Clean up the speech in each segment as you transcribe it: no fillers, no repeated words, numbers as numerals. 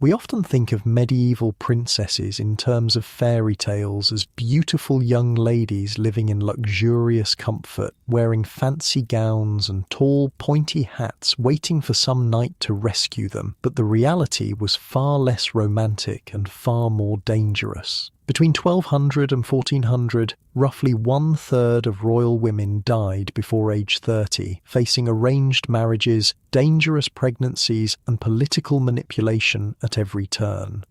We often think of medieval princesses in terms of fairy tales as beautiful young ladies living in luxurious comfort, wearing fancy gowns and tall, pointy hats, waiting for some knight to rescue them. But the reality was far less romantic and far more dangerous. Between 1200 and 1400, roughly 1/3 of royal women died before age 30, facing arranged marriages, dangerous pregnancies, and political manipulation at every turn.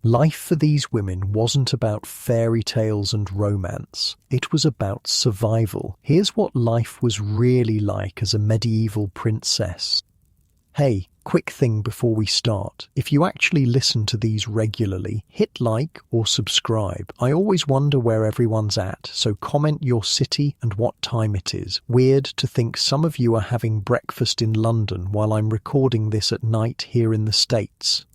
Life for these women wasn't about fairy tales and romance. It was about survival. Here's what life was really like as a medieval princess. Hey, quick thing before we start. If you actually listen to these regularly, hit like or subscribe. I always wonder where everyone's at, so comment your city and what time it is. Weird to think some of you are having breakfast in London while I'm recording this at night here in the States.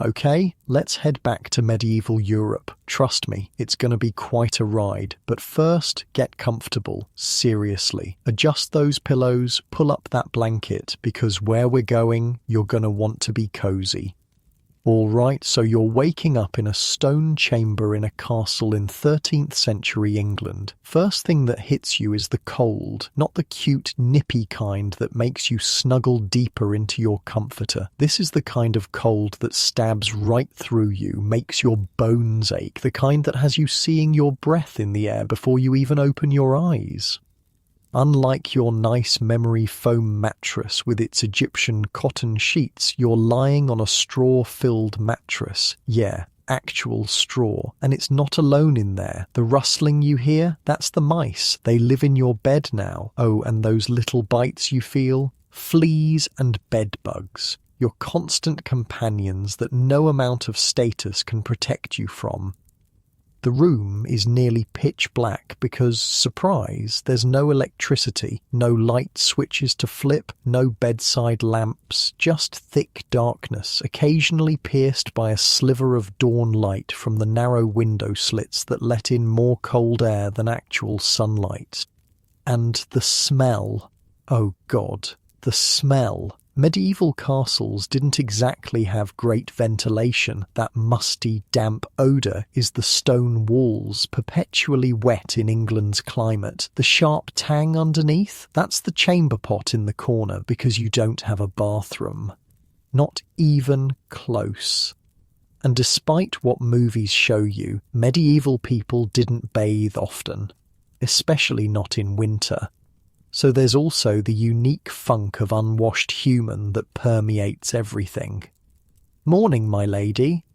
Okay, let's head back to medieval Europe. Trust me, it's going to be quite a ride. But first, get comfortable. Seriously. Adjust those pillows, pull up that blanket, because where we're going, you're going to want to be cozy. Alright, so you're waking up in a stone chamber in a castle in 13th century England. First thing that hits you is the cold, not the cute, nippy kind that makes you snuggle deeper into your comforter. This is the kind of cold that stabs right through you, makes your bones ache, the kind that has you seeing your breath in the air before you even open your eyes. Unlike your nice memory foam mattress with its Egyptian cotton sheets, you're lying on a straw-filled mattress. Yeah, actual straw. And it's not alone in there. The rustling you hear, that's the mice. They live in your bed now. Oh, and those little bites you feel? Fleas and bed bugs. Your constant companions that no amount of status can protect you from. The room is nearly pitch black because, surprise, there's no electricity, no light switches to flip, no bedside lamps, just thick darkness, occasionally pierced by a sliver of dawn light from the narrow window slits that let in more cold air than actual sunlight. And the smell. Oh God, the smell. Medieval castles didn't exactly have great ventilation. That musty, damp odour is the stone walls, perpetually wet in England's climate. The sharp tang underneath, that's the chamber pot in the corner because you don't have a bathroom. Not even close. And despite what movies show you, medieval people didn't bathe often, especially not in winter. So there's also the unique funk of unwashed human that permeates everything. Morning, my lady.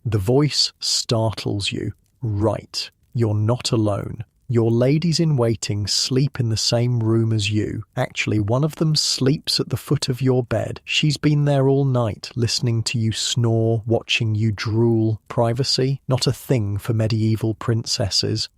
The voice startles you. Right, you're not alone. Your ladies-in-waiting sleep in the same room as you. Actually, one of them sleeps at the foot of your bed. She's been there all night, listening to you snore, watching you drool. Privacy? Not a thing for medieval princesses.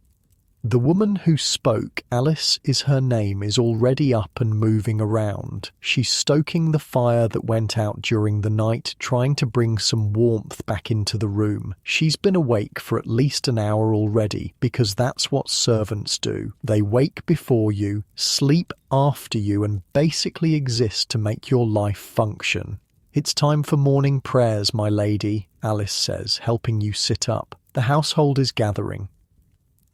The woman who spoke, Alice is her name, is already up and moving around. She's stoking the fire that went out during the night, trying to bring some warmth back into the room. She's been awake for at least an hour already, because that's what servants do. They wake before you, sleep after you, and basically exist to make your life function. It's time for morning prayers, my lady, Alice says, helping you sit up. The household is gathering.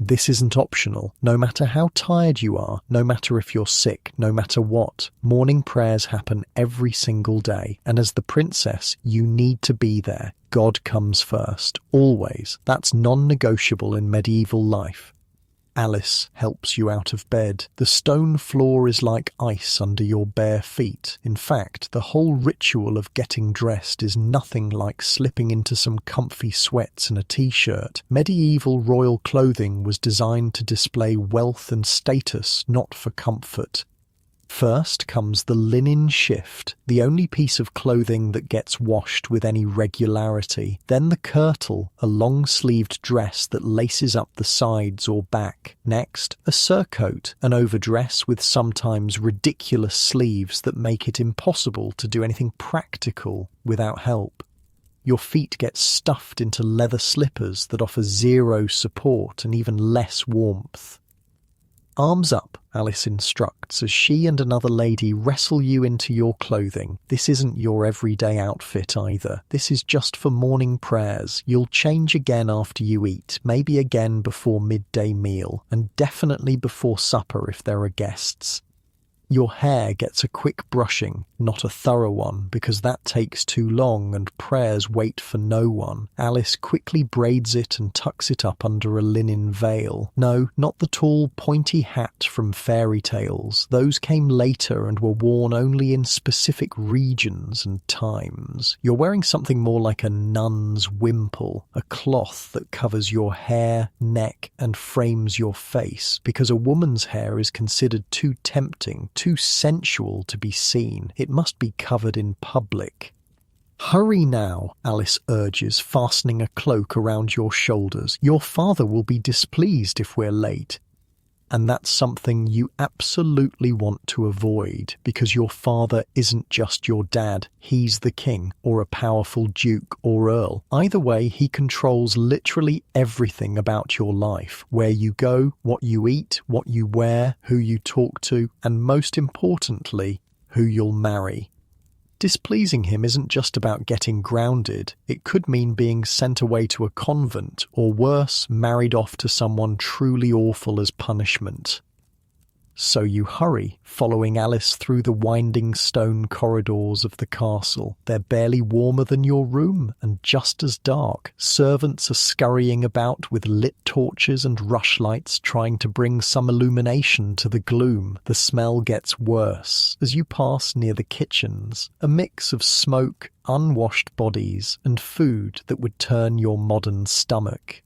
This isn't optional. No matter how tired you are, no matter if you're sick, no matter what, morning prayers happen every single day. And as the princess, you need to be there. God comes first. Always. That's non-negotiable in medieval life. Alice helps you out of bed. The stone floor is like ice under your bare feet. In fact, the whole ritual of getting dressed is nothing like slipping into some comfy sweats and a t-shirt. Medieval royal clothing was designed to display wealth and status, not for comfort. First comes the linen shift, the only piece of clothing that gets washed with any regularity. Then the kirtle, a long-sleeved dress that laces up the sides or back. Next, a surcoat, an overdress with sometimes ridiculous sleeves that make it impossible to do anything practical without help. Your feet get stuffed into leather slippers that offer zero support and even less warmth. Arms up, Alice instructs as she and another lady wrestle you into your clothing. This isn't your everyday outfit either. This is just for morning prayers. You'll change again after you eat, maybe again before midday meal, and definitely before supper if there are guests. Your hair gets a quick brushing, not a thorough one, because that takes too long and prayers wait for no one. Alice quickly braids it and tucks it up under a linen veil. No, not the tall, pointy hat from fairy tales. Those came later and were worn only in specific regions and times. You're wearing something more like a nun's wimple, a cloth that covers your hair, neck, and frames your face, because a woman's hair is considered too tempting, too sensual to be seen. It must be covered in public. "Hurry now," Alice urges, fastening a cloak around your shoulders. "Your father will be displeased if we're late." And that's something you absolutely want to avoid, because your father isn't just your dad. He's the king, or a powerful duke or earl. Either way, he controls literally everything about your life: where you go, what you eat, what you wear, who you talk to, and most importantly, who you'll marry. Displeasing him isn't just about getting grounded. It could mean being sent away to a convent, or worse, married off to someone truly awful as punishment. So you hurry, following Alice through the winding stone corridors of the castle. They're barely warmer than your room, and just as dark. Servants are scurrying about with lit torches and rushlights, trying to bring some illumination to the gloom. The smell gets worse as you pass near the kitchens, a mix of smoke, unwashed bodies, and food that would turn your modern stomach.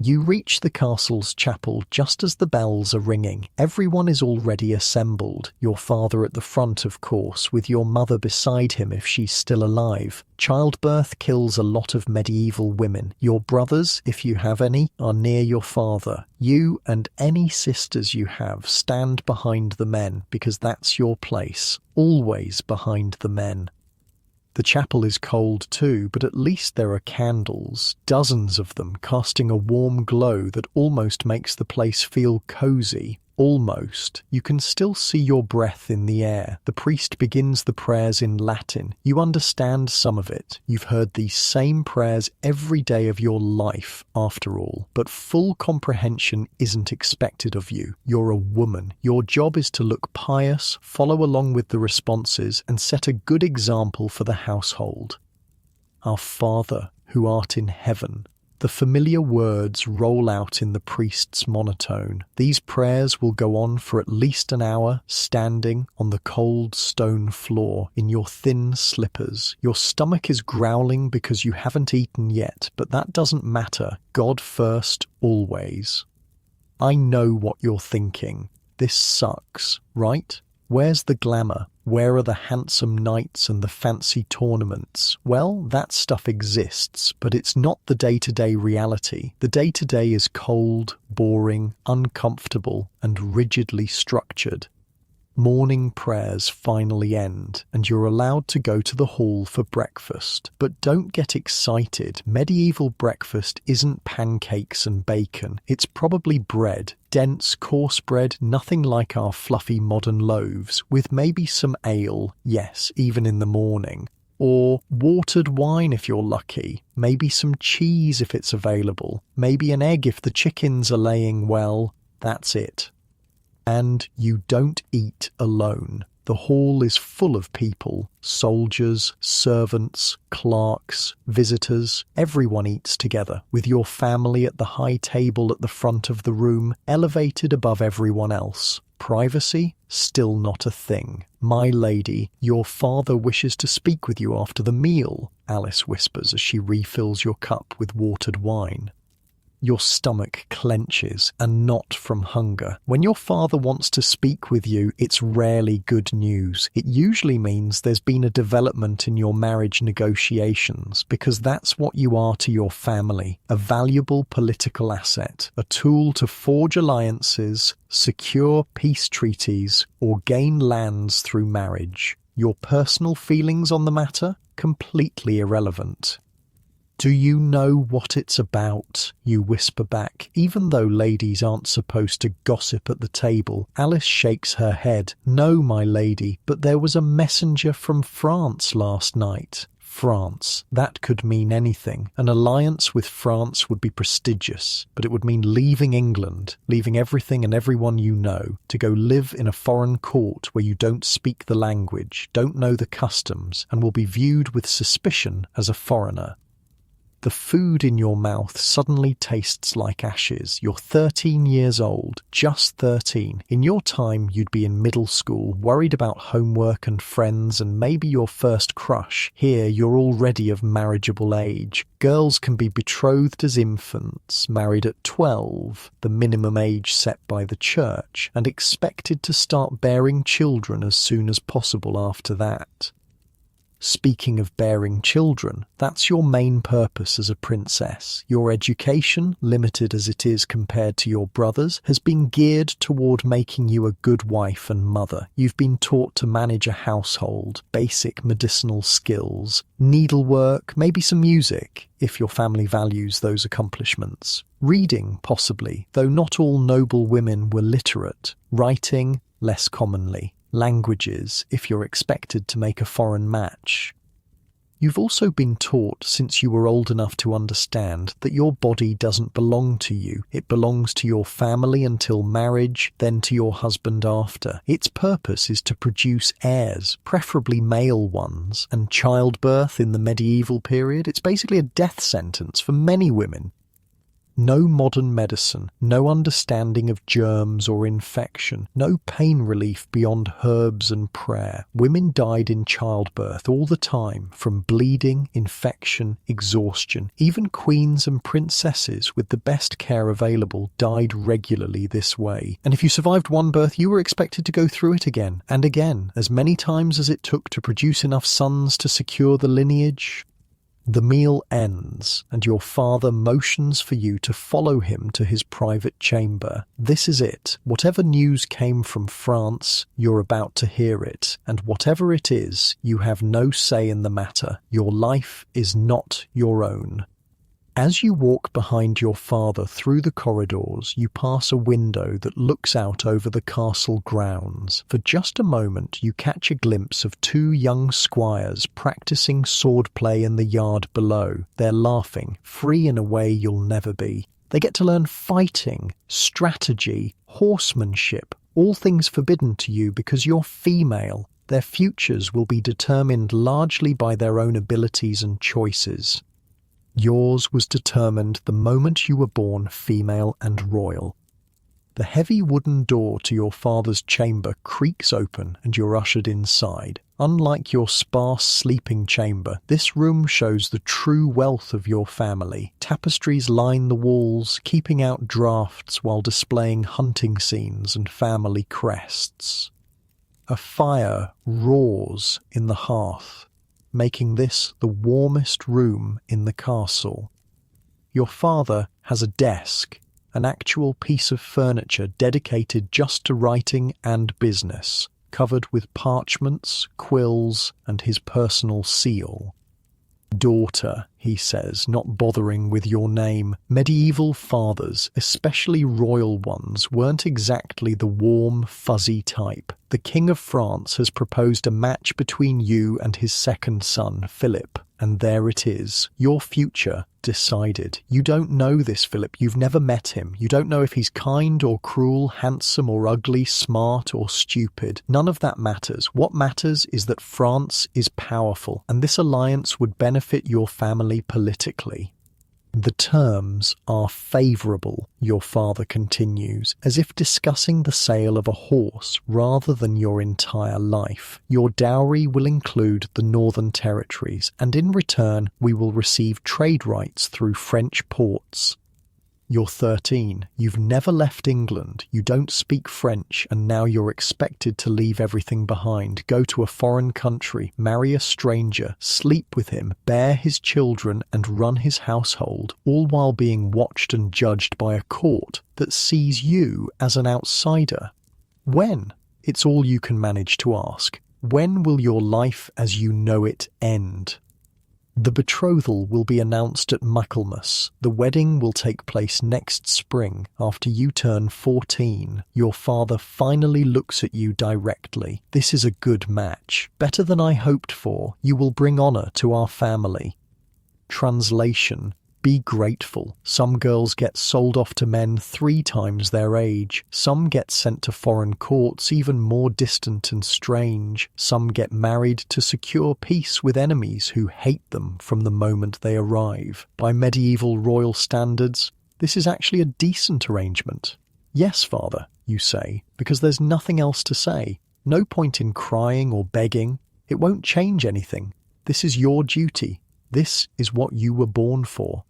You reach the castle's chapel just as the bells are ringing. Everyone is already assembled. Your father at the front, of course, with your mother beside him if she's still alive. Childbirth kills a lot of medieval women. Your brothers, if you have any, are near your father. You and any sisters you have stand behind the men, because that's your place. Always behind the men. The chapel is cold too, but at least there are candles, dozens of them, casting a warm glow that almost makes the place feel cozy. Almost. You can still see your breath in the air. The priest begins the prayers in Latin. You understand some of it. You've heard these same prayers every day of your life, after all. But full comprehension isn't expected of you. You're a woman. Your job is to look pious, follow along with the responses, and set a good example for the household. Our Father, who art in heaven. The familiar words roll out in the priest's monotone. These prayers will go on for at least an hour, standing on the cold stone floor in your thin slippers. Your stomach is growling because you haven't eaten yet, but that doesn't matter. God first, always. I know what you're thinking. This sucks, right? Where's the glamour? Where are the handsome knights and the fancy tournaments? Well, that stuff exists, but it's not the day-to-day reality. The day-to-day is cold, boring, uncomfortable, and rigidly structured. Morning prayers finally end, and you're allowed to go to the hall for breakfast. But don't get excited. Medieval breakfast isn't pancakes and bacon. It's probably bread. Dense, coarse bread, nothing like our fluffy modern loaves, with maybe some ale, yes, even in the morning. Or watered wine if you're lucky, maybe some cheese if it's available, maybe an egg if the chickens are laying well. That's it. And you don't eat alone. The hall is full of people, soldiers, servants, clerks, visitors. Everyone eats together, with your family at the high table at the front of the room, elevated above everyone else. Privacy? Still not a thing. "My lady, your father wishes to speak with you after the meal," Alice whispers as she refills your cup with watered wine. Your stomach clenches, and not from hunger. When your father wants to speak with you, it's rarely good news. It usually means there's been a development in your marriage negotiations, because that's what you are to your family: a valuable political asset, a tool to forge alliances, secure peace treaties, or gain lands through marriage. Your personal feelings on the matter? Completely irrelevant. "Do you know what it's about?" you whisper back. Even though ladies aren't supposed to gossip at the table, Alice shakes her head. "No, my lady, but there was a messenger from France last night." France. That could mean anything. An alliance with France would be prestigious, but it would mean leaving England, leaving everything and everyone you know, to go live in a foreign court where you don't speak the language, don't know the customs, and will be viewed with suspicion as a foreigner. The food in your mouth suddenly tastes like ashes. You're 13 years old, just 13. In your time, you'd be in middle school, worried about homework and friends and maybe your first crush. Here, you're already of marriageable age. Girls can be betrothed as infants, married at 12, the minimum age set by the church, and expected to start bearing children as soon as possible after that. Speaking of bearing children, that's your main purpose as a princess. Your education, limited as it is compared to your brothers, has been geared toward making you a good wife and mother. You've been taught to manage a household, basic medicinal skills, needlework, maybe some music, if your family values those accomplishments. Reading, possibly, though not all noble women were literate. Writing, less commonly. Languages, if you're expected to make a foreign match. You've also been taught since you were old enough to understand that your body doesn't belong to you. It belongs to your family until marriage, then to your husband after. Its purpose is to produce heirs, preferably male ones, and childbirth in the medieval period, it's basically a death sentence for many women. No modern medicine, no understanding of germs or infection, no pain relief beyond herbs and prayer. Women died in childbirth all the time, from bleeding, infection, exhaustion. Even queens and princesses with the best care available died regularly this way. And if you survived one birth, you were expected to go through it again and again, as many times as it took to produce enough sons to secure the lineage. The meal ends, and your father motions for you to follow him to his private chamber. This is it. Whatever news came from France, you're about to hear it, and whatever it is, you have no say in the matter. Your life is not your own. As you walk behind your father through the corridors, you pass a window that looks out over the castle grounds. For just a moment, you catch a glimpse of two young squires practicing swordplay in the yard below. They're laughing, free in a way you'll never be. They get to learn fighting, strategy, horsemanship, all things forbidden to you because you're female. Their futures will be determined largely by their own abilities and choices. Yours was determined the moment you were born female and royal. The heavy wooden door to your father's chamber creaks open and you're ushered inside. Unlike your sparse sleeping chamber, this room shows the true wealth of your family. Tapestries line the walls, keeping out drafts while displaying hunting scenes and family crests. A fire roars in the hearth, making this the warmest room in the castle. Your father has a desk, an actual piece of furniture dedicated just to writing and business, covered with parchments, quills, and his personal seal. "Daughter," he says, not bothering with your name. Medieval fathers, especially royal ones, weren't exactly the warm, fuzzy type. The King of France has proposed a match between you and his second son, Philip. And there it is, your future decided. You don't know this Philip, you've never met him. You don't know if he's kind or cruel, handsome or ugly, smart or stupid. None of that matters. What matters is that France is powerful, and this alliance would benefit your family politically. The terms are favourable, your father continues, as if discussing the sale of a horse rather than your entire life. Your dowry will include the Northern Territories, and in return we will receive trade rights through French ports. You're 13, you've never left England, you don't speak French, and now you're expected to leave everything behind, go to a foreign country, marry a stranger, sleep with him, bear his children, and run his household, all while being watched and judged by a court that sees you as an outsider. When? It's all you can manage to ask. When will your life as you know it end? The betrothal will be announced at Michaelmas. The wedding will take place next spring after you turn 14. Your father finally looks at you directly. This is a good match. Better than I hoped for. You will bring honor to our family. Translation: be grateful. Some girls get sold off to men 3 times their age. Some get sent to foreign courts even more distant and strange. Some get married to secure peace with enemies who hate them from the moment they arrive. By medieval royal standards, this is actually a decent arrangement. Yes, father, you say, because there's nothing else to say. No point in crying or begging. It won't change anything. This is your duty. This is what you were born for.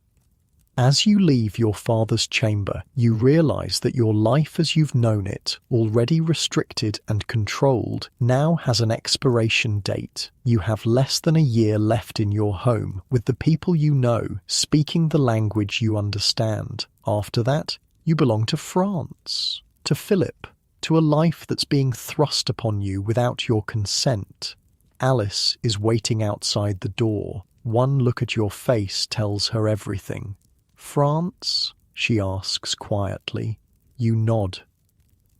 As you leave your father's chamber, you realize that your life as you've known it, already restricted and controlled, now has an expiration date. You have less than a year left in your home, with the people you know, speaking the language you understand. After that, you belong to France, to Philip, to a life that's being thrust upon you without your consent. Alice is waiting outside the door. One look at your face tells her everything. France? She asks quietly. You nod.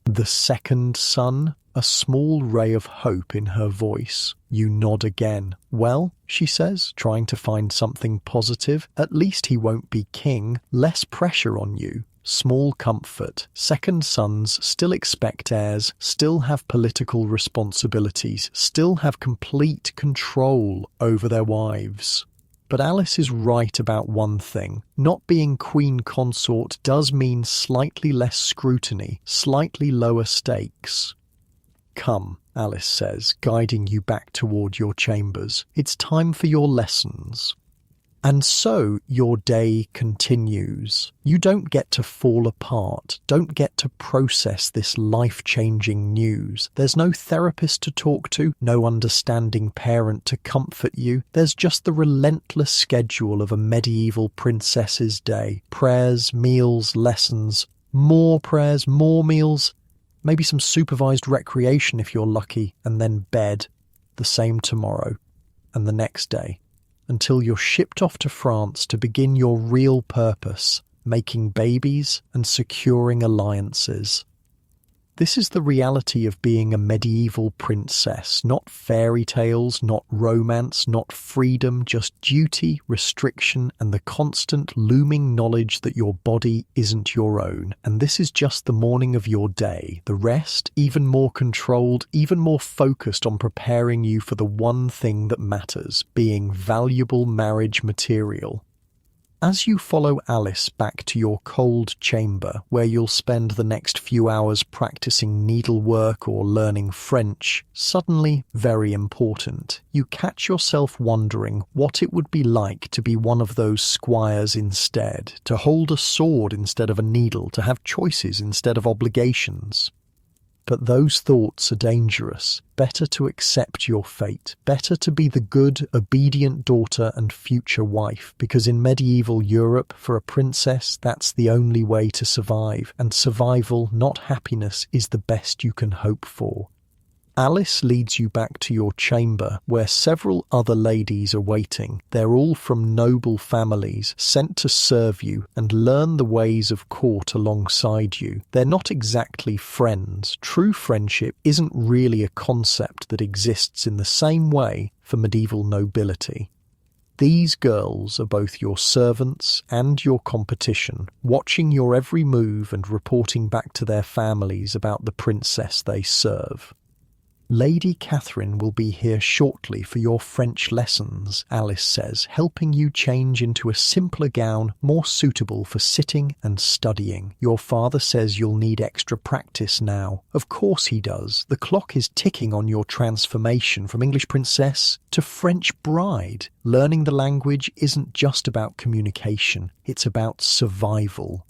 The second son? A small ray of hope in her voice. You nod again. Well, she says, trying to find something positive. At least he won't be king. Less pressure on you. Small comfort. Second sons still expect heirs, still have political responsibilities, still have complete control over their wives. But Alice is right about one thing. Not being queen consort does mean slightly less scrutiny, slightly lower stakes. Come, Alice says, guiding you back toward your chambers. It's time for your lessons. And so your day continues. You don't get to fall apart, don't get to process this life-changing news. There's no therapist to talk to, no understanding parent to comfort you. There's just the relentless schedule of a medieval princess's day. Prayers, meals, lessons, more prayers, more meals, maybe some supervised recreation if you're lucky, and then bed. The same tomorrow, and the next day. Until you're shipped off to France to begin your real purpose, making babies and securing alliances. This is the reality of being a medieval princess, not fairy tales, not romance, not freedom, just duty, restriction, and the constant looming knowledge that your body isn't your own. And this is just the morning of your day. The rest, even more controlled, even more focused on preparing you for the one thing that matters, being valuable marriage material. As you follow Alice back to your cold chamber, where you'll spend the next few hours practicing needlework or learning French, suddenly very important, you catch yourself wondering what it would be like to be one of those squires instead, to hold a sword instead of a needle, to have choices instead of obligations. But those thoughts are dangerous. Better to accept your fate. Better to be the good, obedient daughter and future wife, because in medieval Europe, for a princess, that's the only way to survive, and survival, not happiness, is the best you can hope for. Alice leads you back to your chamber, where several other ladies are waiting. They're all from noble families, sent to serve you and learn the ways of court alongside you. They're not exactly friends. True friendship isn't really a concept that exists in the same way for medieval nobility. These girls are both your servants and your competition, watching your every move and reporting back to their families about the princess they serve. Lady Catherine will be here shortly for your French lessons, Alice says, helping you change into a simpler gown more suitable for sitting and studying. Your father says you'll need extra practice now. Of course he does. The clock is ticking on your transformation from English princess to French bride. Learning the language isn't just about communication, it's about survival.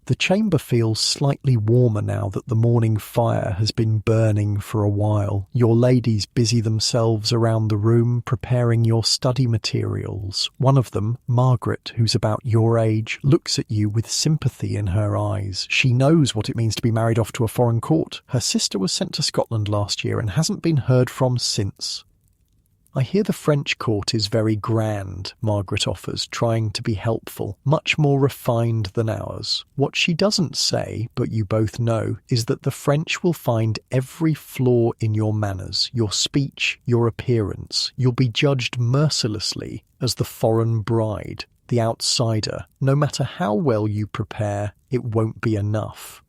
The chamber feels slightly warmer now that the morning fire has been burning for a while. Your ladies busy themselves around the room preparing your study materials. One of them, Margaret, who's about your age, looks at you with sympathy in her eyes. She knows what it means to be married off to a foreign court. Her sister was sent to Scotland last year and hasn't been heard from since. I hear the French court is very grand, Margaret offers, trying to be helpful, much more refined than ours. What she doesn't say, but you both know, is that the French will find every flaw in your manners, your speech, your appearance. You'll be judged mercilessly as the foreign bride, the outsider. No matter how well you prepare, it won't be enough.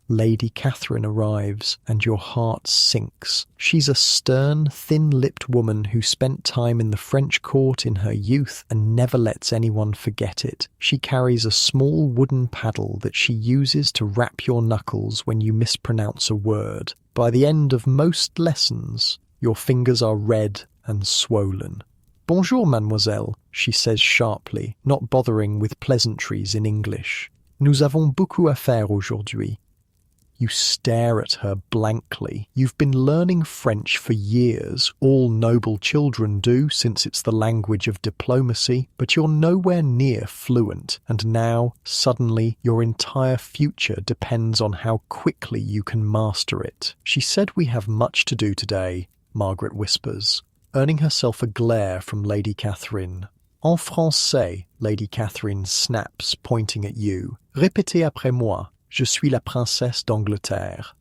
Lady Catherine arrives, and your heart sinks. She's a stern, thin-lipped woman who spent time in the French court in her youth and never lets anyone forget it. She carries a small wooden paddle that she uses to rap your knuckles when you mispronounce a word. By the end of most lessons, your fingers are red and swollen. "Bonjour, mademoiselle," she says sharply, not bothering with pleasantries in English. "Nous avons beaucoup à faire aujourd'hui." You stare at her blankly. You've been learning French for years. All noble children do, since it's the language of diplomacy, but you're nowhere near fluent, and now, suddenly, your entire future depends on how quickly you can master it. "She said we have much to do today," Margaret whispers, earning herself a glare from Lady Catherine. "En français," Lady Catherine snaps, pointing at you. "Répétez après moi. Je suis la princesse d'Angleterre."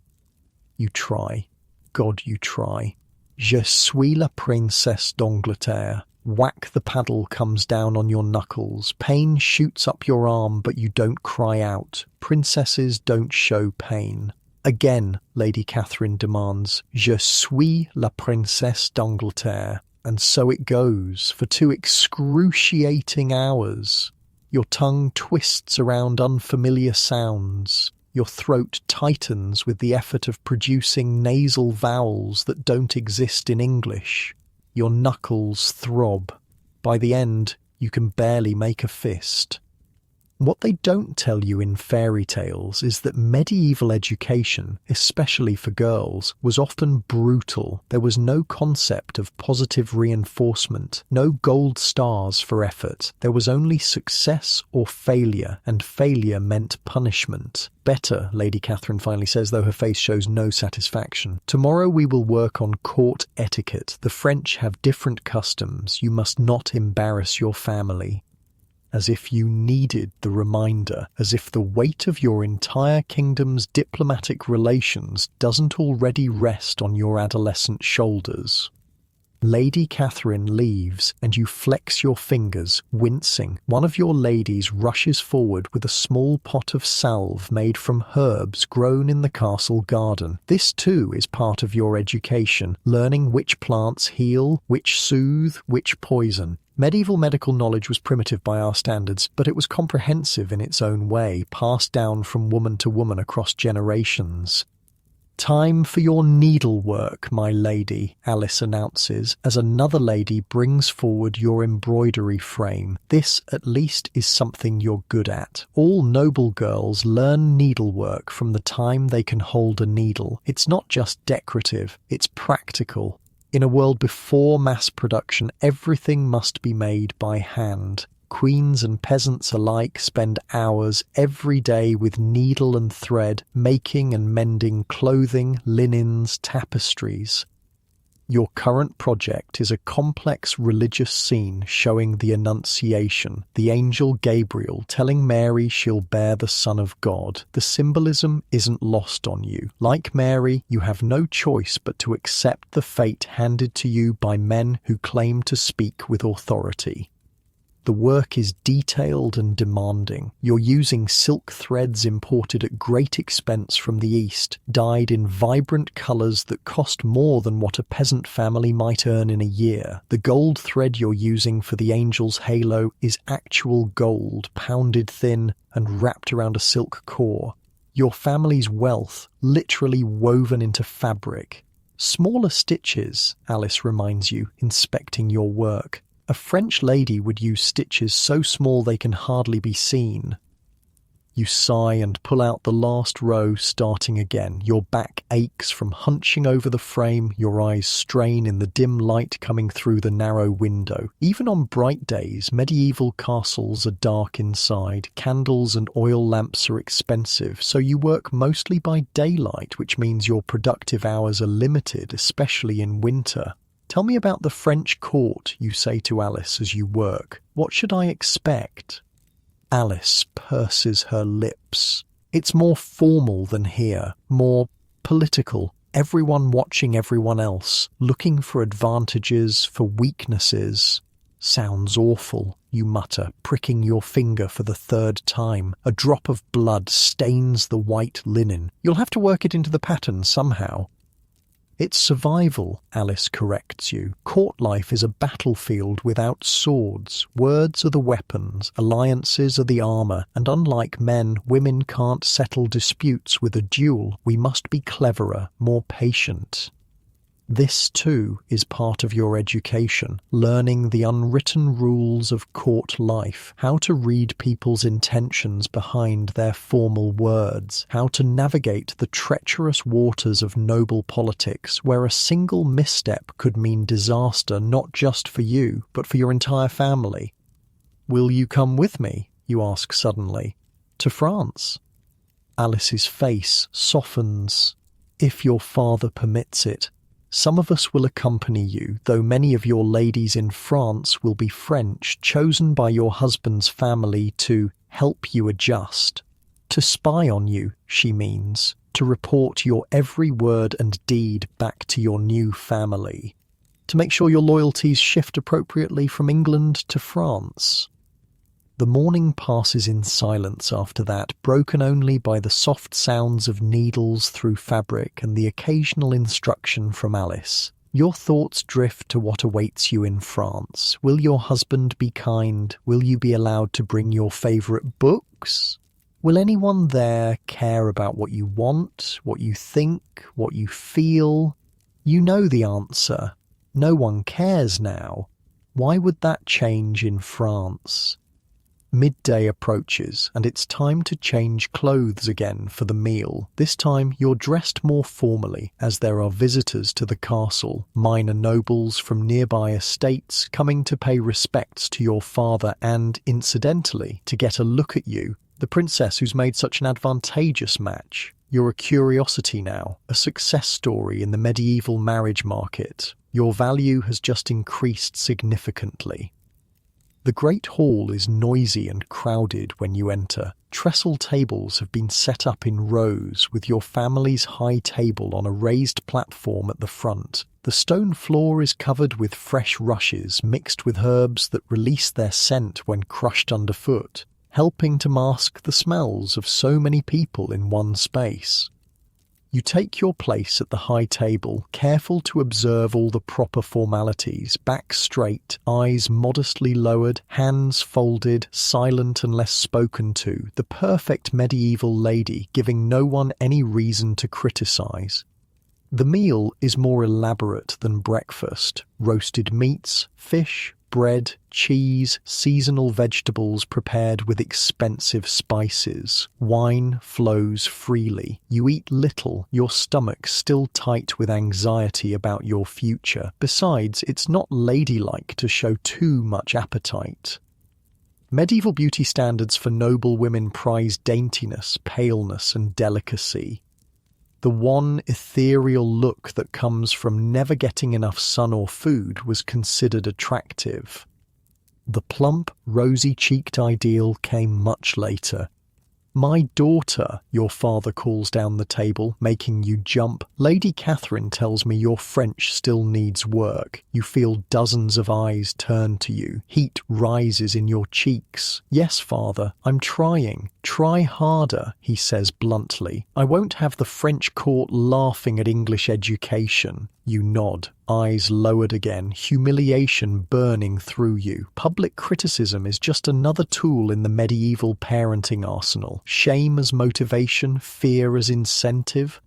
You try. God, you try. Je suis la princesse d'Angleterre. Whack, the paddle comes down on your knuckles. Pain shoots up your arm, but you don't cry out. Princesses don't show pain. Again, Lady Catherine demands, "Je suis la princesse d'Angleterre." And so it goes, for 2 excruciating hours. Your tongue twists around unfamiliar sounds. Your throat tightens with the effort of producing nasal vowels that don't exist in English. Your knuckles throb. By the end, you can barely make a fist. What they don't tell you in fairy tales is that medieval education, especially for girls, was often brutal. There was no concept of positive reinforcement, no gold stars for effort. There was only success or failure, and failure meant punishment. "Better," Lady Catherine finally says, though her face shows no satisfaction. "Tomorrow we will work on court etiquette. The French have different customs. You must not embarrass your family." As if you needed the reminder, as if the weight of your entire kingdom's diplomatic relations doesn't already rest on your adolescent shoulders. Lady Catherine leaves, and you flex your fingers, wincing. One of your ladies rushes forward with a small pot of salve made from herbs grown in the castle garden. This too is part of your education, learning which plants heal, which soothe, which poison. Medieval medical knowledge was primitive by our standards, but it was comprehensive in its own way, passed down from woman to woman across generations. "Time for your needlework, my lady," Alice announces, as another lady brings forward your embroidery frame. "This, at least, is something you're good at. All noble girls learn needlework from the time they can hold a needle. It's not just decorative, it's practical. In a world before mass production, everything must be made by hand. Queens and peasants alike spend hours every day with needle and thread, making and mending clothing, linens, tapestries. Your current project is a complex religious scene showing the Annunciation, the angel Gabriel telling Mary she'll bear the Son of God. The symbolism isn't lost on you. Like Mary, you have no choice but to accept the fate handed to you by men who claim to speak with authority. The work is detailed and demanding. You're using silk threads imported at great expense from the East, dyed in vibrant colours that cost more than what a peasant family might earn in a year. The gold thread you're using for the angel's halo is actual gold, pounded thin and wrapped around a silk core. Your family's wealth, literally woven into fabric. Smaller stitches, Alice reminds you, inspecting your work. A French lady would use stitches so small they can hardly be seen. You sigh and pull out the last row, starting again. Your back aches from hunching over the frame, your eyes strain in the dim light coming through the narrow window. Even on bright days, medieval castles are dark inside. Candles and oil lamps are expensive, so you work mostly by daylight, which means your productive hours are limited, especially in winter. Tell me about the French court, you say to Alice as you work. What should I expect? Alice purses her lips. It's more formal than here, more political. Everyone watching everyone else, looking for advantages, for weaknesses. Sounds awful, you mutter, pricking your finger for the third time. A drop of blood stains the white linen. You'll have to work it into the pattern somehow. It's survival, Alice corrects you. Court life is a battlefield without swords. Words are the weapons, alliances are the armour, and unlike men, women can't settle disputes with a duel. We must be cleverer, more patient. This, too, is part of your education, learning the unwritten rules of court life, how to read people's intentions behind their formal words, how to navigate the treacherous waters of noble politics, where a single misstep could mean disaster not just for you, but for your entire family. Will you come with me, you ask suddenly, to France? Alice's face softens. If your father permits it. Some of us will accompany you, though many of your ladies in France will be French, chosen by your husband's family to help you adjust. To spy on you, she means, to report your every word and deed back to your new family. To make sure your loyalties shift appropriately from England to France. The morning passes in silence after that, broken only by the soft sounds of needles through fabric and the occasional instruction from Alice. Your thoughts drift to what awaits you in France. Will your husband be kind? Will you be allowed to bring your favourite books? Will anyone there care about what you want, what you think, what you feel? You know the answer. No one cares now. Why would that change in France? Midday approaches, and it's time to change clothes again for the meal. This time you're dressed more formally, as there are visitors to the castle, minor nobles from nearby estates coming to pay respects to your father and, incidentally, to get a look at you, the princess who's made such an advantageous match. You're a curiosity now, a success story in the medieval marriage market. Your value has just increased significantly. The great hall is noisy and crowded when you enter. Trestle tables have been set up in rows, with your family's high table on a raised platform at the front. The stone floor is covered with fresh rushes mixed with herbs that release their scent when crushed underfoot, helping to mask the smells of so many people in one space. You take your place at the high table, careful to observe all the proper formalities, back straight, eyes modestly lowered, hands folded, silent unless spoken to, the perfect medieval lady, giving no one any reason to criticize. The meal is more elaborate than breakfast. Roasted meats, fish, bread, cheese, seasonal vegetables prepared with expensive spices. Wine flows freely. You eat little, your stomach still tight with anxiety about your future. Besides, it's not ladylike to show too much appetite. Medieval beauty standards for noble women prize daintiness, paleness, and delicacy. The one ethereal look that comes from never getting enough sun or food was considered attractive. The plump, rosy-cheeked ideal came much later. "My daughter," your father calls down the table, making you jump. "Lady Catherine tells me your French still needs work." You feel dozens of eyes turn to you. Heat rises in your cheeks. "Yes, father, I'm trying. Try harder," he says bluntly. "I won't have the French court laughing at English education." You nod, eyes lowered again, humiliation burning through you. Public criticism is just another tool in the medieval parenting arsenal. Shame as motivation, fear as incentive.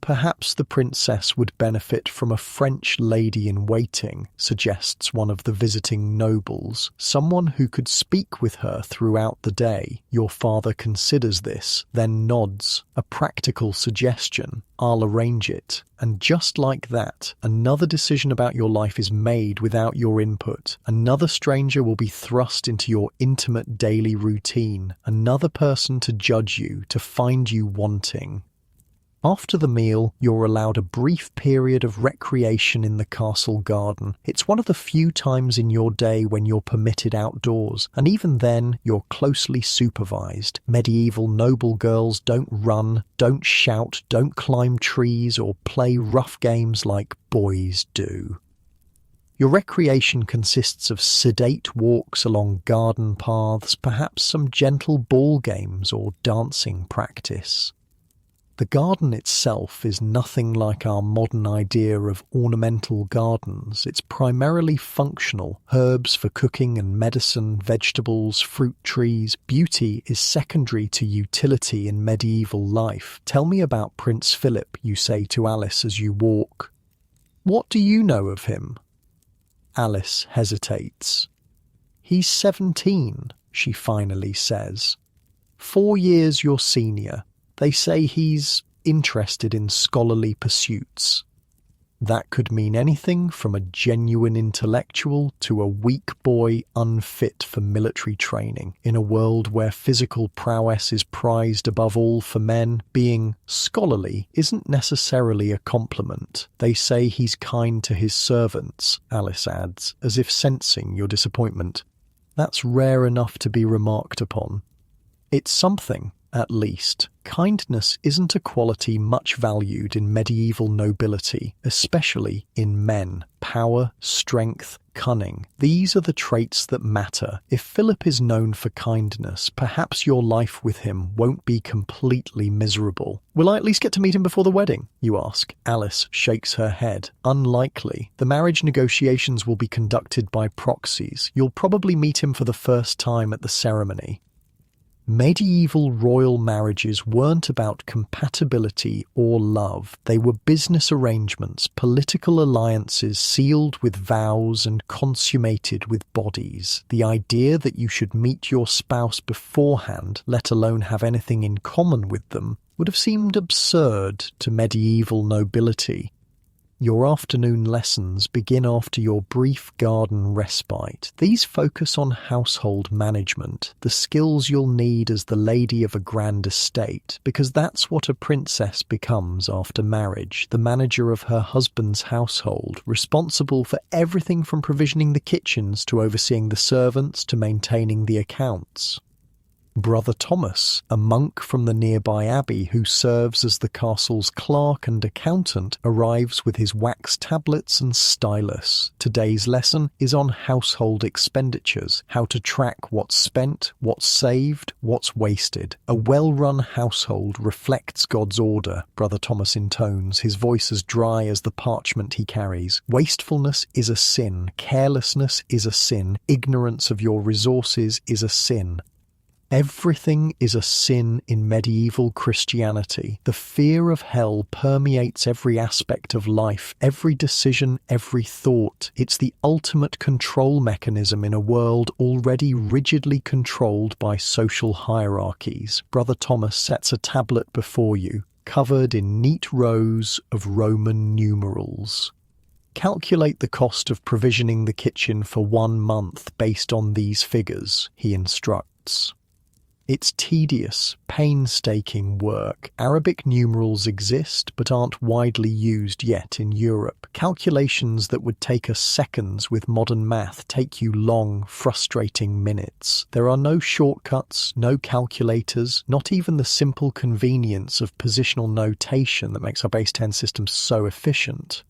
"Perhaps the princess would benefit from a French lady-in-waiting," suggests one of the visiting nobles, "someone who could speak with her throughout the day." Your father considers this, then nods. "A practical suggestion. I'll arrange it." And just like that, another decision about your life is made without your input. Another stranger will be thrust into your intimate daily routine. Another person to judge you, to find you wanting. After the meal, you're allowed a brief period of recreation in the castle garden. It's one of the few times in your day when you're permitted outdoors, and even then, you're closely supervised. Medieval noble girls don't run, don't shout, don't climb trees, or play rough games like boys do. Your recreation consists of sedate walks along garden paths, perhaps some gentle ball games or dancing practice. The garden itself is nothing like our modern idea of ornamental gardens. It's primarily functional. Herbs for cooking and medicine, vegetables, fruit trees. Beauty is secondary to utility in medieval life. Tell me about Prince Philip, you say to Alice as you walk. What do you know of him? Alice hesitates. He's 17, she finally says. 4 years your senior. They say he's interested in scholarly pursuits. That could mean anything from a genuine intellectual to a weak boy unfit for military training. In a world where physical prowess is prized above all for men, being scholarly isn't necessarily a compliment. They say he's kind to his servants, Alice adds, as if sensing your disappointment. That's rare enough to be remarked upon. It's something. At least, kindness isn't a quality much valued in medieval nobility, especially in men. Power, strength, cunning. These are the traits that matter. If Philip is known for kindness, perhaps your life with him won't be completely miserable. Will I at least get to meet him before the wedding? You ask. Alice shakes her head. Unlikely. The marriage negotiations will be conducted by proxies. You'll probably meet him for the first time at the ceremony. Medieval royal marriages weren't about compatibility or love. They were business arrangements, political alliances sealed with vows and consummated with bodies. The idea that you should meet your spouse beforehand, let alone have anything in common with them, would have seemed absurd to medieval nobility. Your afternoon lessons begin after your brief garden respite. These focus on household management, the skills you'll need as the lady of a grand estate, because that's what a princess becomes after marriage, the manager of her husband's household, responsible for everything from provisioning the kitchens to overseeing the servants to maintaining the accounts. Brother Thomas, a monk from the nearby abbey who serves as the castle's clerk and accountant, arrives with his wax tablets and stylus. Today's lesson is on household expenditures, how to track what's spent, what's saved, what's wasted. A well-run household reflects God's order, Brother Thomas intones, his voice as dry as the parchment he carries. Wastefulness is a sin, carelessness is a sin, ignorance of your resources is a sin. Everything is a sin in medieval Christianity. The fear of hell permeates every aspect of life, every decision, every thought. It's the ultimate control mechanism in a world already rigidly controlled by social hierarchies. Brother Thomas sets a tablet before you, covered in neat rows of Roman numerals. Calculate the cost of provisioning the kitchen for 1 month based on these figures, he instructs. It's tedious, painstaking work. Arabic numerals exist but aren't widely used yet in Europe. Calculations that would take us seconds with modern math take you long, frustrating minutes. There are no shortcuts, no calculators, not even the simple convenience of positional notation that makes our base 10 system so efficient.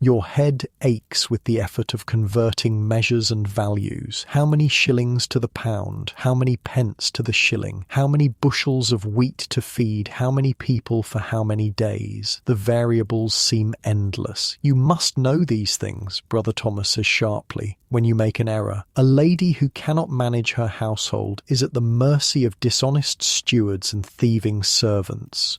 Your head aches with the effort of converting measures and values. How many shillings to the pound? How many pence to the shilling? How many bushels of wheat to feed? How many people for how many days? The variables seem endless. You must know these things, Brother Thomas says sharply, when you make an error. A lady who cannot manage her household is at the mercy of dishonest stewards and thieving servants.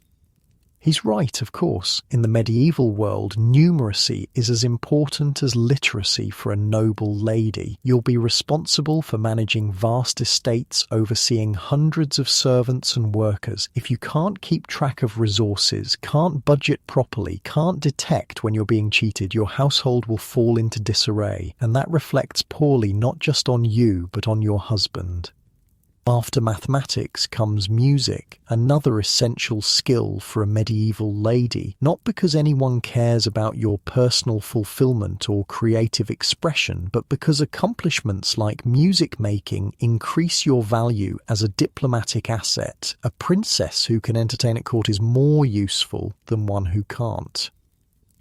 He's right, of course. In the medieval world, numeracy is as important as literacy for a noble lady. You'll be responsible for managing vast estates, overseeing hundreds of servants and workers. If you can't keep track of resources, can't budget properly, can't detect when you're being cheated, your household will fall into disarray. And that reflects poorly not just on you, but on your husband. After mathematics comes music, another essential skill for a medieval lady, not because anyone cares about your personal fulfillment or creative expression, but because accomplishments like music making increase your value as a diplomatic asset. A princess who can entertain at court is more useful than one who can't.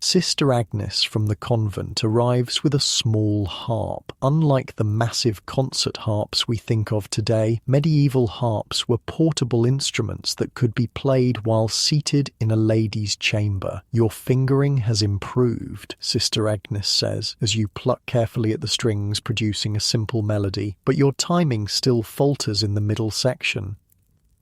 Sister Agnes from the convent arrives with a small harp. Unlike the massive concert harps we think of today, medieval harps were portable instruments that could be played while seated in a lady's chamber. "Your fingering has improved," Sister Agnes says, as you pluck carefully at the strings, producing a simple melody, "but your timing still falters in the middle section."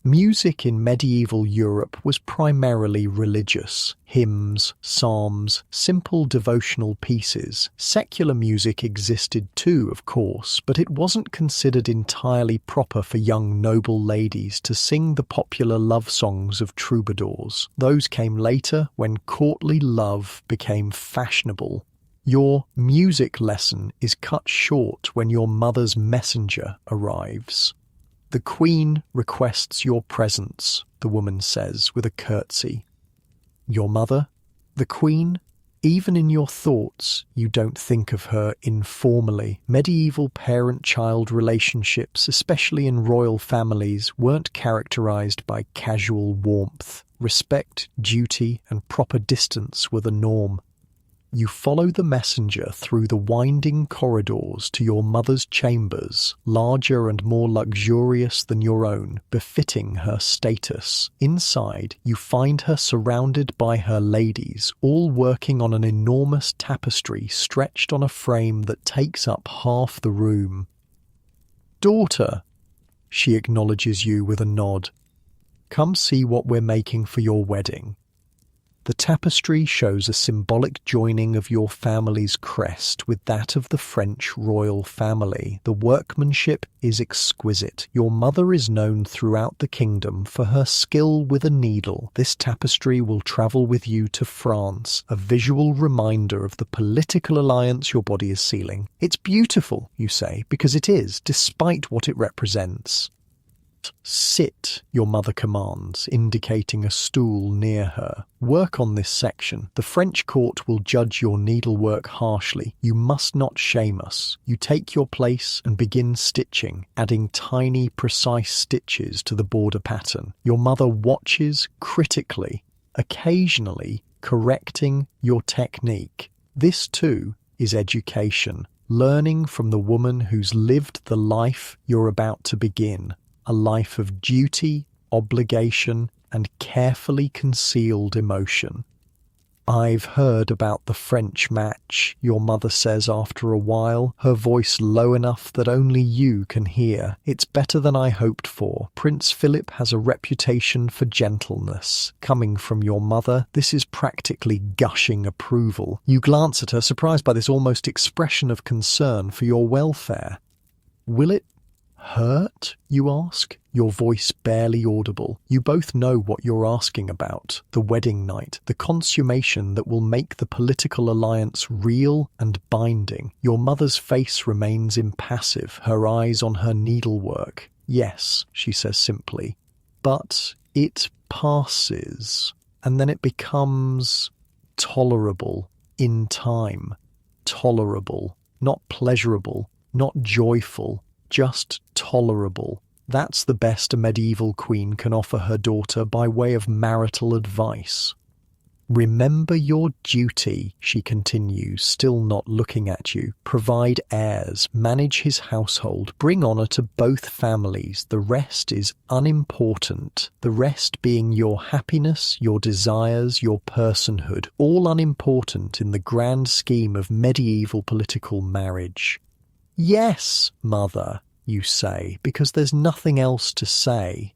Music in medieval Europe was primarily religious. Hymns, psalms, simple devotional pieces. Secular music existed too, of course, but it wasn't considered entirely proper for young noble ladies to sing the popular love songs of troubadours. Those came later when courtly love became fashionable. Your music lesson is cut short when your mother's messenger arrives. "The Queen requests your presence," the woman says with a curtsy. Your mother? The Queen? Even in your thoughts, you don't think of her informally. Medieval parent-child relationships, especially in royal families, weren't characterized by casual warmth. Respect, duty, and proper distance were the norm. You follow the messenger through the winding corridors to your mother's chambers, larger and more luxurious than your own, befitting her status. Inside, you find her surrounded by her ladies, all working on an enormous tapestry stretched on a frame that takes up half the room. "Daughter," she acknowledges you with a nod. "Come see what we're making for your wedding." The tapestry shows a symbolic joining of your family's crest with that of the French royal family. The workmanship is exquisite. Your mother is known throughout the kingdom for her skill with a needle. This tapestry will travel with you to France, a visual reminder of the political alliance your body is sealing. "It's beautiful," you say, because it is, despite what it represents. "Sit," your mother commands, indicating a stool near her. "Work on this section. The French court will judge your needlework harshly. You must not shame us." You take your place and begin stitching, adding tiny, precise stitches to the border pattern. Your mother watches critically, occasionally correcting your technique. This, too, is education. Learning from the woman who's lived the life you're about to begin. A life of duty, obligation, and carefully concealed emotion. "I've heard about the French match," your mother says after a while, her voice low enough that only you can hear. "It's better than I hoped for. Prince Philip has a reputation for gentleness." Coming from your mother, this is practically gushing approval. You glance at her, surprised by this almost expression of concern for your welfare. "Will it hurt?" you ask, your voice barely audible. You both know what you're asking about. The wedding night, the consummation that will make the political alliance real and binding. Your mother's face remains impassive, her eyes on her needlework. "Yes," she says simply, "but it passes, and then it becomes tolerable in time. Tolerable, not pleasurable, not joyful, just tolerable." That's the best a medieval queen can offer her daughter by way of marital advice. "Remember your duty," she continues, still not looking at you. "Provide heirs, manage his household, bring honour to both families. The rest is unimportant. The rest being your happiness, your desires, your personhood, all unimportant in the grand scheme of medieval political marriage." "Yes, mother," you say, because there's nothing else to say.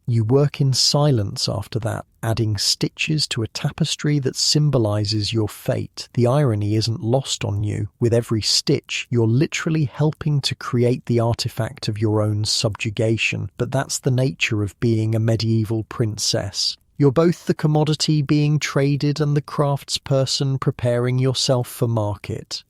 You work in silence after that, adding stitches to a tapestry that symbolizes your fate. The irony isn't lost on you. With every stitch, you're literally helping to create the artifact of your own subjugation. But that's the nature of being a medieval princess. You're both the commodity being traded and the craftsperson preparing yourself for market.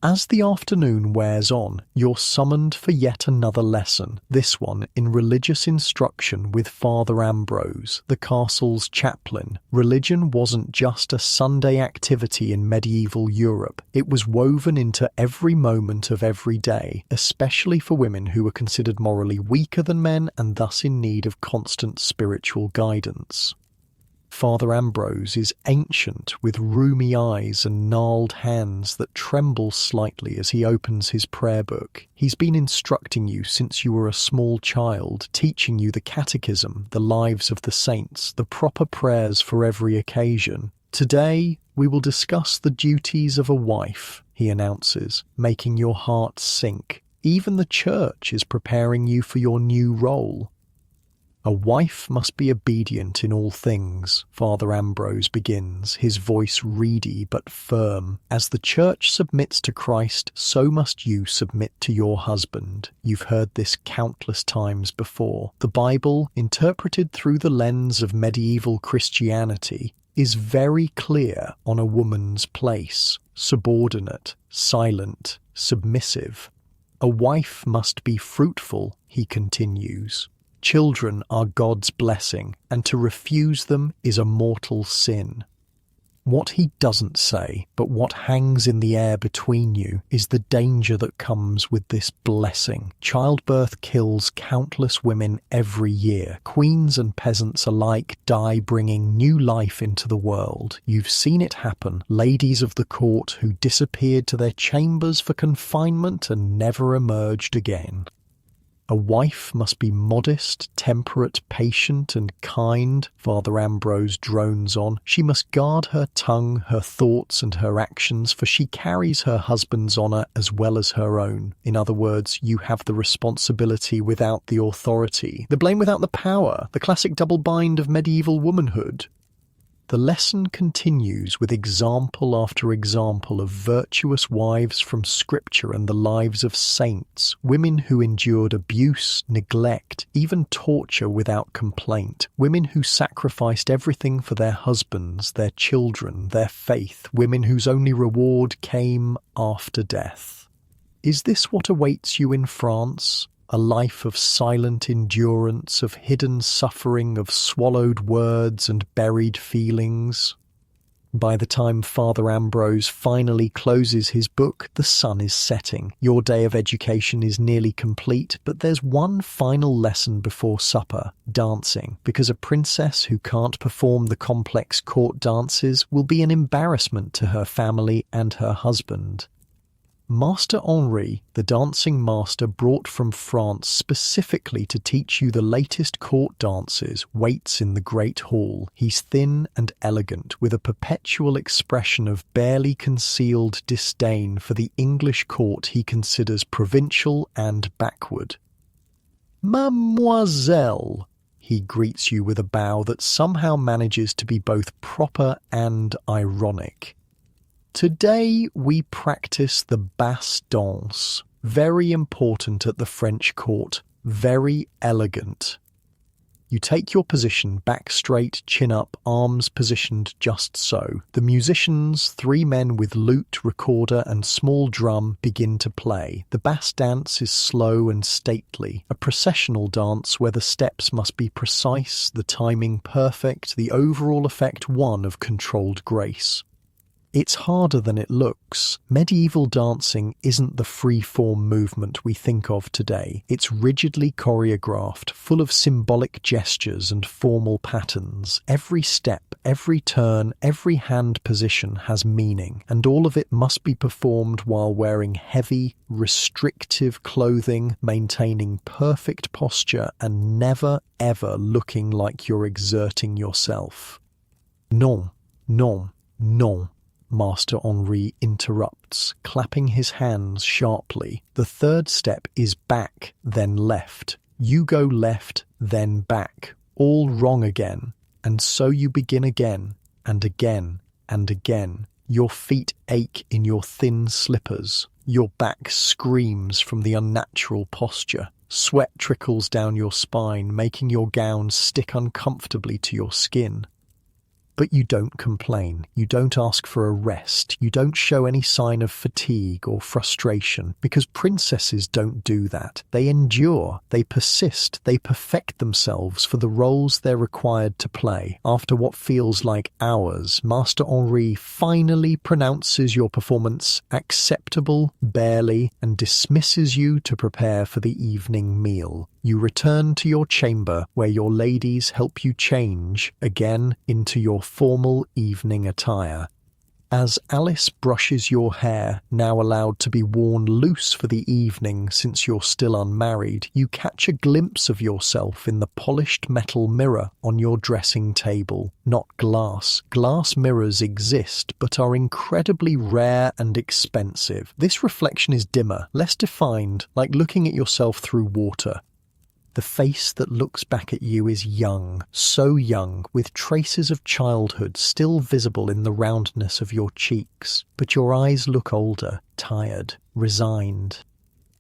As the afternoon wears on, you're summoned for yet another lesson, this one in religious instruction with Father Ambrose, the castle's chaplain. Religion wasn't just a Sunday activity in medieval Europe. It was woven into every moment of every day, especially for women who were considered morally weaker than men and thus in need of constant spiritual guidance. Father Ambrose is ancient, with rheumy eyes and gnarled hands that tremble slightly as he opens his prayer book. He's been instructing you since you were a small child, teaching you the catechism, the lives of the saints, the proper prayers for every occasion. Today, we will discuss the duties of a wife, he announces, making your heart sink. Even the church is preparing you for your new role. A wife must be obedient in all things, Father Ambrose begins, his voice reedy but firm. As the church submits to Christ, so must you submit to your husband. You've heard this countless times before. The Bible, interpreted through the lens of medieval Christianity, is very clear on a woman's place: subordinate, silent, submissive. A wife must be fruitful, he continues. Children are God's blessing, and to refuse them is a mortal sin. What he doesn't say, but what hangs in the air between you, is the danger that comes with this blessing. Childbirth kills countless women every year. Queens and peasants alike die bringing new life into the world. You've seen it happen. Ladies of the court who disappeared to their chambers for confinement and never emerged again. A wife must be modest, temperate, patient, and kind, Father Ambrose drones on. She must guard her tongue, her thoughts, and her actions, for she carries her husband's honour as well as her own. In other words, you have the responsibility without the authority, the blame without the power, the classic double bind of medieval womanhood. The lesson continues with example after example of virtuous wives from Scripture and the lives of saints, women who endured abuse, neglect, even torture without complaint, women who sacrificed everything for their husbands, their children, their faith, women whose only reward came after death. Is this what awaits you in France? A life of silent endurance, of hidden suffering, of swallowed words and buried feelings? By the time Father Ambrose finally closes his book, the sun is setting. Your day of education is nearly complete, but there's one final lesson before supper: dancing, because a princess who can't perform the complex court dances will be an embarrassment to her family and her husband. Master Henri, the dancing master brought from France specifically to teach you the latest court dances, waits in the great hall. He's thin and elegant, with a perpetual expression of barely concealed disdain for the English court he considers provincial and backward. "Mademoiselle," he greets you with a bow that somehow manages to be both proper and ironic. Today we practice the basse danse, very important at the French court, very elegant. You take your position back straight, chin up, arms positioned just so. The musicians, 3 men with lute, recorder and small drum, begin to play. The basse dance is slow and stately, a processional dance where the steps must be precise, the timing perfect, the overall effect one of controlled grace. It's harder than it looks. Medieval dancing isn't the free-form movement we think of today. It's rigidly choreographed, full of symbolic gestures and formal patterns. Every step, every turn, every hand position has meaning, and all of it must be performed while wearing heavy, restrictive clothing, maintaining perfect posture, and never, ever looking like you're exerting yourself. Non, non, non. Master Henri interrupts, clapping his hands sharply. The 3rd step is back, then left. You go left, then back. All wrong again. And so you begin again, and again, and again. Your feet ache in your thin slippers. Your back screams from the unnatural posture. Sweat trickles down your spine, making your gown stick uncomfortably to your skin. But you don't complain. You don't ask for a rest. You don't show any sign of fatigue or frustration, because princesses don't do that. They endure. They persist. They perfect themselves for the roles they're required to play. After what feels like hours, Master Henri finally pronounces your performance acceptable, barely, and dismisses you to prepare for the evening meal. You return to your chamber, where your ladies help you change again into your formal evening attire. As Alice brushes your hair, now allowed to be worn loose for the evening since you're still unmarried, you catch a glimpse of yourself in the polished metal mirror on your dressing table. Not glass. Glass mirrors exist, but are incredibly rare and expensive. This reflection is dimmer, less defined, like looking at yourself through water. The face that looks back at you is young, so young, with traces of childhood still visible in the roundness of your cheeks, but your eyes look older, tired, resigned.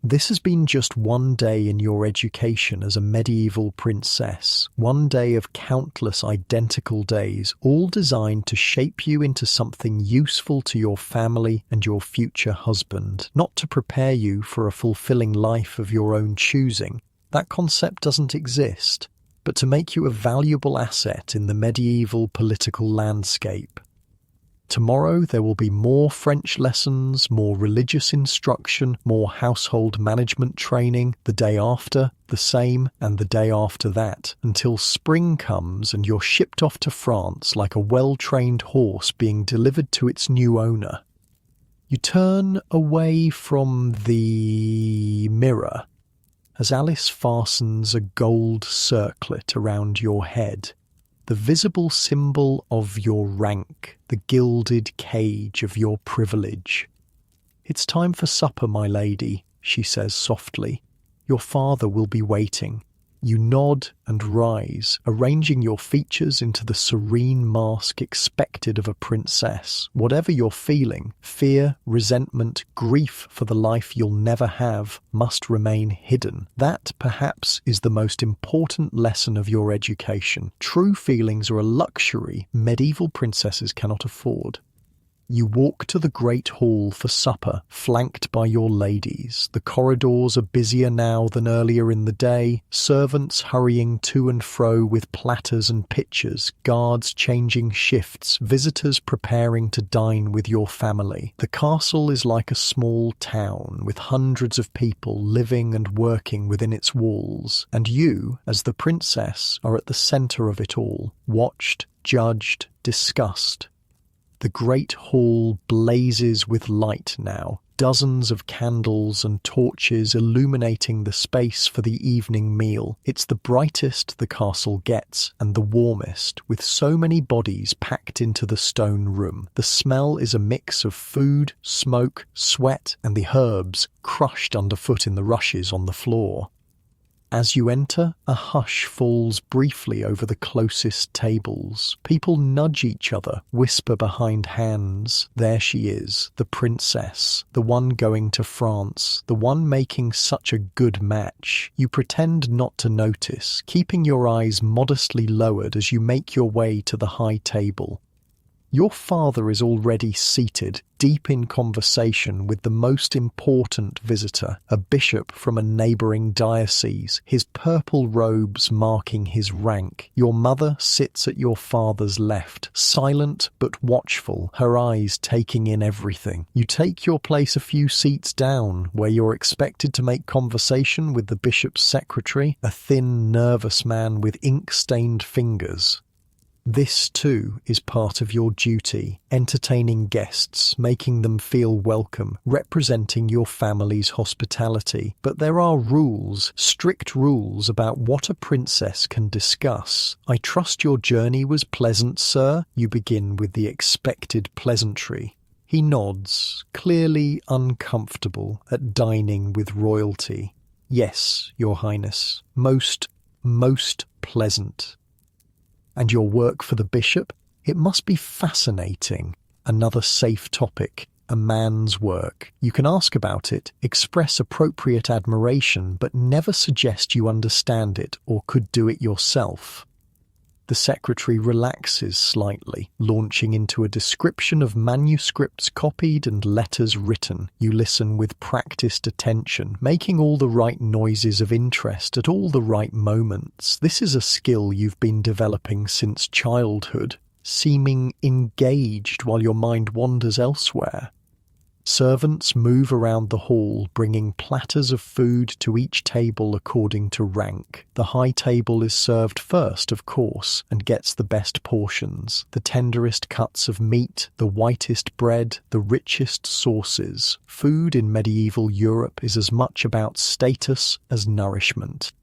This has been just one day in your education as a medieval princess, one day of countless identical days, all designed to shape you into something useful to your family and your future husband, not to prepare you for a fulfilling life of your own choosing. That concept doesn't exist, but to make you a valuable asset in the medieval political landscape. Tomorrow there will be more French lessons, more religious instruction, more household management training, the day after, the same, and the day after that, until spring comes and you're shipped off to France like a well-trained horse being delivered to its new owner. You turn away from the mirror as Alice fastens a gold circlet around your head, the visible symbol of your rank, the gilded cage of your privilege. "It's time for supper, my lady," she says softly. "Your father will be waiting." You nod and rise, arranging your features into the serene mask expected of a princess. Whatever you're feeling, fear, resentment, grief for the life you'll never have, must remain hidden. That, perhaps, is the most important lesson of your education. True feelings are a luxury medieval princesses cannot afford. You walk to the great hall for supper, flanked by your ladies. The corridors are busier now than earlier in the day, servants hurrying to and fro with platters and pitchers, guards changing shifts, visitors preparing to dine with your family. The castle is like a small town, with hundreds of people living and working within its walls, and you, as the princess, are at the centre of it all, watched, judged, discussed. The great hall blazes with light now, dozens of candles and torches illuminating the space for the evening meal. It's the brightest the castle gets, and the warmest, with so many bodies packed into the stone room. The smell is a mix of food, smoke, sweat, and the herbs crushed underfoot in the rushes on the floor. As you enter, a hush falls briefly over the closest tables. People nudge each other, whisper behind hands. There she is, the princess, the one going to France, the one making such a good match. You pretend not to notice, keeping your eyes modestly lowered as you make your way to the high table. Your father is already seated, deep in conversation with the most important visitor, a bishop from a neighbouring diocese, his purple robes marking his rank. Your mother sits at your father's left, silent but watchful, her eyes taking in everything. You take your place a few seats down, where you're expected to make conversation with the bishop's secretary, a thin, nervous man with ink-stained fingers. This, too, is part of your duty, entertaining guests, making them feel welcome, representing your family's hospitality. But there are rules, strict rules about what a princess can discuss. "I trust your journey was pleasant, sir," you begin with the expected pleasantry. He nods, clearly uncomfortable at dining with royalty. "Yes, Your Highness, most pleasant." "And your work for the bishop? It must be fascinating." Another safe topic, a man's work. You can ask about it, express appropriate admiration, but never suggest you understand it or could do it yourself. The secretary relaxes slightly, launching into a description of manuscripts copied and letters written. You listen with practiced attention, making all the right noises of interest at all the right moments. This is a skill you've been developing since childhood, seeming engaged while your mind wanders elsewhere. Servants move around the hall, bringing platters of food to each table according to rank. The high table is served first, of course, and gets the best portions, the tenderest cuts of meat, the whitest bread, the richest sauces. Food in medieval Europe is as much about status as nourishment.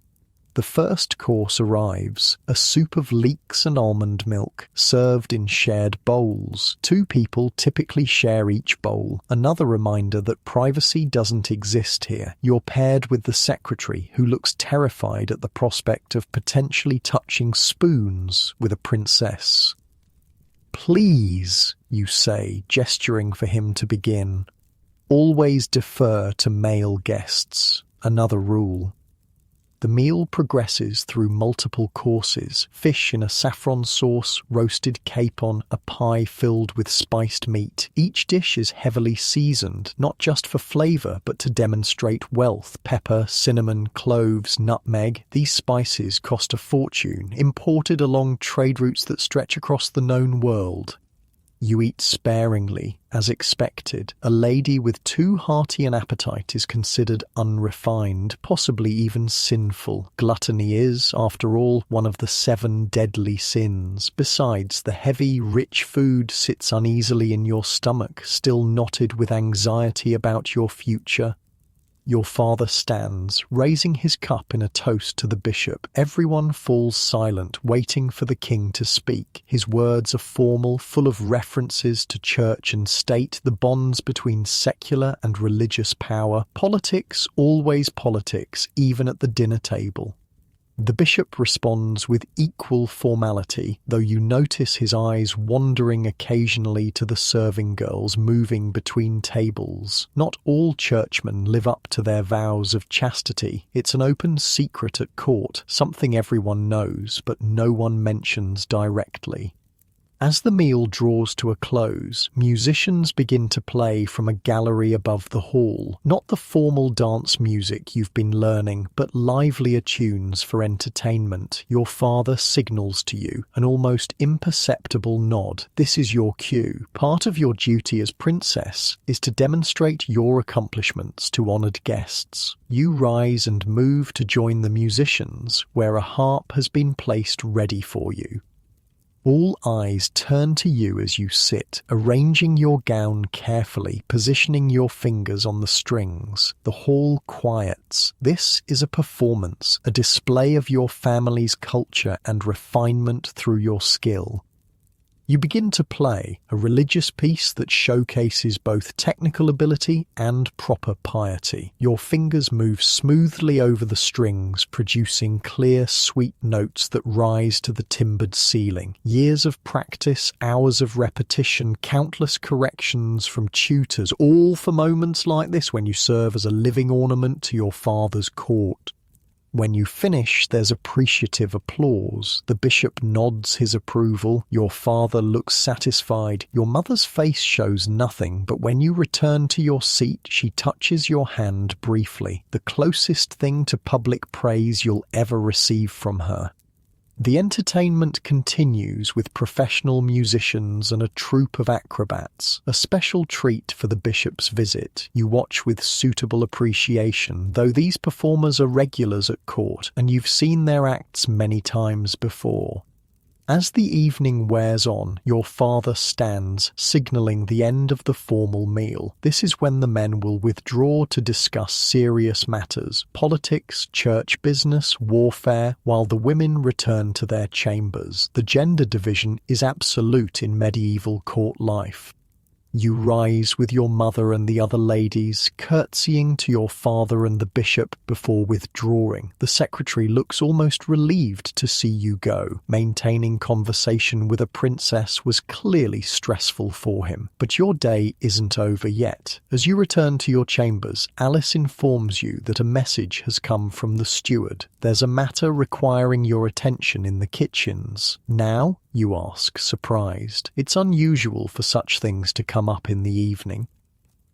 The first course arrives, a soup of leeks and almond milk, served in shared bowls. 2 people typically share each bowl, another reminder that privacy doesn't exist here. You're paired with the secretary, who looks terrified at the prospect of potentially touching spoons with a princess. "Please," you say, gesturing for him to begin. "Always defer to male guests," another rule. The meal progresses through multiple courses: fish in a saffron sauce, roasted capon, a pie filled with spiced meat. Each dish is heavily seasoned, not just for flavour, but to demonstrate wealth. Pepper, cinnamon, cloves, nutmeg. These spices cost a fortune, imported along trade routes that stretch across the known world. You eat sparingly, as expected. A lady with too hearty an appetite is considered unrefined, possibly even sinful. Gluttony is, after all, one of the 7 deadly sins. Besides, the heavy, rich food sits uneasily in your stomach, still knotted with anxiety about your future. Your father stands, raising his cup in a toast to the bishop. Everyone falls silent, waiting for the king to speak. His words are formal, full of references to church and state, the bonds between secular and religious power. Politics, always politics, even at the dinner table. The bishop responds with equal formality, though you notice his eyes wandering occasionally to the serving girls moving between tables. Not all churchmen live up to their vows of chastity. It's an open secret at court, something everyone knows, but no one mentions directly. As the meal draws to a close, musicians begin to play from a gallery above the hall. Not the formal dance music you've been learning, but livelier tunes for entertainment. Your father signals to you, an almost imperceptible nod. This is your cue. Part of your duty as princess is to demonstrate your accomplishments to honoured guests. You rise and move to join the musicians, where a harp has been placed ready for you. All eyes turn to you as you sit, arranging your gown carefully, positioning your fingers on the strings. The hall quiets. This is a performance, a display of your family's culture and refinement through your skill. You begin to play, a religious piece that showcases both technical ability and proper piety. Your fingers move smoothly over the strings, producing clear, sweet notes that rise to the timbered ceiling. Years of practice, hours of repetition, countless corrections from tutors, all for moments like this when you serve as a living ornament to your father's court. When you finish, there's appreciative applause. The bishop nods his approval. Your father looks satisfied. Your mother's face shows nothing, but when you return to your seat, she touches your hand briefly, the closest thing to public praise you'll ever receive from her. The entertainment continues with professional musicians and a troupe of acrobats, a special treat for the bishop's visit. You watch with suitable appreciation, though these performers are regulars at court, and you've seen their acts many times before. As the evening wears on, your father stands, signalling the end of the formal meal. This is when the men will withdraw to discuss serious matters, politics, church business, warfare, while the women return to their chambers. The gender division is absolute in medieval court life. You rise with your mother and the other ladies, curtsying to your father and the bishop before withdrawing. The secretary looks almost relieved to see you go. Maintaining conversation with a princess was clearly stressful for him. But your day isn't over yet. As you return to your chambers, Alice informs you that a message has come from the steward. There's a matter requiring your attention in the kitchens. Now? You ask, surprised. It's unusual for such things to come up in the evening.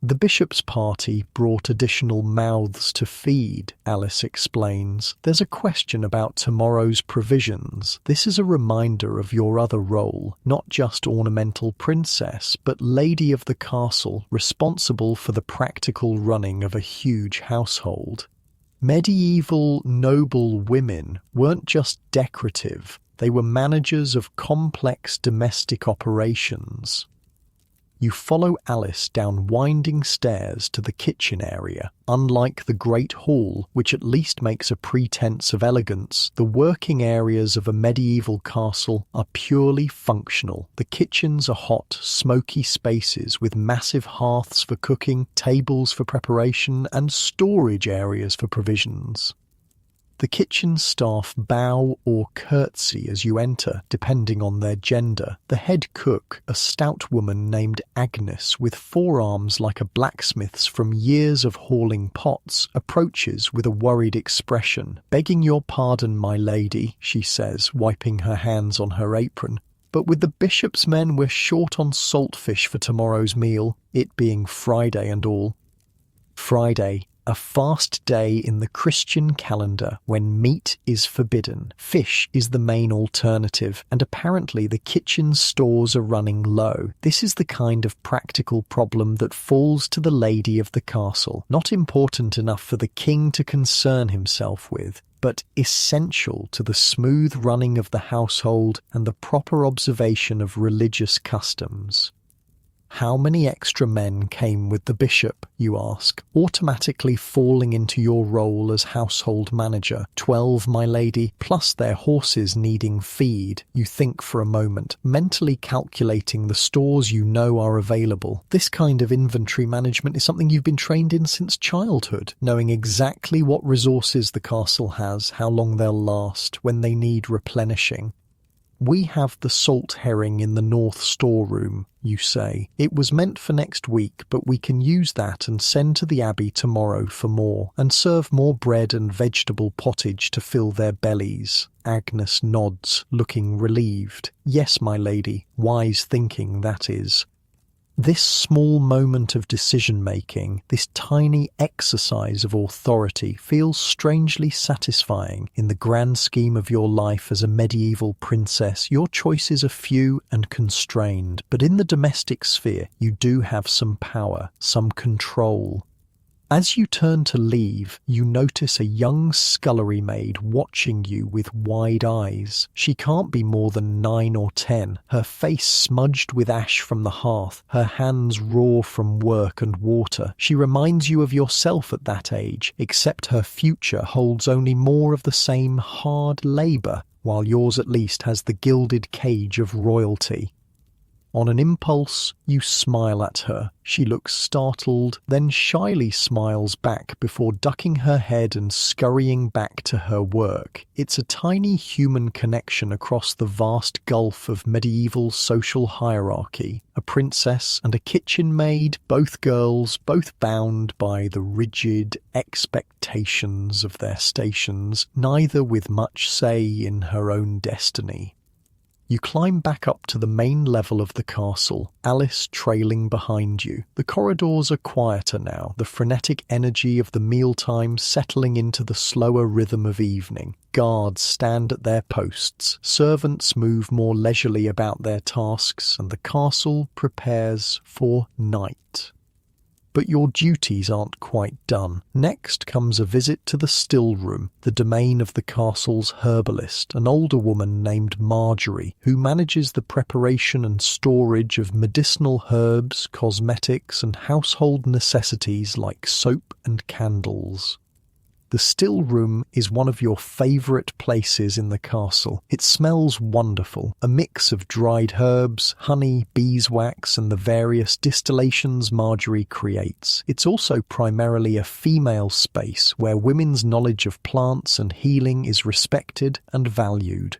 The bishop's party brought additional mouths to feed, Alice explains. There's a question about tomorrow's provisions. This is a reminder of your other role, not just ornamental princess, but lady of the castle, responsible for the practical running of a huge household. Medieval noble women weren't just decorative. They were managers of complex domestic operations. You follow Alice down winding stairs to the kitchen area. Unlike the Great Hall, which at least makes a pretense of elegance, the working areas of a medieval castle are purely functional. The kitchens are hot, smoky spaces with massive hearths for cooking, tables for preparation, and storage areas for provisions. The kitchen staff bow or curtsy as you enter, depending on their gender. The head cook, a stout woman named Agnes with forearms like a blacksmith's from years of hauling pots, approaches with a worried expression. "Begging your pardon, my lady," she says, wiping her hands on her apron. "But with the bishop's men we're short on saltfish for tomorrow's meal, it being Friday and all." Friday. A fast day in the Christian calendar when meat is forbidden. Fish is the main alternative, and apparently the kitchen stores are running low. This is the kind of practical problem that falls to the lady of the castle, not important enough for the king to concern himself with, but essential to the smooth running of the household and the proper observation of religious customs. How many extra men came with the bishop, you ask, automatically falling into your role as household manager? 12, my lady, plus their horses needing feed. You think for a moment, mentally calculating the stores you know are available. This kind of inventory management is something you've been trained in since childhood, knowing exactly what resources the castle has, how long they'll last, when they need replenishing. "We have the salt herring in the north storeroom," you say. "It was meant for next week, but we can use that and send to the abbey tomorrow for more, and serve more bread and vegetable pottage to fill their bellies." Agnes nods, looking relieved. "Yes, my lady, wise thinking, that is." This small moment of decision-making, this tiny exercise of authority, feels strangely satisfying. In the grand scheme of your life as a medieval princess, your choices are few and constrained, but in the domestic sphere, you do have some power, some control. As you turn to leave, you notice a young scullery maid watching you with wide eyes. She can't be more than 9 or 10, her face smudged with ash from the hearth, her hands raw from work and water. She reminds you of yourself at that age, except her future holds only more of the same hard labour, while yours at least has the gilded cage of royalty. On an impulse, you smile at her. She looks startled, then shyly smiles back before ducking her head and scurrying back to her work. It's a tiny human connection across the vast gulf of medieval social hierarchy. A princess and a kitchen maid, both girls, both bound by the rigid expectations of their stations, neither with much say in her own destiny. You climb back up to the main level of the castle, Alice trailing behind you. The corridors are quieter now, the frenetic energy of the mealtime settling into the slower rhythm of evening. Guards stand at their posts, servants move more leisurely about their tasks, and the castle prepares for night. But your duties aren't quite done. Next comes a visit to the still room, the domain of the castle's herbalist, an older woman named Marjorie, who manages the preparation and storage of medicinal herbs, cosmetics, and household necessities like soap and candles. The still room is one of your favourite places in the castle. It smells wonderful, a mix of dried herbs, honey, beeswax, and the various distillations Marjorie creates. It's also primarily a female space where women's knowledge of plants and healing is respected and valued.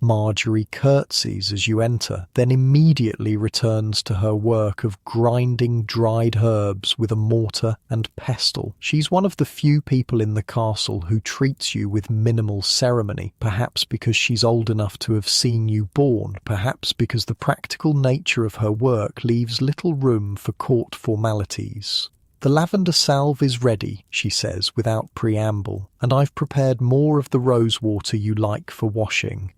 Marjorie curtsies as you enter, then immediately returns to her work of grinding dried herbs with a mortar and pestle. She's one of the few people in the castle who treats you with minimal ceremony, perhaps because she's old enough to have seen you born, perhaps because the practical nature of her work leaves little room for court formalities. "The lavender salve is ready," she says without preamble, "and I've prepared more of the rose water you like for washing."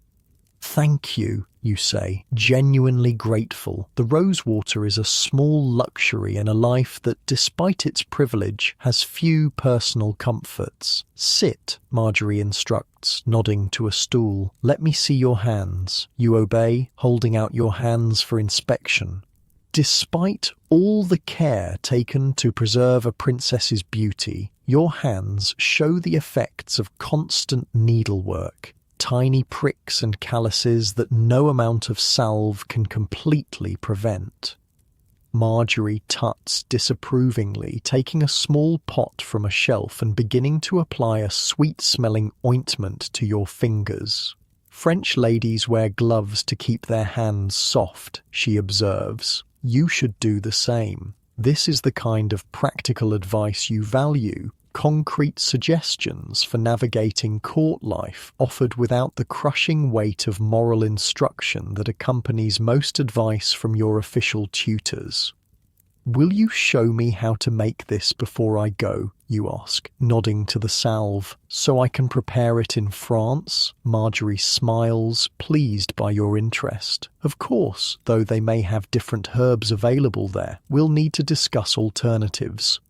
"Thank you," you say, genuinely grateful. The rose water is a small luxury in a life that, despite its privilege, has few personal comforts. "Sit," Marjorie instructs, nodding to a stool. "Let me see your hands." You obey, holding out your hands for inspection. Despite all the care taken to preserve a princess's beauty, your hands show the effects of constant needlework. Tiny pricks and calluses that no amount of salve can completely prevent. Marjorie tuts disapprovingly, taking a small pot from a shelf and beginning to apply a sweet-smelling ointment to your fingers. "French ladies wear gloves to keep their hands soft," she observes. "You should do the same. This is the kind of practical advice you value. Concrete suggestions for navigating court life offered without the crushing weight of moral instruction that accompanies most advice from your official tutors." "Will you show me how to make this before I go?" you ask, nodding to the salve. "So I can prepare it in France?" Marjorie smiles, pleased by your interest. "Of course, though they may have different herbs available there. We'll need to discuss alternatives."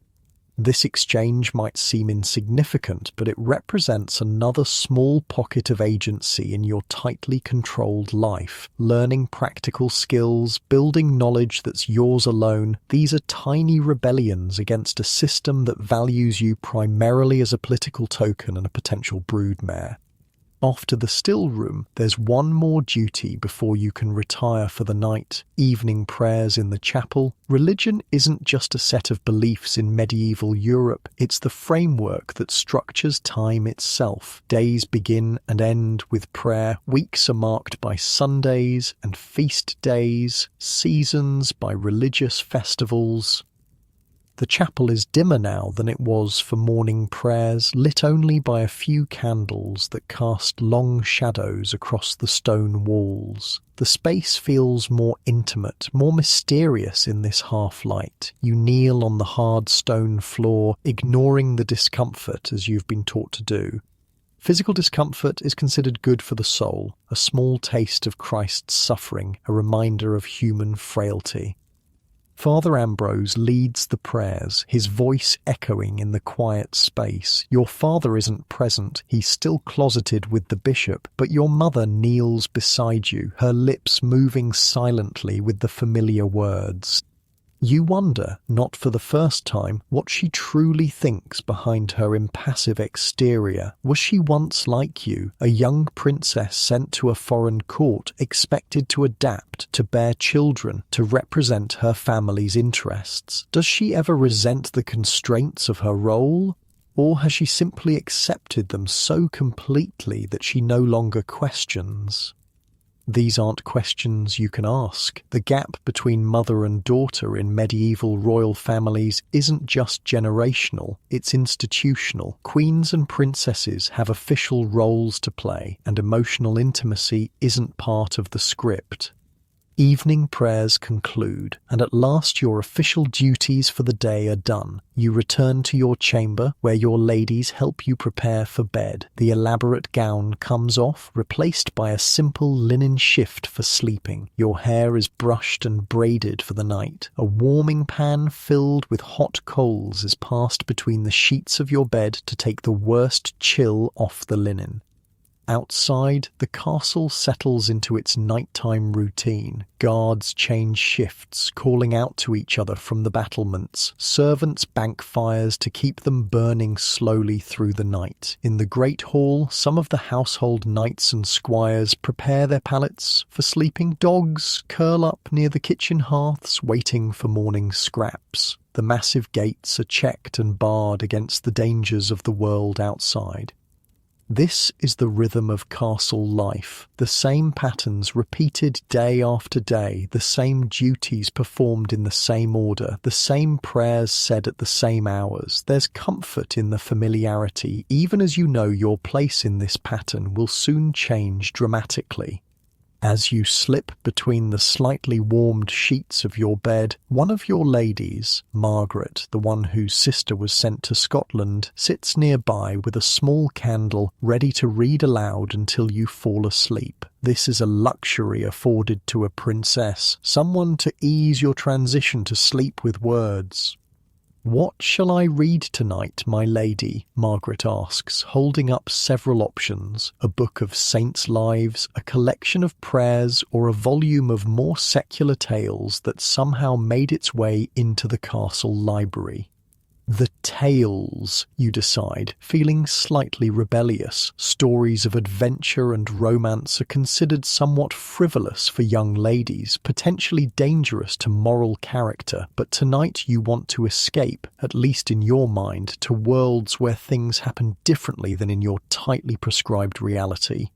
This exchange might seem insignificant, but it represents another small pocket of agency in your tightly controlled life. Learning practical skills, building knowledge that's yours alone, these are tiny rebellions against a system that values you primarily as a political token and a potential broodmare. Off to the still room, there's one more duty before you can retire for the night. Evening prayers in the chapel. Religion isn't just a set of beliefs in medieval Europe, it's the framework that structures time itself. Days begin and end with prayer. Weeks are marked by Sundays and feast days. Seasons by religious festivals. The chapel is dimmer now than it was for morning prayers, lit only by a few candles that cast long shadows across the stone walls. The space feels more intimate, more mysterious in this half-light. You kneel on the hard stone floor, ignoring the discomfort as you've been taught to do. Physical discomfort is considered good for the soul, a small taste of Christ's suffering, a reminder of human frailty. Father Ambrose leads the prayers, his voice echoing in the quiet space. Your father isn't present, he's still closeted with the bishop, but your mother kneels beside you, her lips moving silently with the familiar words. You wonder, not for the first time, what she truly thinks behind her impassive exterior. Was she once like you, a young princess sent to a foreign court, expected to adapt, to bear children, to represent her family's interests? Does she ever resent the constraints of her role? Or has she simply accepted them so completely that she no longer questions? These aren't questions you can ask. The gap between mother and daughter in medieval royal families isn't just generational, it's institutional. Queens and princesses have official roles to play, and emotional intimacy isn't part of the script. Evening prayers conclude, and at last your official duties for the day are done. You return to your chamber, where your ladies help you prepare for bed. The elaborate gown comes off, replaced by a simple linen shift for sleeping. Your hair is brushed and braided for the night. A warming pan filled with hot coals is passed between the sheets of your bed to take the worst chill off the linen. Outside, the castle settles into its nighttime routine. Guards change shifts, calling out to each other from the battlements. Servants bank fires to keep them burning slowly through the night. In the great hall, some of the household knights and squires prepare their pallets for sleeping. Dogs curl up near the kitchen hearths, waiting for morning scraps. The massive gates are checked and barred against the dangers of the world outside. This is the rhythm of castle life, the same patterns repeated day after day, the same duties performed in the same order, the same prayers said at the same hours. There's comfort in the familiarity, even as you know your place in this pattern will soon change dramatically. As you slip between the slightly warmed sheets of your bed, one of your ladies, Margaret, the one whose sister was sent to Scotland, sits nearby with a small candle ready to read aloud until you fall asleep. This is a luxury afforded to a princess, someone to ease your transition to sleep with words. "What shall I read tonight, my lady?" Margaret asks, holding up several options: a book of saints' lives, a collection of prayers, or a volume of more secular tales that somehow made its way into the castle library. The tales, you decide, feeling slightly rebellious. Stories of adventure and romance are considered somewhat frivolous for young ladies, potentially dangerous to moral character, but tonight you want to escape, at least in your mind, to worlds where things happen differently than in your tightly prescribed reality.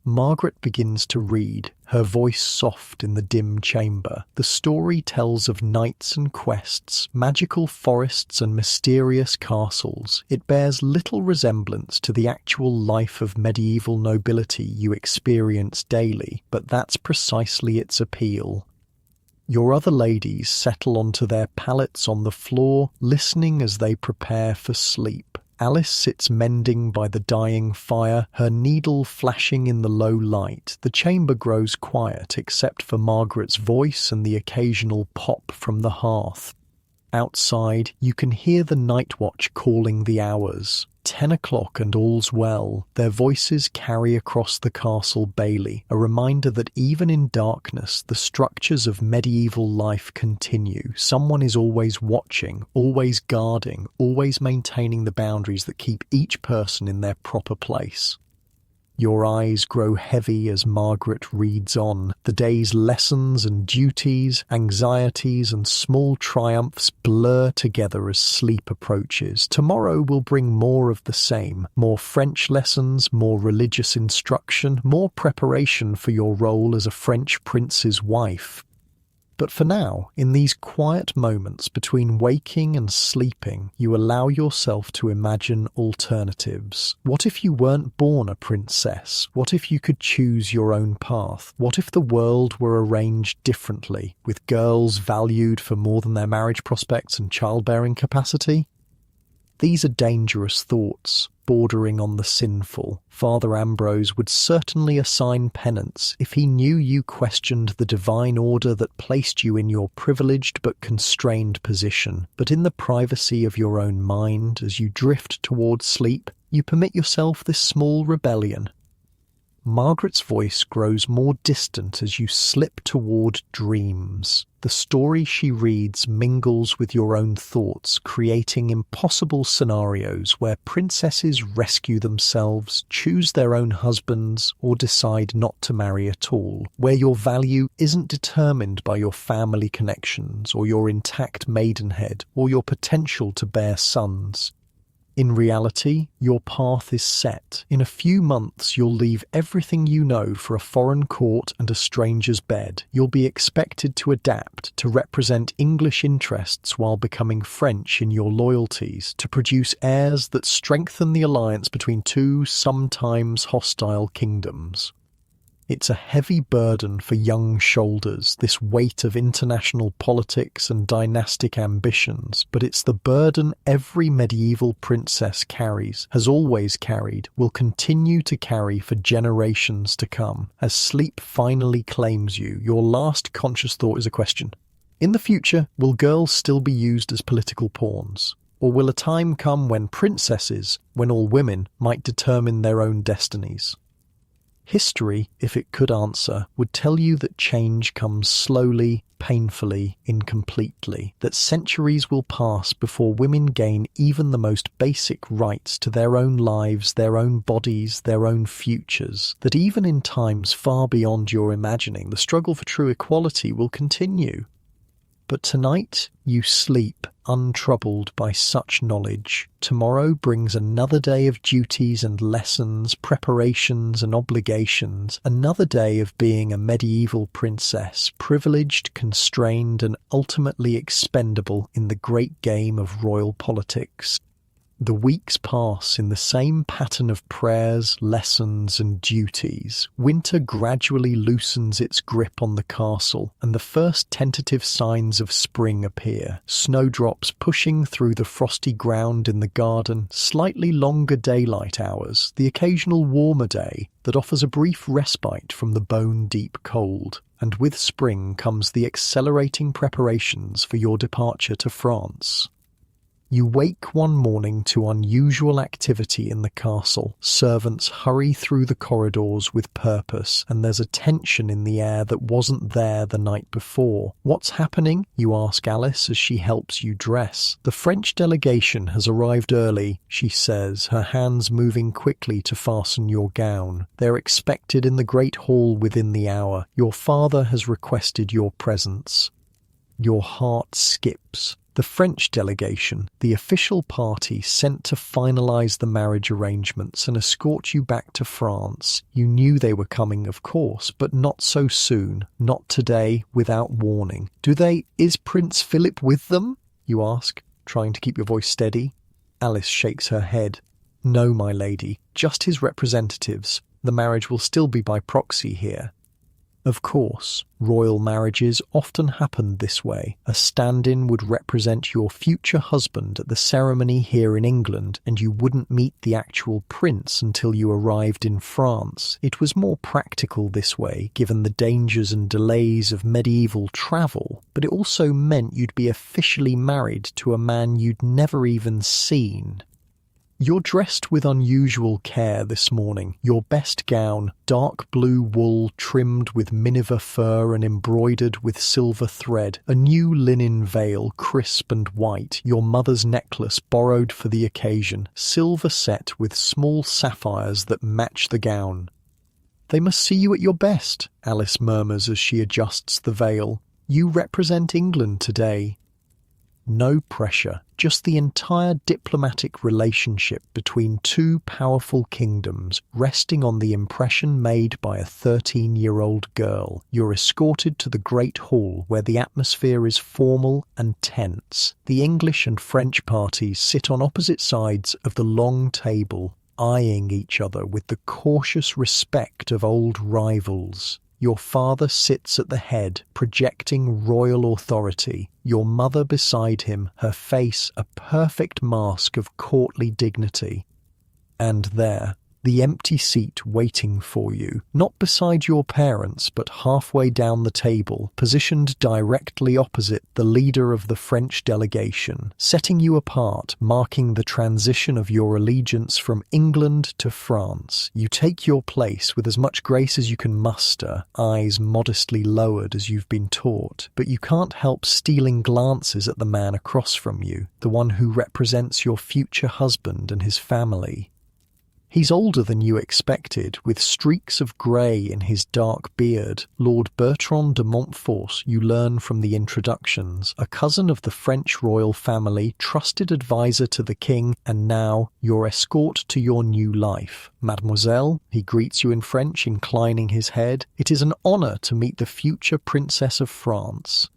Margaret begins to read, her voice soft in the dim chamber. The story tells of knights and quests, magical forests and mysterious castles. It bears little resemblance to the actual life of medieval nobility you experience daily, but that's precisely its appeal. Your other ladies settle onto their pallets on the floor, listening as they prepare for sleep. Alice sits mending by the dying fire, her needle flashing in the low light. The chamber grows quiet except for Margaret's voice and the occasional pop from the hearth. Outside, you can hear the night watch calling the hours. 10 o'clock and all's well. Their voices carry across the castle bailey, a reminder that even in darkness, the structures of medieval life continue. Someone is always watching, always guarding, always maintaining the boundaries that keep each person in their proper place. Your eyes grow heavy as Margaret reads on. The day's lessons and duties, anxieties and small triumphs blur together as sleep approaches. Tomorrow will bring more of the same. More French lessons, more religious instruction, more preparation for your role as a French prince's wife. But for now, in these quiet moments between waking and sleeping, you allow yourself to imagine alternatives. What if you weren't born a princess? What if you could choose your own path? What if the world were arranged differently, with girls valued for more than their marriage prospects and childbearing capacity? These are dangerous thoughts, bordering on the sinful. Father Ambrose would certainly assign penance if he knew you questioned the divine order that placed you in your privileged but constrained position. But in the privacy of your own mind, as you drift towards sleep, you permit yourself this small rebellion. Margaret's voice grows more distant as you slip toward dreams. The story she reads mingles with your own thoughts, creating impossible scenarios where princesses rescue themselves, choose their own husbands, or decide not to marry at all, where your value isn't determined by your family connections or your intact maidenhead or your potential to bear sons. In reality, your path is set. In a few months, you'll leave everything you know for a foreign court and a stranger's bed. You'll be expected to adapt, to represent English interests while becoming French in your loyalties, to produce heirs that strengthen the alliance between two sometimes hostile kingdoms. It's a heavy burden for young shoulders, this weight of international politics and dynastic ambitions, but it's the burden every medieval princess carries, has always carried, will continue to carry for generations to come. As sleep finally claims you, your last conscious thought is a question. In the future, will girls still be used as political pawns? Or will a time come when princesses, when all women, might determine their own destinies? History, if it could answer, would tell you that change comes slowly, painfully, incompletely, that centuries will pass before women gain even the most basic rights to their own lives, their own bodies, their own futures, that even in times far beyond your imagining, the struggle for true equality will continue. But tonight you sleep untroubled by such knowledge. Tomorrow brings another day of duties and lessons, preparations and obligations, another day of being a medieval princess, privileged, constrained and ultimately expendable in the great game of royal politics. The weeks pass in the same pattern of prayers, lessons and duties. Winter gradually loosens its grip on the castle, and the first tentative signs of spring appear. Snowdrops pushing through the frosty ground in the garden, slightly longer daylight hours, the occasional warmer day that offers a brief respite from the bone-deep cold. And with spring comes the accelerating preparations for your departure to France. You wake one morning to unusual activity in the castle. Servants hurry through the corridors with purpose, and there's a tension in the air that wasn't there the night before. What's happening? You ask Alice as she helps you dress. The French delegation has arrived early, she says, her hands moving quickly to fasten your gown. They're expected in the great hall within the hour. Your father has requested your presence. Your heart skips. The French delegation, the official party sent to finalize the marriage arrangements and escort you back to France. You knew they were coming, of course, but not so soon, not today, without warning. Is Prince Philip with them? You ask, trying to keep your voice steady. Alice shakes her head. No, my lady, just his representatives. The marriage will still be by proxy here. Of course, royal marriages often happened this way. A stand-in would represent your future husband at the ceremony here in England, and you wouldn't meet the actual prince until you arrived in France. It was more practical this way, given the dangers and delays of medieval travel, but it also meant you'd be officially married to a man you'd never even seen. You're dressed with unusual care this morning. Your best gown, dark blue wool trimmed with miniver fur and embroidered with silver thread, a new linen veil, crisp and white, your mother's necklace borrowed for the occasion, silver set with small sapphires that match the gown. They must see you at your best, Alice murmurs as she adjusts the veil. You represent England today. No pressure, just the entire diplomatic relationship between two powerful kingdoms resting on the impression made by a 13-year-old girl. You're escorted to the Great Hall where the atmosphere is formal and tense. The English and French parties sit on opposite sides of the long table, eyeing each other with the cautious respect of old rivals. Your father sits at the head, projecting royal authority. Your mother beside him, her face a perfect mask of courtly dignity. And there, the empty seat waiting for you, not beside your parents, but halfway down the table, positioned directly opposite the leader of the French delegation, setting you apart, marking the transition of your allegiance from England to France. You take your place with as much grace as you can muster, eyes modestly lowered as you've been taught, but you can't help stealing glances at the man across from you, the one who represents your future husband and his family. He's older than you expected, with streaks of grey in his dark beard. Lord Bertrand de Montfort, you learn from the introductions, a cousin of the French royal family, trusted advisor to the king, and now your escort to your new life. Mademoiselle, he greets you in French, inclining his head. It is an honour to meet the future Princess of France.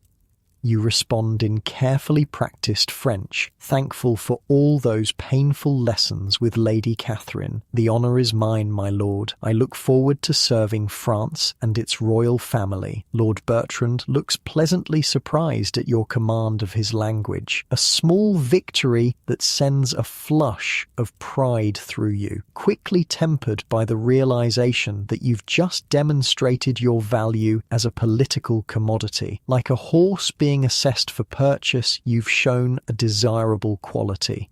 You respond in carefully practiced French, thankful for all those painful lessons with Lady Catherine. The honour is mine, my lord. I look forward to serving France and its royal family. Lord Bertrand looks pleasantly surprised at your command of his language. A small victory that sends a flush of pride through you, quickly tempered by the realization that you've just demonstrated your value as a political commodity. Like a horse being being assessed for purchase, you've shown a desirable quality.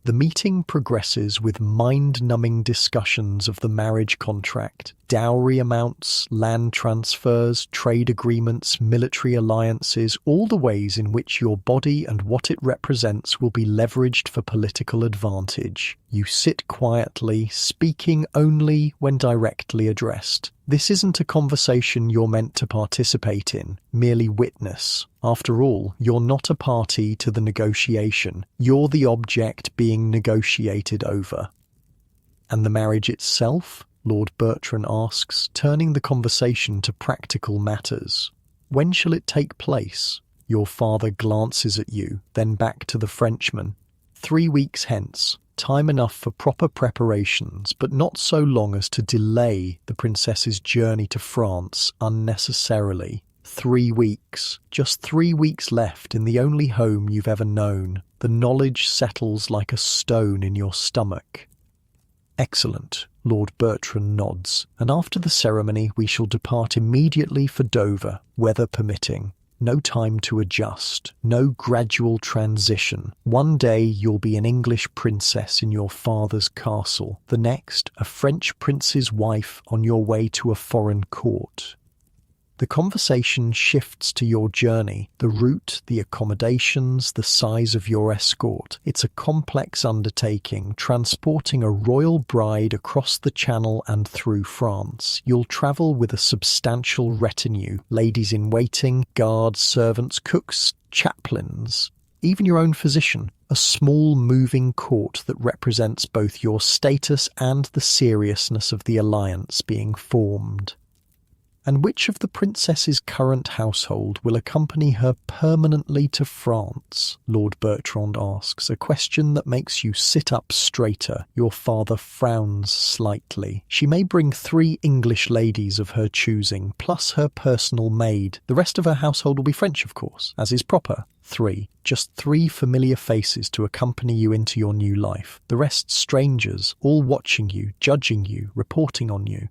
The meeting progresses with mind-numbing discussions of the marriage contract, dowry amounts, land transfers, trade agreements, military alliances, all the ways in which your body and what it represents will be leveraged for political advantage. You sit quietly, speaking only when directly addressed. This isn't a conversation you're meant to participate in, merely witness. After all, you're not a party to the negotiation. You're the object being negotiated over. And the marriage itself? Lord Bertrand asks, turning the conversation to practical matters. When shall it take place? Your father glances at you, then back to the Frenchman. 3 weeks hence. Time enough for proper preparations, but not so long as to delay the princess's journey to France unnecessarily. 3 weeks. Just 3 weeks left in the only home you've ever known. The knowledge settles like a stone in your stomach. Excellent. Lord Bertrand nods, and after the ceremony we shall depart immediately for Dover, weather permitting. No time to adjust, no gradual transition. One day you'll be an English princess in your father's castle, the next a French prince's wife on your way to a foreign court. The conversation shifts to your journey, the route, the accommodations, the size of your escort. It's a complex undertaking, transporting a royal bride across the Channel and through France. You'll travel with a substantial retinue, ladies in waiting, guards, servants, cooks, chaplains, even your own physician. A small moving court that represents both your status and the seriousness of the alliance being formed. And which of the princess's current household will accompany her permanently to France? Lord Bertrand asks, a question that makes you sit up straighter. Your father frowns slightly. She may bring 3 English ladies of her choosing, plus her personal maid. The rest of her household will be French, of course, as is proper. 3. Just 3 familiar faces to accompany you into your new life. The rest strangers, all watching you, judging you, reporting on you.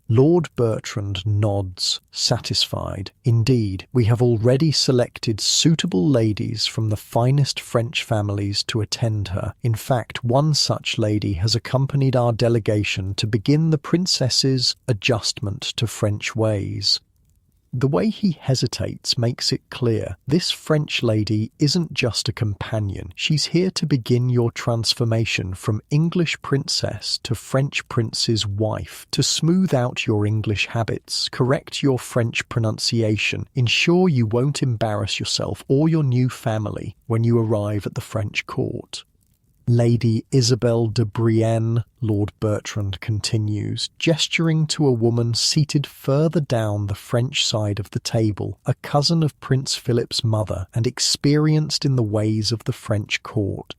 Lord Bertrand nods, satisfied. Indeed, we have already selected suitable ladies from the finest French families to attend her. In fact, one such lady has accompanied our delegation to begin the princess's adjustment to French ways. The way he hesitates makes it clear. This French lady isn't just a companion. She's here to begin your transformation from English princess to French prince's wife, to smooth out your English habits, correct your French pronunciation, ensure you won't embarrass yourself or your new family when you arrive at the French court. Lady Isabelle de Brienne, Lord Bertrand continues, gesturing to a woman seated further down the French side of the table, a cousin of Prince Philip's mother and experienced in the ways of the French court.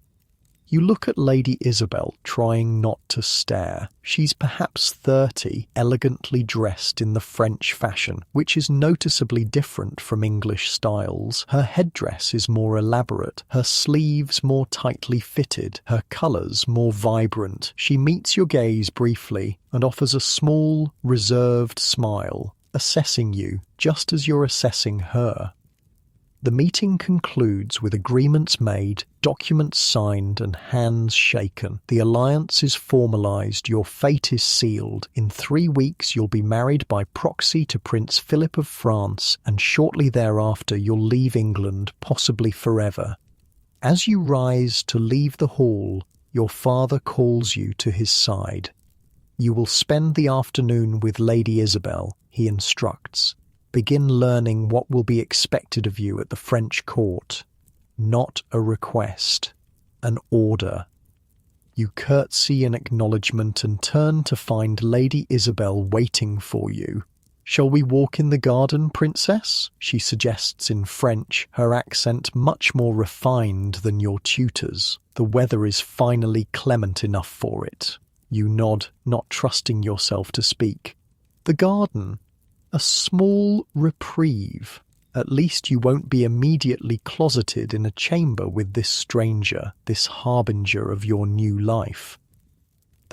You look at Lady Isabel, trying not to stare. She's perhaps 30, elegantly dressed in the French fashion, which is noticeably different from English styles. Her headdress is more elaborate, her sleeves more tightly fitted, her colours more vibrant. She meets your gaze briefly and offers a small, reserved smile, assessing you just as you're assessing her. The meeting concludes with agreements made, documents signed and hands shaken. The alliance is formalised, your fate is sealed. In 3 weeks you'll be married by proxy to Prince Philip of France, and shortly thereafter you'll leave England, possibly forever. As you rise to leave the hall, your father calls you to his side. You will spend the afternoon with Lady Isabel, he instructs. Begin learning what will be expected of you at the French court. Not a request, an order. You curtsy in acknowledgement and turn to find Lady Isabel waiting for you. "Shall we walk in the garden, Princess?" she suggests in French, her accent much more refined than your tutor's. The weather is finally clement enough for it. You nod, not trusting yourself to speak. The garden. A small reprieve. At least you won't be immediately closeted in a chamber with this stranger, this harbinger of your new life.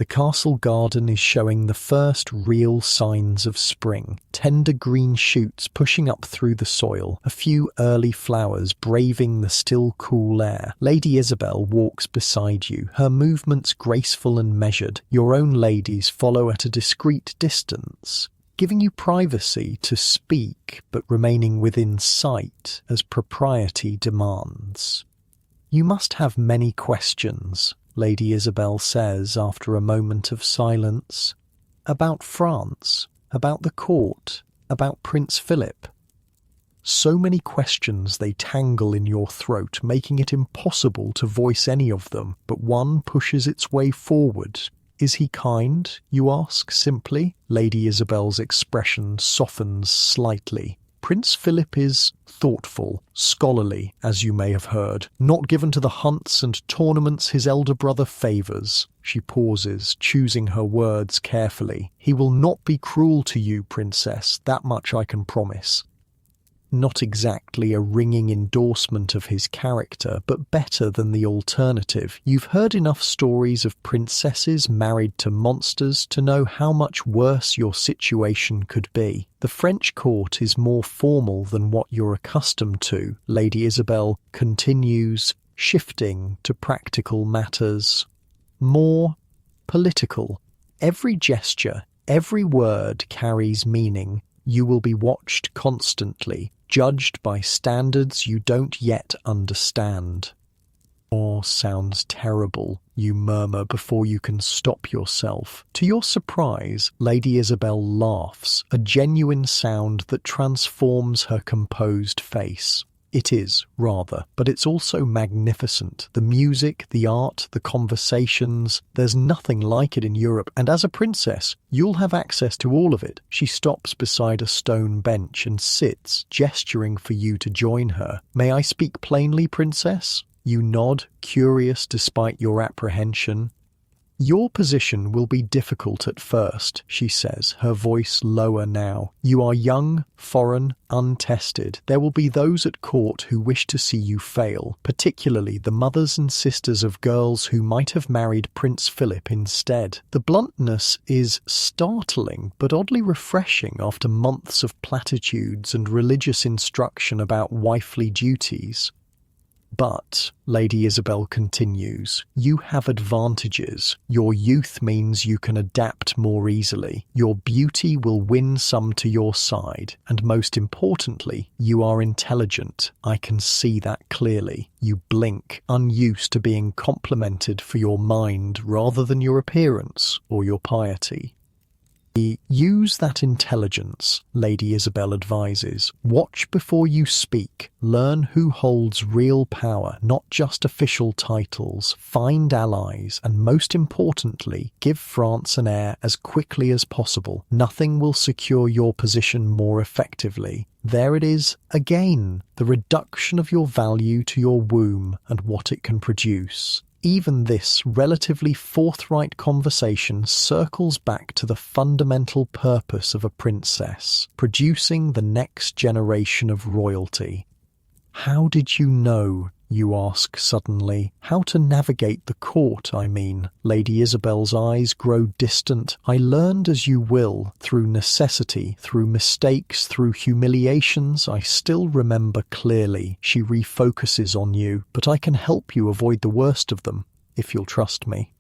The castle garden is showing the first real signs of spring. Tender green shoots pushing up through the soil, a few early flowers braving the still cool air. Lady Isabel walks beside you, her movements graceful and measured. Your own ladies follow at a discreet distance, giving you privacy to speak but remaining within sight as propriety demands. You must have many questions, Lady Isabel says after a moment of silence. About France, about the court, about Prince Philip. So many questions they tangle in your throat, making it impossible to voice any of them, but one pushes its way forward. Is he kind, you ask simply? Lady Isabel's expression softens slightly. Prince Philip is thoughtful, scholarly, as you may have heard, not given to the hunts and tournaments his elder brother favours. She pauses, choosing her words carefully. He will not be cruel to you, Princess, that much I can promise. Not exactly a ringing endorsement of his character, but better than the alternative. You've heard enough stories of princesses married to monsters to know how much worse your situation could be. The French court is more formal than what you're accustomed to, Lady Isabel continues, shifting to practical matters. More political. Every gesture, every word carries meaning. You will be watched constantly, judged by standards you don't yet understand. "Oh, sounds terrible," you murmur before you can stop yourself. To your surprise, Lady Isabel laughs, a genuine sound that transforms her composed face. It is, rather, but it's also magnificent. The music, the art, the conversations, there's nothing like it in Europe, and as a princess, you'll have access to all of it. She stops beside a stone bench and sits, gesturing for you to join her. "May I speak plainly, Princess?" You nod, curious despite your apprehension. "Your position will be difficult at first," she says, her voice lower now. "You are young, foreign, untested. There will be those at court who wish to see you fail, particularly the mothers and sisters of girls who might have married Prince Philip instead." The bluntness is startling, but oddly refreshing after months of platitudes and religious instruction about wifely duties. "But," Lady Isabel continues, "you have advantages. Your youth means you can adapt more easily. Your beauty will win some to your side. And most importantly, you are intelligent. I can see that clearly. You blink, unused to being complimented for your mind rather than your appearance or your piety." "Use that intelligence," Lady Isabel advises. "Watch before you speak. Learn who holds real power, not just official titles. Find allies, and most importantly, give France an heir as quickly as possible. Nothing will secure your position more effectively. There it is, again, the reduction of your value to your womb and what it can produce." Even this relatively forthright conversation circles back to the fundamental purpose of a princess, producing the next generation of royalty. "How did you know," you ask suddenly, "how to navigate the court, I mean?" Lady Isabel's eyes grow distant. "I learned as you will, through necessity, through mistakes, through humiliations. I still remember clearly." She refocuses on you, "But I can help you avoid the worst of them, if you'll trust me."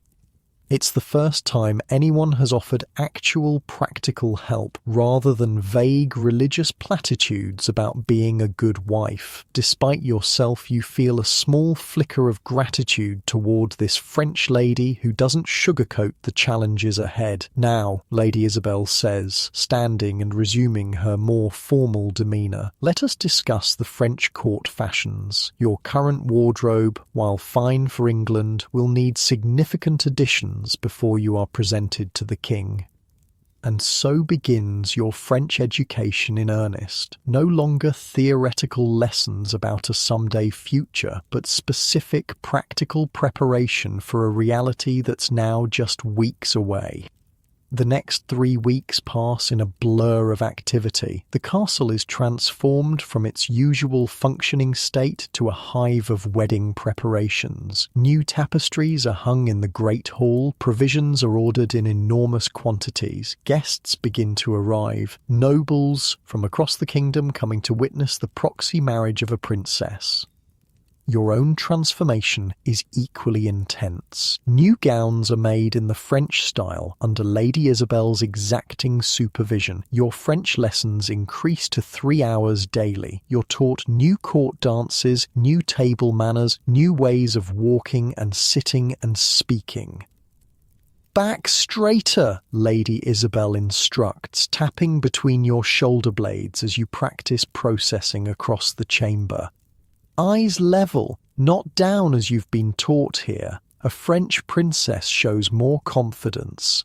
It's the first time anyone has offered actual practical help rather than vague religious platitudes about being a good wife. Despite yourself, you feel a small flicker of gratitude toward this French lady who doesn't sugarcoat the challenges ahead. "Now," Lady Isabel says, standing and resuming her more formal demeanour, "let us discuss the French court fashions. Your current wardrobe, while fine for England, will need significant additions before you are presented to the king." And so begins your French education in earnest. No longer theoretical lessons about a someday future, but specific practical preparation for a reality that's now just weeks away. The next 3 weeks pass in a blur of activity. The castle is transformed from its usual functioning state to a hive of wedding preparations. New tapestries are hung in the Great Hall, provisions are ordered in enormous quantities, guests begin to arrive, nobles from across the kingdom coming to witness the proxy marriage of a princess. Your own transformation is equally intense. New gowns are made in the French style under Lady Isabel's exacting supervision. Your French lessons increase to 3 hours daily. You're taught new court dances, new table manners, new ways of walking and sitting and speaking. "Back straighter," Lady Isabel instructs, tapping between your shoulder blades as you practice processing across the chamber. "Eyes level, not down as you've been taught here." A French princess shows more confidence.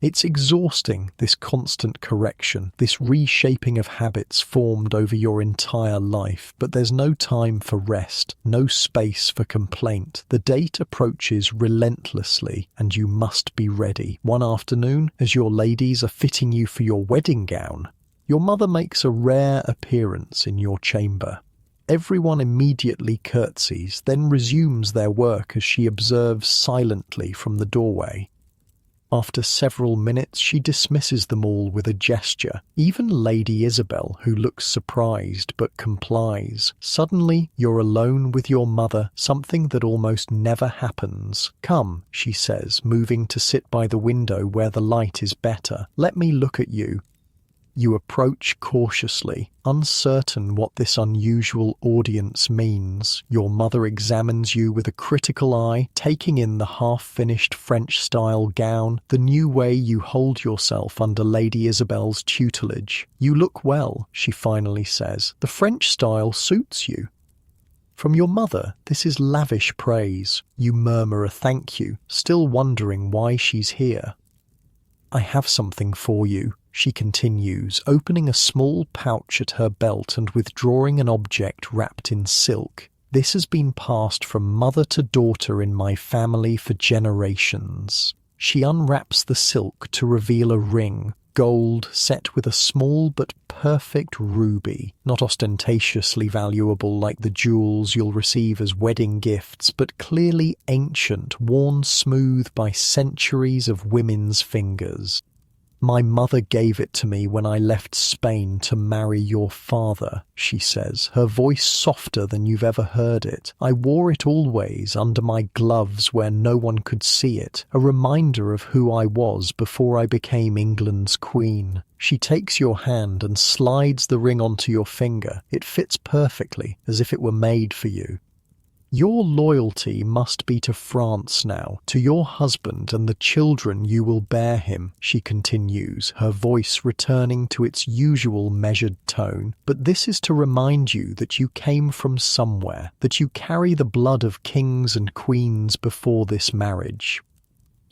It's exhausting, this constant correction, this reshaping of habits formed over your entire life, but there's no time for rest, no space for complaint. The date approaches relentlessly, and you must be ready. One afternoon, as your ladies are fitting you for your wedding gown, your mother makes a rare appearance in your chamber. Everyone immediately curtsies, then resumes their work as she observes silently from the doorway. After several minutes, she dismisses them all with a gesture. Even Lady Isabel, who looks surprised but complies. Suddenly, you're alone with your mother, something that almost never happens. "Come," she says, moving to sit by the window where the light is better. "Let me look at you." You approach cautiously, uncertain what this unusual audience means. Your mother examines you with a critical eye, taking in the half-finished French-style gown, the new way you hold yourself under Lady Isabel's tutelage. "You look well," she finally says. "The French style suits you." From your mother, this is lavish praise. You murmur a thank you, still wondering why she's here. "I have something for you," she continues, opening a small pouch at her belt and withdrawing an object wrapped in silk. "This has been passed from mother to daughter in my family for generations." She unwraps the silk to reveal a ring, gold, set with a small but perfect ruby, not ostentatiously valuable like the jewels you'll receive as wedding gifts, but clearly ancient, worn smooth by centuries of women's fingers. "My mother gave it to me when I left Spain to marry your father," she says, her voice softer than you've ever heard it. "I wore it always under my gloves where no one could see it, a reminder of who I was before I became England's queen." She takes your hand and slides the ring onto your finger. It fits perfectly, as if it were made for you. "Your loyalty must be to France now, to your husband and the children you will bear him," she continues, her voice returning to its usual measured tone. "But this is to remind you that you came from somewhere, that you carry the blood of kings and queens before this marriage."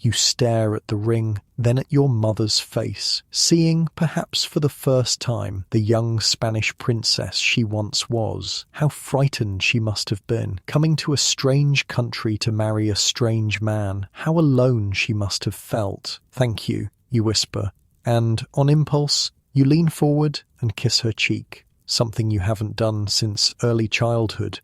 You stare at the ring, then at your mother's face, seeing, perhaps for the first time, the young Spanish princess she once was. How frightened she must have been, coming to a strange country to marry a strange man. How alone she must have felt. "Thank you," you whisper, and, on impulse, you lean forward and kiss her cheek, something you haven't done since early childhood.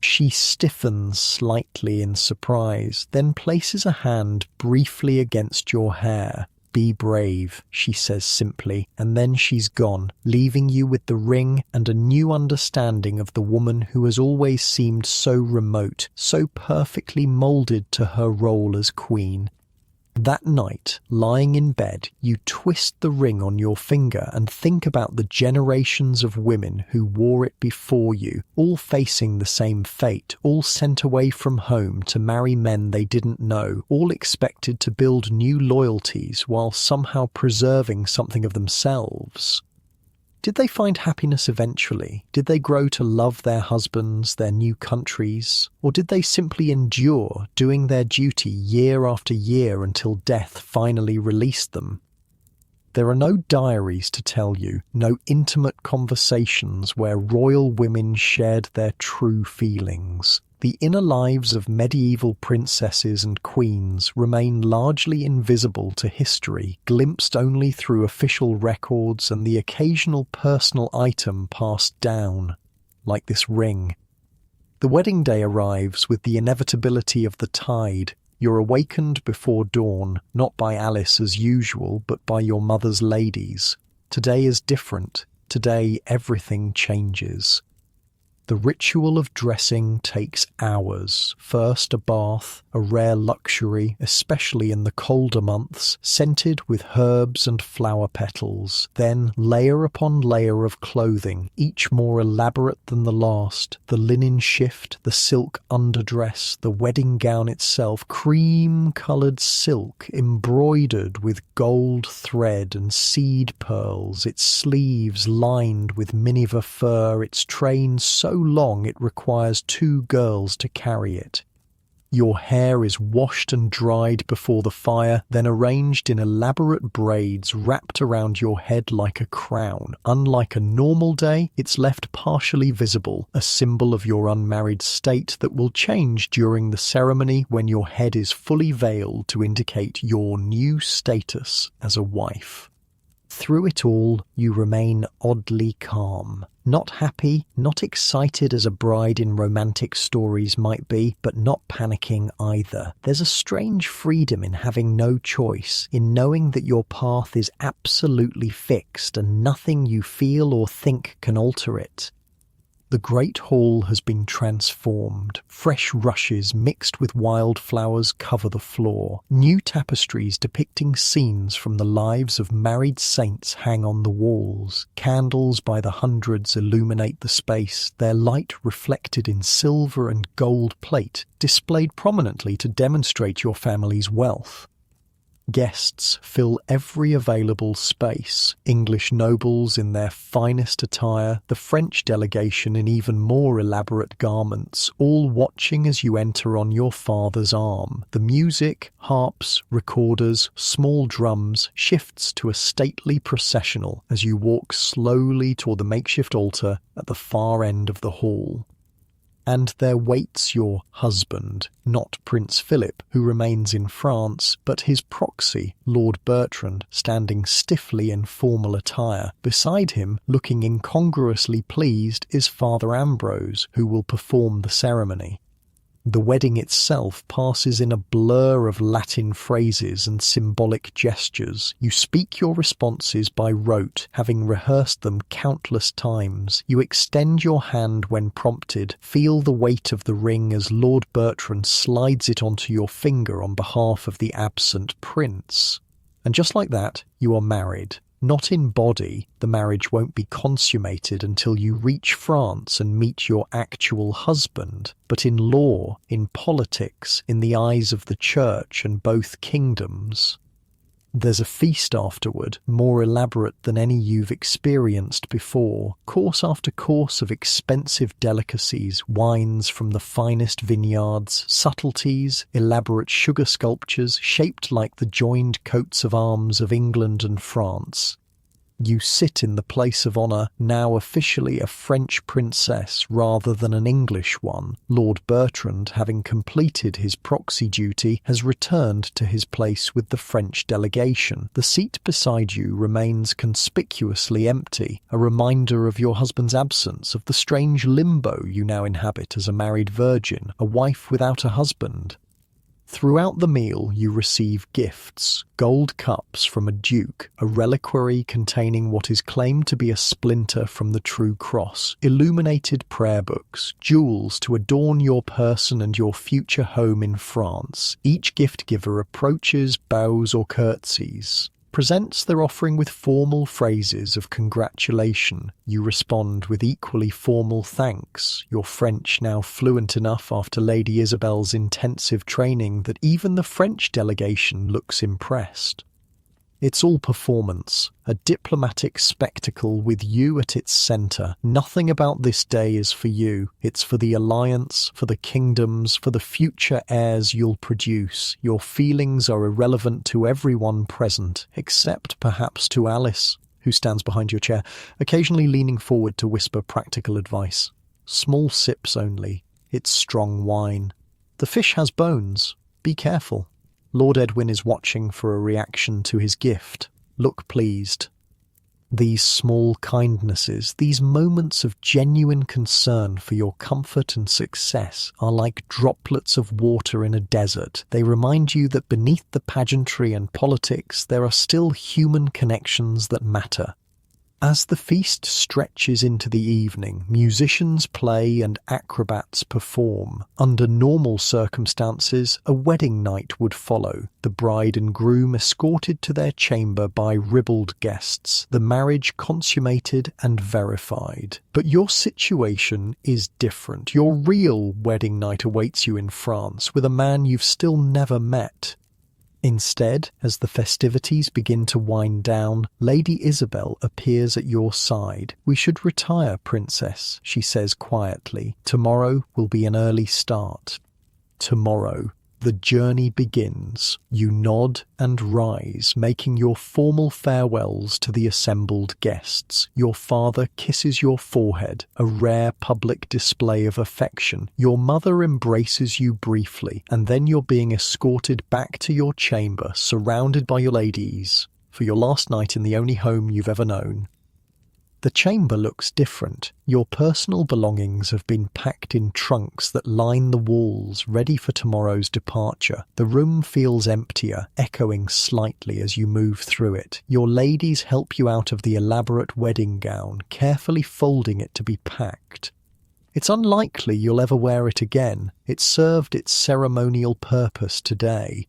She stiffens slightly in surprise, then places a hand briefly against your hair. "Be brave," she says simply, and then she's gone, leaving you with the ring and a new understanding of the woman who has always seemed so remote, so perfectly moulded to her role as queen. That night, lying in bed, you twist the ring on your finger and think about the generations of women who wore it before you, all facing the same fate, all sent away from home to marry men they didn't know, all expected to build new loyalties while somehow preserving something of themselves. Did they find happiness eventually? Did they grow to love their husbands, their new countries? Or did they simply endure, doing their duty year after year until death finally released them? There are no diaries to tell you, no intimate conversations where royal women shared their true feelings. The inner lives of medieval princesses and queens remain largely invisible to history, glimpsed only through official records and the occasional personal item passed down, like this ring. The wedding day arrives with the inevitability of the tide. You're awakened before dawn, not by Alice as usual, but by your mother's ladies. Today is different. Today everything changes. The ritual of dressing takes hours. First a bath, a rare luxury, especially in the colder months, scented with herbs and flower petals. Then layer upon layer of clothing, each more elaborate than the last. The linen shift, the silk underdress, the wedding gown itself, cream-coloured silk, embroidered with gold thread and seed pearls, its sleeves lined with Miniver fur, its train so long it requires 2 girls to carry it. Your hair is washed and dried before the fire, then arranged in elaborate braids wrapped around your head like a crown. Unlike a normal day, it's left partially visible, a symbol of your unmarried state that will change during the ceremony when your head is fully veiled to indicate your new status as a wife. Through it all, you remain oddly calm. Not happy, not excited as a bride in romantic stories might be, but not panicking either. There's a strange freedom in having no choice, in knowing that your path is absolutely fixed and nothing you feel or think can alter it. The great hall has been transformed. Fresh rushes mixed with wildflowers cover the floor. New tapestries depicting scenes from the lives of married saints hang on the walls. Candles by the hundreds illuminate the space, their light reflected in silver and gold plate, displayed prominently to demonstrate your family's wealth. Guests fill every available space. English nobles in their finest attire, the French delegation in even more elaborate garments, all watching as you enter on your father's arm. The music, harps, recorders, small drums shifts to a stately processional as you walk slowly toward the makeshift altar at the far end of the hall. And there waits your husband, not Prince Philip, who remains in France, but his proxy, Lord Bertrand, standing stiffly in formal attire. Beside him, looking incongruously pleased, is Father Ambrose, who will perform the ceremony. The wedding itself passes in a blur of Latin phrases and symbolic gestures. You speak your responses by rote, having rehearsed them countless times. You extend your hand when prompted, feel the weight of the ring as Lord Bertrand slides it onto your finger on behalf of the absent prince. And just like that, you are married. Not in body, the marriage won't be consummated until you reach France and meet your actual husband, but in law, in politics, in the eyes of the church and both kingdoms. There's a feast afterward, more elaborate than any you've experienced before. Course after course of expensive delicacies, wines from the finest vineyards, subtleties, elaborate sugar sculptures shaped like the joined coats of arms of England and France. You sit in the place of honour, now officially a French princess rather than an English one. Lord Bertrand, having completed his proxy duty, has returned to his place with the French delegation. The seat beside you remains conspicuously empty, a reminder of your husband's absence, of the strange limbo you now inhabit as a married virgin, a wife without a husband. Throughout the meal you receive gifts, gold cups from a duke, a reliquary containing what is claimed to be a splinter from the true cross, illuminated prayer books, jewels to adorn your person and your future home in France. Each gift giver approaches, bows or curtsies, presents their offering with formal phrases of congratulation. You respond with equally formal thanks, your French now fluent enough after Lady Isabel's intensive training that even the French delegation looks impressed. It's all performance, a diplomatic spectacle with you at its centre. Nothing about this day is for you. It's for the alliance, for the kingdoms, for the future heirs you'll produce. Your feelings are irrelevant to everyone present, except perhaps to Alice, who stands behind your chair, occasionally leaning forward to whisper practical advice. Small sips only. It's strong wine. The fish has bones. Be careful. Lord Edwin is watching for a reaction to his gift. Look pleased. These small kindnesses, these moments of genuine concern for your comfort and success are like droplets of water in a desert. They remind you that beneath the pageantry and politics, there are still human connections that matter. As the feast stretches into the evening, musicians play and acrobats perform. Under normal circumstances, a wedding night would follow, the bride and groom escorted to their chamber by ribald guests, the marriage consummated and verified. But your situation is different. Your real wedding night awaits you in France with a man you've still never met. Instead, as the festivities begin to wind down, Lady Isabel appears at your side. "We should retire, Princess," she says quietly. "Tomorrow will be an early start." Tomorrow. The journey begins. You nod and rise, making your formal farewells to the assembled guests. Your father kisses your forehead, a rare public display of affection. Your mother embraces you briefly, and then you're being escorted back to your chamber, surrounded by your ladies, for your last night in the only home you've ever known. The chamber looks different. Your personal belongings have been packed in trunks that line the walls, ready for tomorrow's departure. The room feels emptier, echoing slightly as you move through it. Your ladies help you out of the elaborate wedding gown, carefully folding it to be packed. It's unlikely you'll ever wear it again. It served its ceremonial purpose today.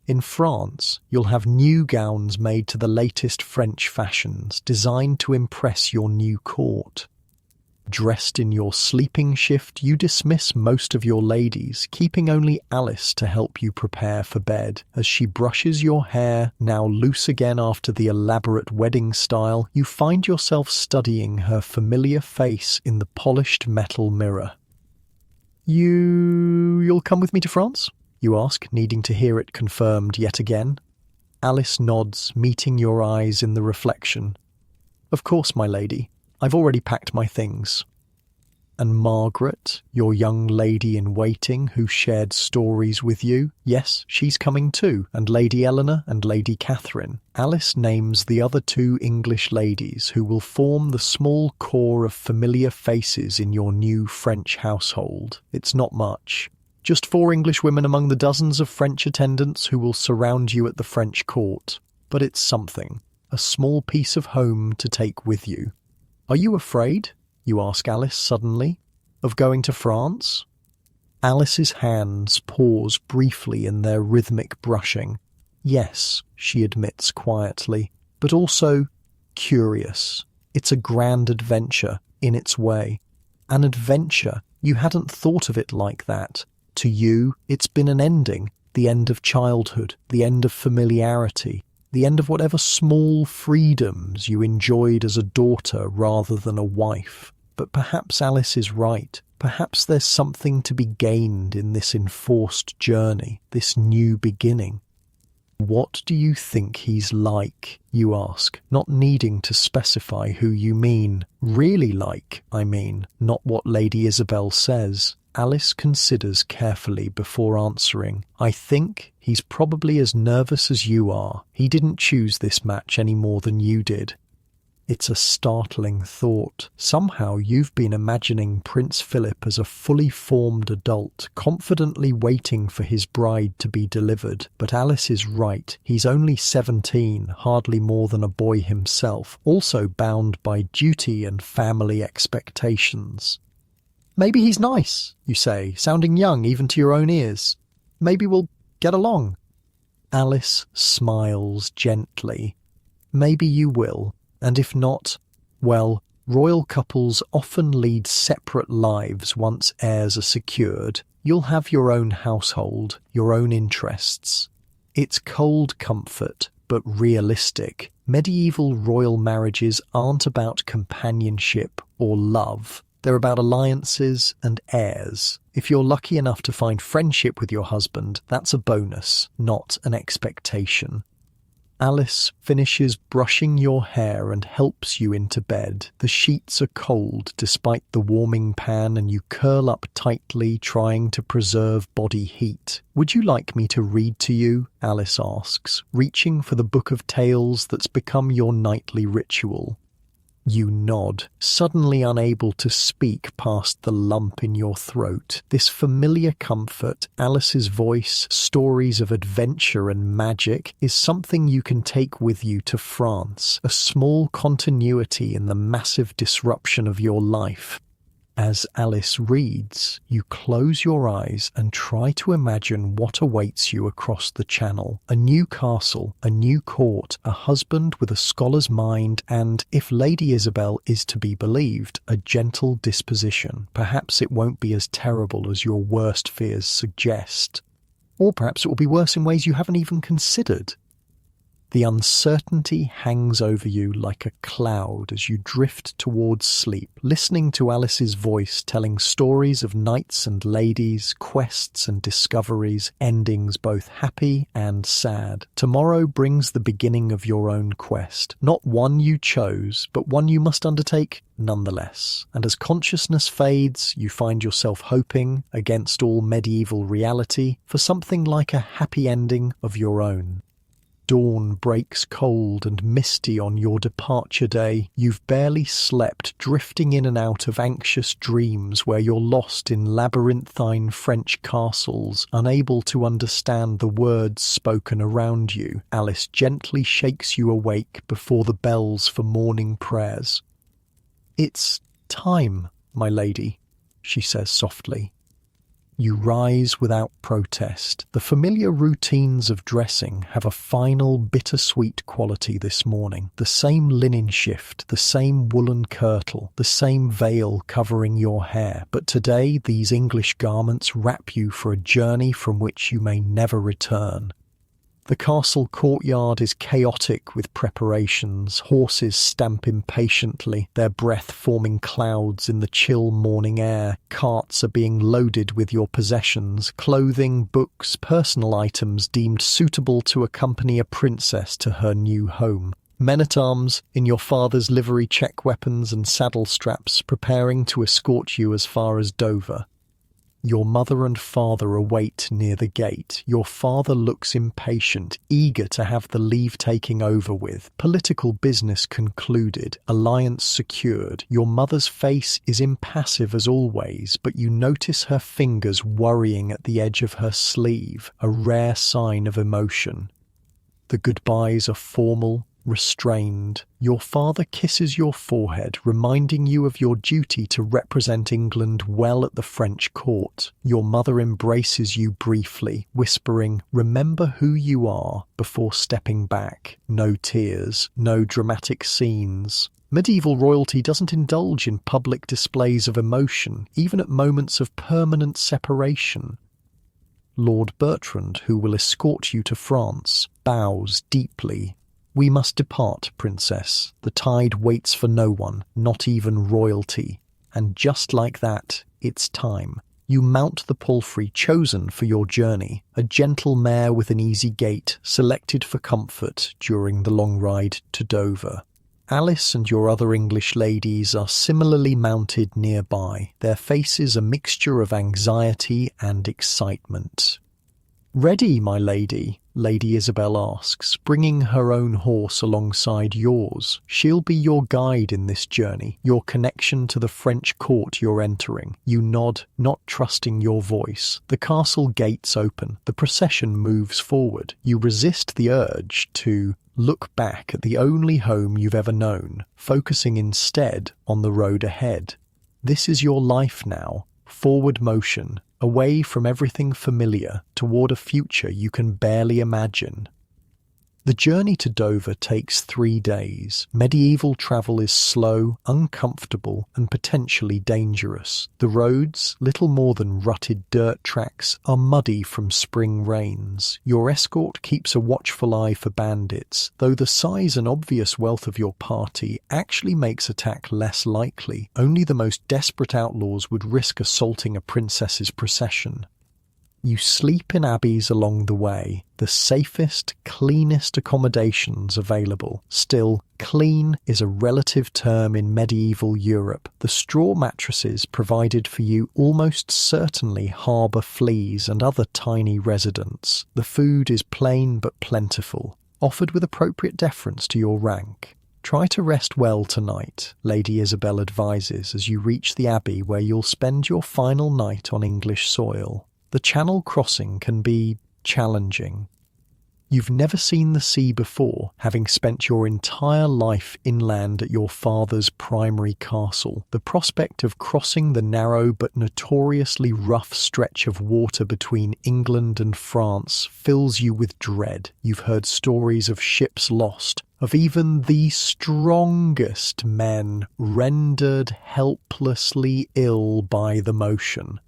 In France, you'll have new gowns made to the latest French fashions, designed to impress your new court. Dressed in your sleeping shift, you dismiss most of your ladies, keeping only Alice to help you prepare for bed. As she brushes your hair, now loose again after the elaborate wedding style, you find yourself studying her familiar face in the polished metal mirror. You'll come with me to France?" you ask, needing to hear it confirmed yet again. Alice nods, meeting your eyes in the reflection. "Of course, my lady. I've already packed my things." And Margaret, your young lady in waiting who shared stories with you, yes, she's coming too, and Lady Eleanor and Lady Catherine. Alice names the other two English ladies who will form the small core of familiar faces in your new French household. It's not much. Just 4 English women among the dozens of French attendants who will surround you at the French court. But it's something, a small piece of home to take with you. "Are you afraid?" you ask Alice suddenly, "of going to France?" Alice's hands pause briefly in their rhythmic brushing. "Yes," she admits quietly, "but also curious. It's a grand adventure in its way. An adventure. You hadn't thought of it like that. To you, it's been an ending, the end of childhood, the end of familiarity, the end of whatever small freedoms you enjoyed as a daughter rather than a wife. But perhaps Alice is right. Perhaps there's something to be gained in this enforced journey, this new beginning." "What do you think he's like?" you ask, not needing to specify who you mean. "Really like, I mean, not what Lady Isabel says." Alice considers carefully before answering. "I think he's probably as nervous as you are. He didn't choose this match any more than you did." It's a startling thought. Somehow you've been imagining Prince Philip as a fully formed adult, confidently waiting for his bride to be delivered. But Alice is right. He's only 17, hardly more than a boy himself, also bound by duty and family expectations. "Maybe he's nice," you say, sounding young even to your own ears. "Maybe we'll get along." Alice smiles gently. "Maybe you will. And if not, well, royal couples often lead separate lives once heirs are secured. You'll have your own household, your own interests. It's cold comfort, but realistic. Medieval royal marriages aren't about companionship or love. They're about alliances and heirs. If you're lucky enough to find friendship with your husband, that's a bonus, not an expectation." Alice finishes brushing your hair and helps you into bed. The sheets are cold despite the warming pan, and you curl up tightly, trying to preserve body heat. "Would you like me to read to you?" Alice asks, reaching for the book of tales that's become your nightly ritual. You nod, suddenly unable to speak past the lump in your throat. This familiar comfort, Alice's voice, stories of adventure and magic, is something you can take with you to France, a small continuity in the massive disruption of your life. As Alice reads, you close your eyes and try to imagine what awaits you across the channel. A new castle, a new court, a husband with a scholar's mind, and, if Lady Isabel is to be believed, a gentle disposition. Perhaps it won't be as terrible as your worst fears suggest. Or perhaps it will be worse in ways you haven't even considered. The uncertainty hangs over you like a cloud as you drift towards sleep, listening to Alice's voice telling stories of knights and ladies, quests and discoveries, endings both happy and sad. Tomorrow brings the beginning of your own quest, not one you chose, but one you must undertake nonetheless. And as consciousness fades, you find yourself hoping, against all medieval reality, for something like a happy ending of your own. Dawn breaks cold and misty on your departure day. You've barely slept, drifting in and out of anxious dreams where you're lost in labyrinthine French castles, unable to understand the words spoken around you. Alice gently shakes you awake before the bells for morning prayers. "It's time, my lady," she says softly. You rise without protest. The familiar routines of dressing have a final bittersweet quality this morning. The same linen shift, the same woolen kirtle, the same veil covering your hair. But today these English garments wrap you for a journey from which you may never return. The castle courtyard is chaotic with preparations. Horses stamp impatiently, their breath forming clouds in the chill morning air. Carts are being loaded with your possessions, clothing, books, personal items deemed suitable to accompany a princess to her new home. Men-at-arms, in your father's livery, check weapons and saddle straps, preparing to escort you as far as Dover. Your mother and father await near the gate. Your father looks impatient, eager to have the leave-taking over with. Political business concluded, alliance secured. Your mother's face is impassive as always, but you notice her fingers worrying at the edge of her sleeve, a rare sign of emotion. The goodbyes are formal, restrained. Your father kisses your forehead, reminding you of your duty to represent England well at the French court. Your mother embraces you briefly, whispering, "Remember who you are," before stepping back. No tears, no dramatic scenes. Medieval royalty doesn't indulge in public displays of emotion, even at moments of permanent separation. Lord Bertrand, who will escort you to France, bows deeply. "We must depart, Princess. The tide waits for no one, not even royalty." And just like that, it's time. You mount the palfrey chosen for your journey, a gentle mare with an easy gait, selected for comfort during the long ride to Dover. Alice and your other English ladies are similarly mounted nearby, their faces a mixture of anxiety and excitement. "Ready, my lady?" Lady Isabel asks, bringing her own horse alongside yours. She'll be your guide in this journey, your connection to the French court you're entering. You nod, not trusting your voice. The castle gates open. The procession moves forward. You resist the urge to look back at the only home you've ever known, focusing instead on the road ahead. This is your life now. Forward motion, away from everything familiar, toward a future you can barely imagine. The journey to Dover takes 3 days. Medieval travel is slow, uncomfortable, and potentially dangerous. The roads, little more than rutted dirt tracks, are muddy from spring rains. Your escort keeps a watchful eye for bandits, though the size and obvious wealth of your party actually makes attack less likely. Only the most desperate outlaws would risk assaulting a princess's procession. You sleep in abbeys along the way, the safest, cleanest accommodations available. Still, clean is a relative term in medieval Europe. The straw mattresses provided for you almost certainly harbour fleas and other tiny residents. The food is plain but plentiful, offered with appropriate deference to your rank. Try to rest well tonight, Lady Isabel advises as you reach the abbey where you'll spend your final night on English soil. The Channel crossing can be challenging. You've never seen the sea before, having spent your entire life inland at your father's primary castle. The prospect of crossing the narrow but notoriously rough stretch of water between England and France fills you with dread. You've heard stories of ships lost, of even the strongest men rendered helplessly ill by the motion.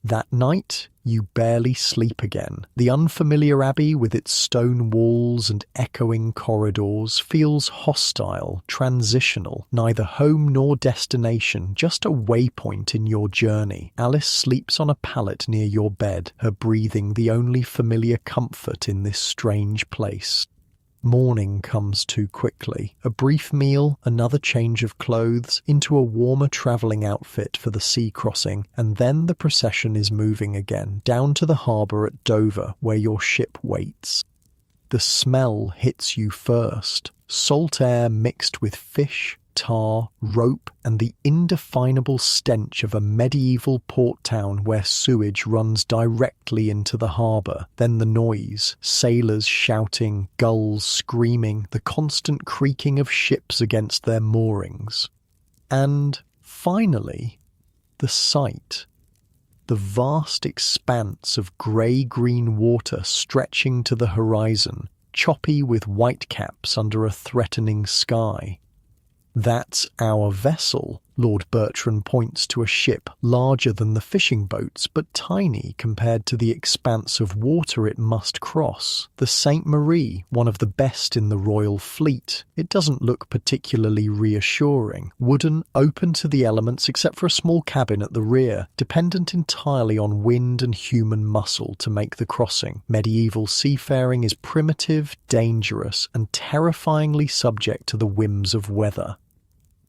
That night, you barely sleep again. The unfamiliar abbey with its stone walls and echoing corridors feels hostile, transitional, neither home nor destination, just a waypoint in your journey. Alice sleeps on a pallet near your bed, her breathing the only familiar comfort in this strange place. Morning comes too quickly. A brief meal, another change of clothes, into a warmer travelling outfit for the sea crossing, and then the procession is moving again, down to the harbour at Dover, where your ship waits. The smell hits you first. Salt air mixed with fish, tar, rope, and the indefinable stench of a medieval port town where sewage runs directly into the harbour. Then the noise, sailors shouting, gulls screaming, the constant creaking of ships against their moorings. And, finally, the sight. The vast expanse of grey-green water stretching to the horizon, choppy with whitecaps under a threatening sky. That's our vessel. Lord Bertrand points to a ship larger than the fishing boats, but tiny compared to the expanse of water it must cross. The Sainte Marie, one of the best in the royal fleet. It doesn't look particularly reassuring. Wooden, open to the elements except for a small cabin at the rear, dependent entirely on wind and human muscle to make the crossing. Medieval seafaring is primitive, dangerous, and terrifyingly subject to the whims of weather.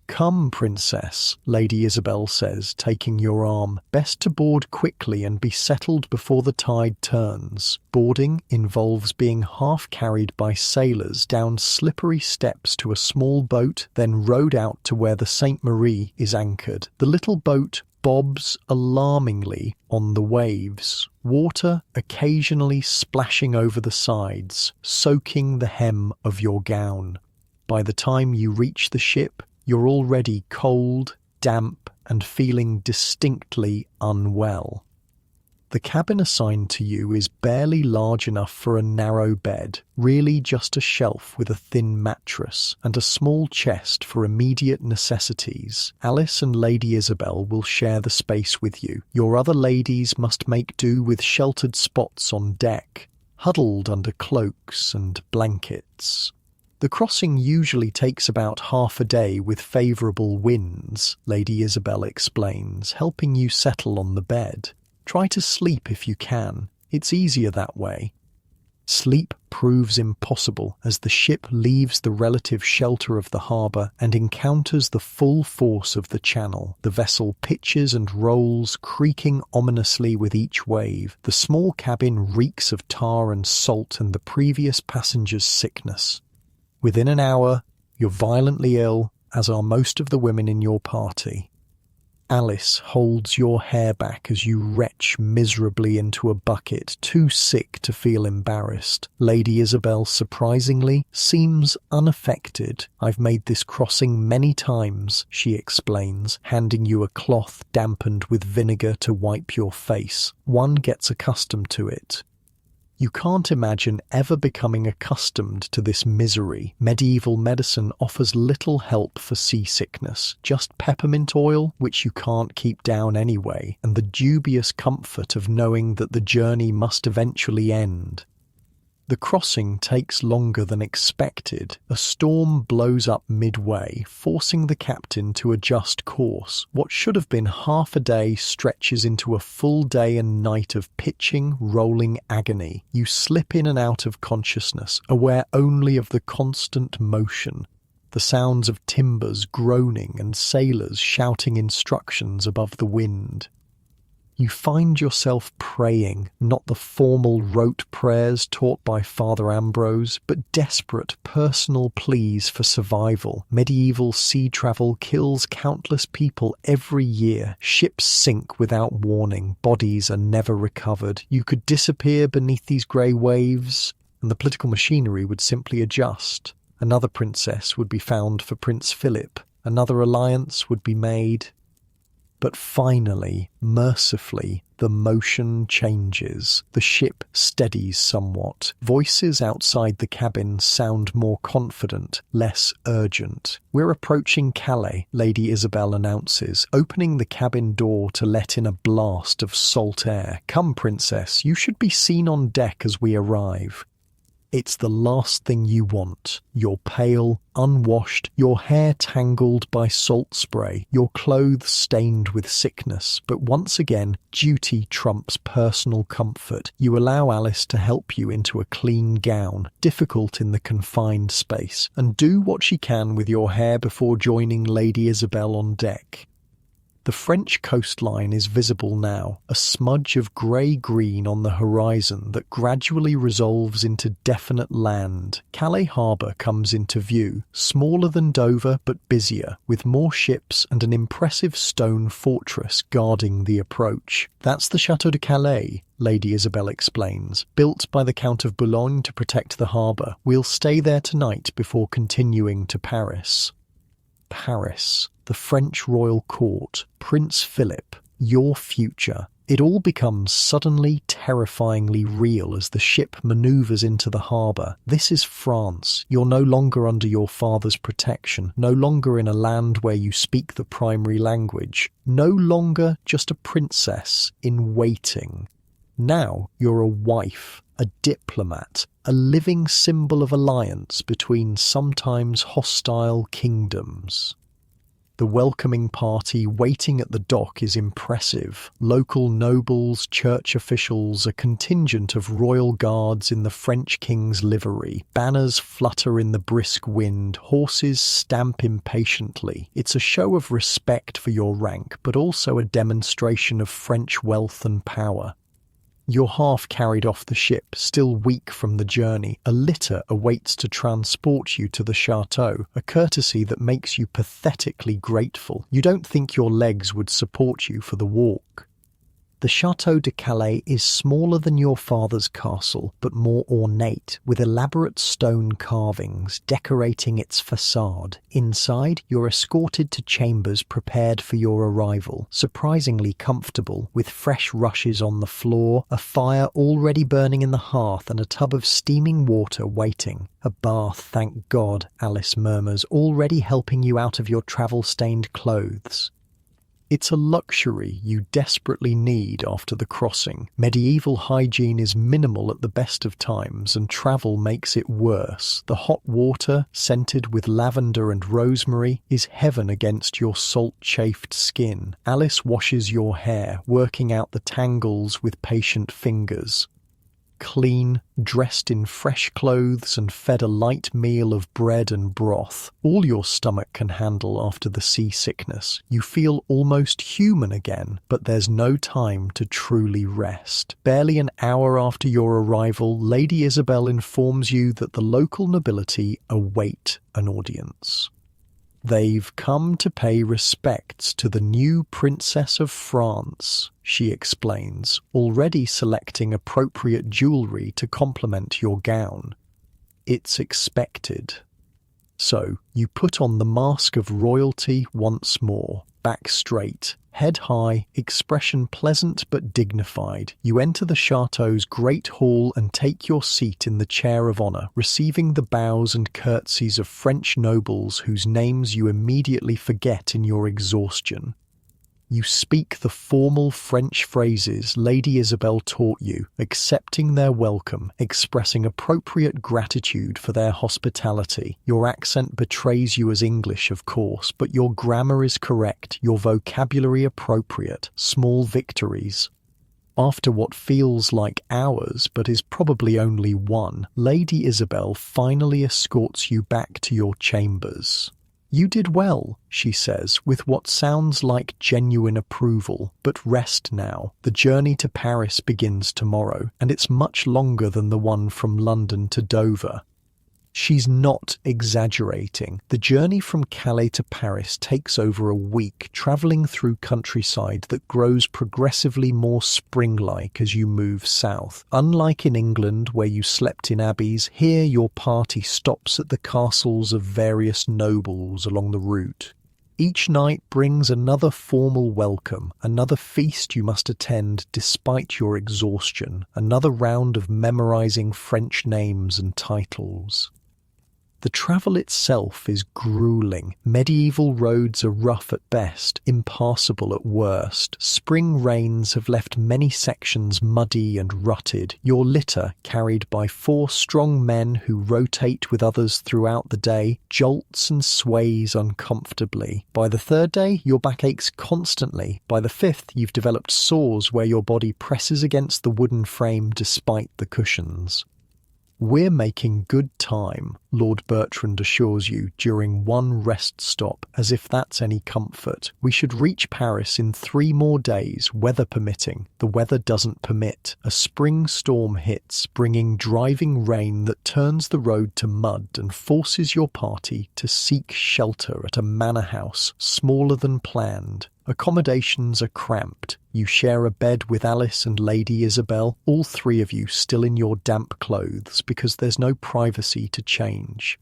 "Come, Princess," Lady Isabel says, taking your arm. "Best to board quickly and be settled before the tide turns." Boarding involves being half carried by sailors down slippery steps to a small boat, then rowed out to where the Sainte Marie is anchored. The little boat bobs alarmingly on the waves, water occasionally splashing over the sides, soaking the hem of your gown. By the time you reach the ship, you're already cold, damp, and feeling distinctly unwell. The cabin assigned to you is barely large enough for a narrow bed, really just a shelf with a thin mattress and a small chest for immediate necessities. Alice and Lady Isabel will share the space with you. Your other ladies must make do with sheltered spots on deck, huddled under cloaks and blankets. The crossing usually takes about half a day with favourable winds, Lady Isabel explains, helping you settle on the bed. Try to sleep if you can. It's easier that way. Sleep proves impossible as the ship leaves the relative shelter of the harbour and encounters the full force of the channel. The vessel pitches and rolls, creaking ominously with each wave. The small cabin reeks of tar and salt and the previous passenger's sickness. Within an hour, you're violently ill, as are most of the women in your party. Alice holds your hair back as you retch miserably into a bucket, too sick to feel embarrassed. Lady Isabel, surprisingly, seems unaffected. "I've made this crossing many times," she explains, handing you a cloth dampened with vinegar to wipe your face. "One gets accustomed to it." You can't imagine ever becoming accustomed to this misery. Medieval medicine offers little help for seasickness, just peppermint oil, which you can't keep down anyway, and the dubious comfort of knowing that the journey must eventually end. The crossing takes longer than expected. A storm blows up midway, forcing the captain to adjust course. What should have been half a day stretches into a full day and night of pitching, rolling agony. You slip in and out of consciousness, aware only of the constant motion. The sounds of timbers groaning and sailors shouting instructions above the wind. You find yourself praying, not the formal rote prayers taught by Father Ambrose, but desperate personal pleas for survival. Medieval sea travel kills countless people every year. Ships sink without warning. Bodies are never recovered. You could disappear beneath these grey waves, and the political machinery would simply adjust. Another princess would be found for Prince Philip. Another alliance would be made. But finally, mercifully, the motion changes. The ship steadies somewhat. Voices outside the cabin sound more confident, less urgent. "We're approaching Calais," Lady Isabel announces, opening the cabin door to let in a blast of salt air. "Come, Princess, you should be seen on deck as we arrive." It's the last thing you want. You're pale, unwashed, your hair tangled by salt spray, your clothes stained with sickness. But once again, duty trumps personal comfort. You allow Alice to help you into a clean gown, difficult in the confined space, and do what she can with your hair before joining Lady Isabel on deck. The French coastline is visible now, a smudge of grey-green on the horizon that gradually resolves into definite land. Calais harbour comes into view, smaller than Dover but busier, with more ships and an impressive stone fortress guarding the approach. "That's the Château de Calais," Lady Isabel explains, "built by the Count of Boulogne to protect the harbour. We'll stay there tonight before continuing to Paris." Paris, the French royal court, Prince Philip, your future. It all becomes suddenly terrifyingly real as the ship manoeuvres into the harbour. This is France. You're no longer under your father's protection, no longer in a land where you speak the primary language, no longer just a princess in waiting. Now you're a wife, a diplomat, a living symbol of alliance between sometimes hostile kingdoms. The welcoming party waiting at the dock is impressive. Local nobles, church officials, a contingent of royal guards in the French king's livery. Banners flutter in the brisk wind, horses stamp impatiently. It's a show of respect for your rank, but also a demonstration of French wealth and power. You're half carried off the ship, still weak from the journey. A litter awaits to transport you to the chateau, a courtesy that makes you pathetically grateful. You don't think your legs would support you for the walk. The Château de Calais is smaller than your father's castle, but more ornate, with elaborate stone carvings decorating its facade. Inside, you're escorted to chambers prepared for your arrival, surprisingly comfortable, with fresh rushes on the floor, a fire already burning in the hearth, and a tub of steaming water waiting. "A bath, thank God," Alice murmurs, already helping you out of your travel-stained clothes. It's a luxury you desperately need after the crossing. Medieval hygiene is minimal at the best of times, and travel makes it worse. The hot water, scented with lavender and rosemary, is heaven against your salt-chafed skin. Alice washes your hair, working out the tangles with patient fingers. Clean, dressed in fresh clothes and fed a light meal of bread and broth, all your stomach can handle after the seasickness. You feel almost human again, but there's no time to truly rest. Barely an hour after your arrival, Lady Isabel informs you that the local nobility await an audience. They've come to pay respects to the new Princess of France, she explains, already selecting appropriate jewellery to complement your gown. It's expected. So, you put on the mask of royalty once more, back straight, head high, expression pleasant but dignified. You enter the chateau's great hall and take your seat in the chair of honour, receiving the bows and curtsies of French nobles whose names you immediately forget in your exhaustion. You speak the formal French phrases Lady Isabel taught you, accepting their welcome, expressing appropriate gratitude for their hospitality. Your accent betrays you as English, of course, but your grammar is correct, your vocabulary appropriate. Small victories. After what feels like hours, but is probably only one, Lady Isabel finally escorts you back to your chambers. "You did well," she says, with what sounds like genuine approval. "But rest now. The journey to Paris begins tomorrow, and it's much longer than the one from London to Dover." She's not exaggerating. The journey from Calais to Paris takes over a week, travelling through countryside that grows progressively more spring-like as you move south. Unlike in England, where you slept in abbeys, here your party stops at the castles of various nobles along the route. Each night brings another formal welcome, another feast you must attend despite your exhaustion, another round of memorising French names and titles. The travel itself is grueling. Medieval roads are rough at best, impassable at worst. Spring rains have left many sections muddy and rutted. Your litter, carried by 4 strong men who rotate with others throughout the day, jolts and sways uncomfortably. By the 3rd day, your back aches constantly. By the 5th, you've developed sores where your body presses against the wooden frame despite the cushions. "We're making good time," Lord Bertrand assures you during one rest stop, as if that's any comfort. "We should reach Paris in 3 more days, weather permitting." The weather doesn't permit. A spring storm hits, bringing driving rain that turns the road to mud and forces your party to seek shelter at a manor house, smaller than planned. Accommodations are cramped. You share a bed with Alice and Lady Isabel, all 3 of you still in your damp clothes because there's no privacy to change.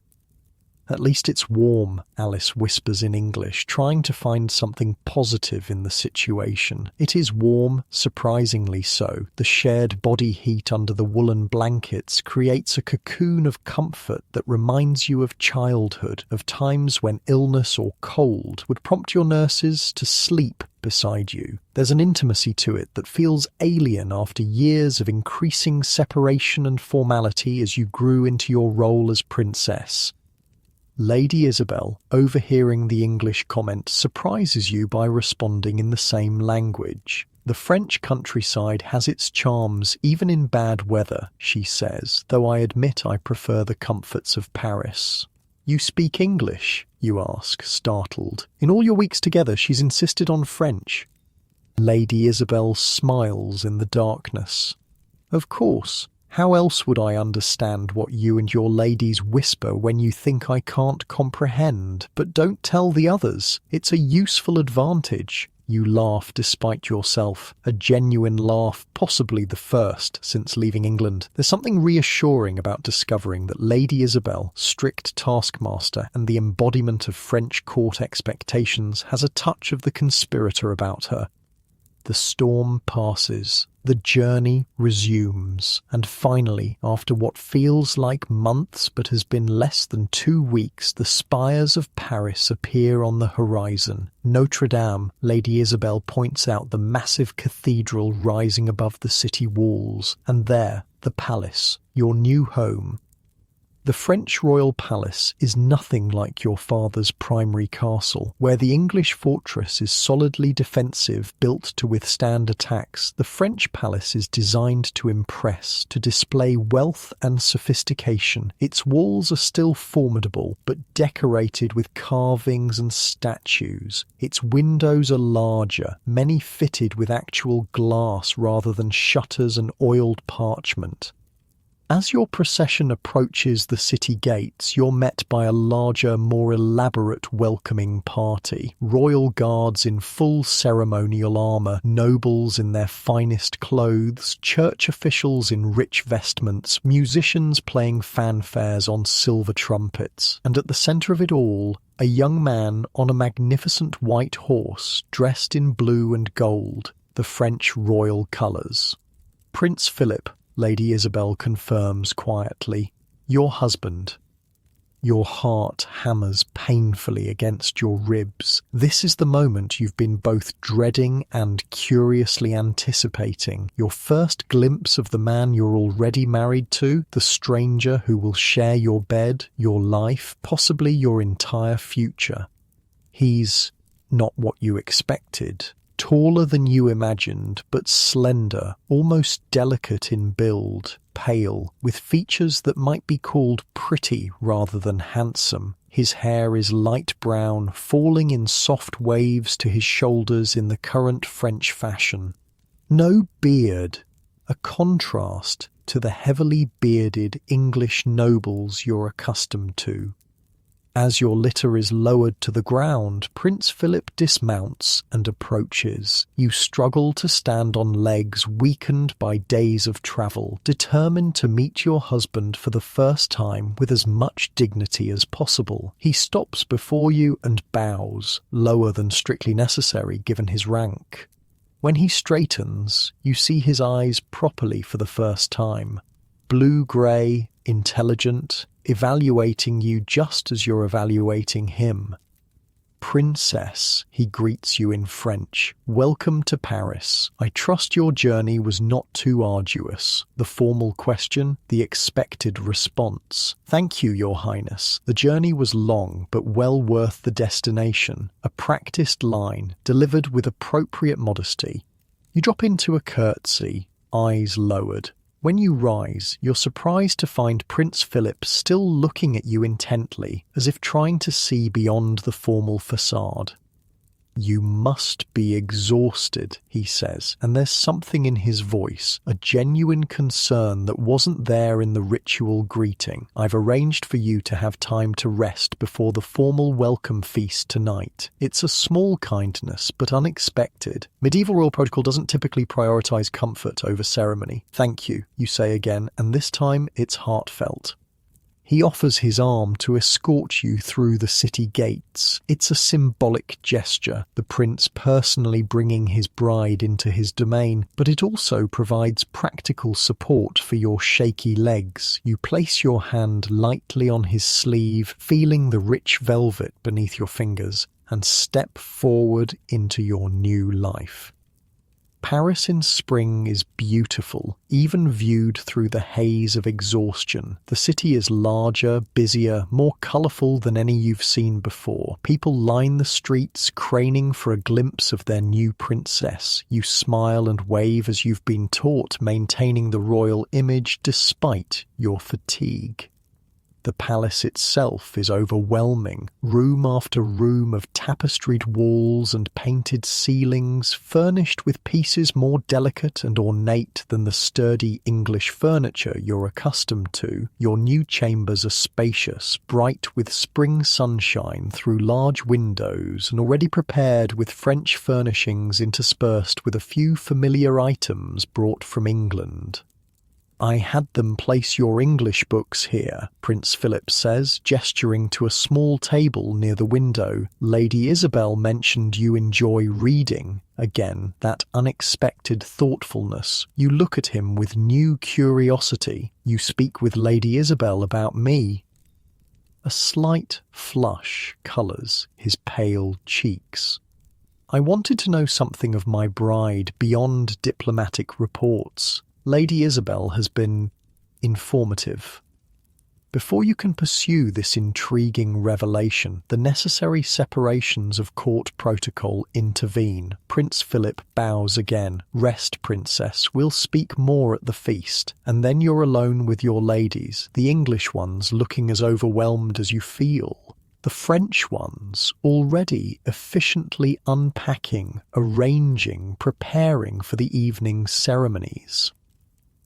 "At least it's warm," Alice whispers in English, trying to find something positive in the situation. It is warm, surprisingly so. The shared body heat under the woolen blankets creates a cocoon of comfort that reminds you of childhood, of times when illness or cold would prompt your nurses to sleep beside you. There's an intimacy to it that feels alien after years of increasing separation and formality as you grew into your role as princess. Lady Isabel, overhearing the English comment, surprises you by responding in the same language. "The French countryside has its charms even in bad weather," she says, "though I admit I prefer the comforts of Paris." "You speak English?" you ask, startled. In all your weeks together, she's insisted on French. Lady Isabel smiles in the darkness. "Of course. How else would I understand what you and your ladies whisper when you think I can't comprehend? But don't tell the others. It's a useful advantage." You laugh despite yourself, a genuine laugh, possibly the first since leaving England. There's something reassuring about discovering that Lady Isabel, strict taskmaster and the embodiment of French court expectations, has a touch of the conspirator about her. The storm passes. The journey resumes, and finally, after what feels like months but has been less than 2 weeks, the spires of Paris appear on the horizon. Notre Dame, Lady Isabel points out the massive cathedral rising above the city walls, and there, the palace, your new home. The French royal palace is nothing like your father's primary castle. Where the English fortress is solidly defensive, built to withstand attacks, the French palace is designed to impress, to display wealth and sophistication. Its walls are still formidable, but decorated with carvings and statues. Its windows are larger, many fitted with actual glass rather than shutters and oiled parchment. As your procession approaches the city gates, you're met by a larger, more elaborate welcoming party. Royal guards in full ceremonial armour, nobles in their finest clothes, church officials in rich vestments, musicians playing fanfares on silver trumpets. And at the centre of it all, a young man on a magnificent white horse, dressed in blue and gold, the French royal colours. Prince Philip, Lady Isabel confirms quietly. Your husband. Your heart hammers painfully against your ribs. This is the moment you've been both dreading and curiously anticipating. Your first glimpse of the man you're already married to, the stranger who will share your bed, your life, possibly your entire future. He's not what you expected. Taller than you imagined, but slender, almost delicate in build, pale, with features that might be called pretty rather than handsome. His hair is light brown, falling in soft waves to his shoulders in the current French fashion. No beard, a contrast to the heavily bearded English nobles you're accustomed to. As your litter is lowered to the ground, Prince Philip dismounts and approaches. You struggle to stand on legs weakened by days of travel, determined to meet your husband for the first time with as much dignity as possible. He stops before you and bows, lower than strictly necessary given his rank. When he straightens, you see his eyes properly for the first time. Blue-grey, intelligent, evaluating you just as you're evaluating him. Princess, he greets you in French. Welcome to Paris. I trust your journey was not too arduous. The formal question, the expected response. Thank you, Your Highness. The journey was long, but well worth the destination. A practiced line, delivered with appropriate modesty. You drop into a curtsy, eyes lowered. When you rise, you're surprised to find Prince Philip still looking at you intently, as if trying to see beyond the formal facade. You must be exhausted, he says, and there's something in his voice, a genuine concern that wasn't there in the ritual greeting. I've arranged for you to have time to rest before the formal welcome feast tonight. It's a small kindness, but unexpected. Medieval royal protocol doesn't typically prioritize comfort over ceremony. Thank you, you say again, and this time it's heartfelt. He offers his arm to escort you through the city gates. It's a symbolic gesture, the prince personally bringing his bride into his domain, but it also provides practical support for your shaky legs. You place your hand lightly on his sleeve, feeling the rich velvet beneath your fingers, and step forward into your new life. Paris in spring is beautiful, even viewed through the haze of exhaustion. The city is larger, busier, more colourful than any you've seen before. People line the streets, craning for a glimpse of their new princess. You smile and wave as you've been taught, maintaining the royal image despite your fatigue. The palace itself is overwhelming, room after room of tapestried walls and painted ceilings, furnished with pieces more delicate and ornate than the sturdy English furniture you're accustomed to. Your new chambers are spacious, bright with spring sunshine through large windows and already prepared with French furnishings interspersed with a few familiar items brought from England. I had them place your English books here, Prince Philip says, gesturing to a small table near the window. Lady Isabel mentioned you enjoy reading. Again, that unexpected thoughtfulness. You look at him with new curiosity. You speak with Lady Isabel about me. A slight flush colours his pale cheeks. I wanted to know something of my bride beyond diplomatic reports. Lady Isabel has been informative. Before you can pursue this intriguing revelation, the necessary separations of court protocol intervene. Prince Philip bows again. Rest, princess. We'll speak more at the feast. And then you're alone with your ladies, the English ones looking as overwhelmed as you feel. The French ones already efficiently unpacking, arranging, preparing for the evening's ceremonies.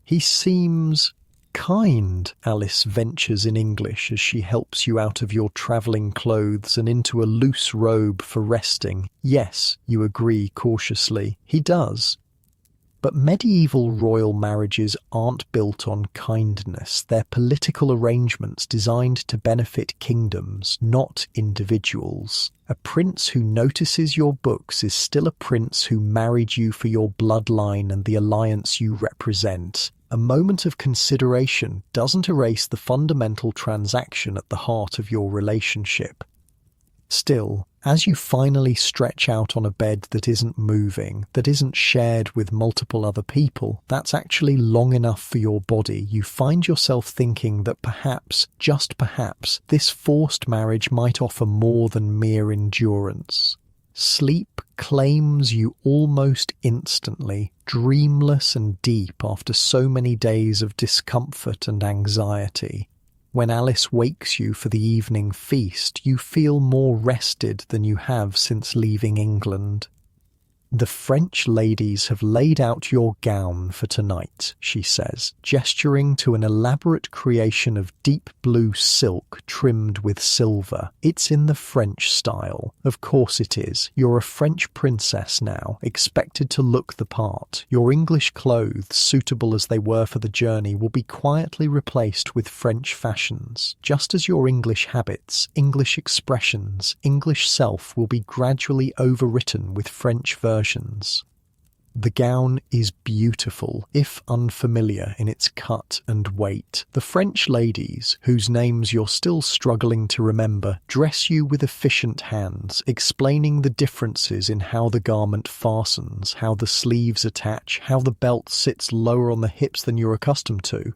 He seems kind, Alice ventures in English as she helps you out of your travelling clothes and into a loose robe for resting. Yes, you agree cautiously. He does. But medieval royal marriages aren't built on kindness. They're political arrangements designed to benefit kingdoms, not individuals. A prince who notices your books is still a prince who married you for your bloodline and the alliance you represent. A moment of consideration doesn't erase the fundamental transaction at the heart of your relationship. Still, as you finally stretch out on a bed that isn't moving, that isn't shared with multiple other people, that's actually long enough for your body, you find yourself thinking that perhaps, just perhaps, this forced marriage might offer more than mere endurance. Sleep claims you almost instantly, dreamless and deep after so many days of discomfort and anxiety. When Alice wakes you for the evening feast, you feel more rested than you have since leaving England. "The French ladies have laid out your gown for tonight," she says, gesturing to an elaborate creation of deep blue silk trimmed with silver. "It's in the French style. Of course it is. You're a French princess now, expected to look the part. Your English clothes, suitable as they were for the journey, will be quietly replaced with French fashions, just as your English habits, English expressions, English self will be gradually overwritten with French versions. The gown is beautiful, if unfamiliar in its cut and weight. The French ladies, whose names you're still struggling to remember, dress you with efficient hands, explaining the differences in how the garment fastens, how the sleeves attach, how the belt sits lower on the hips than you're accustomed to.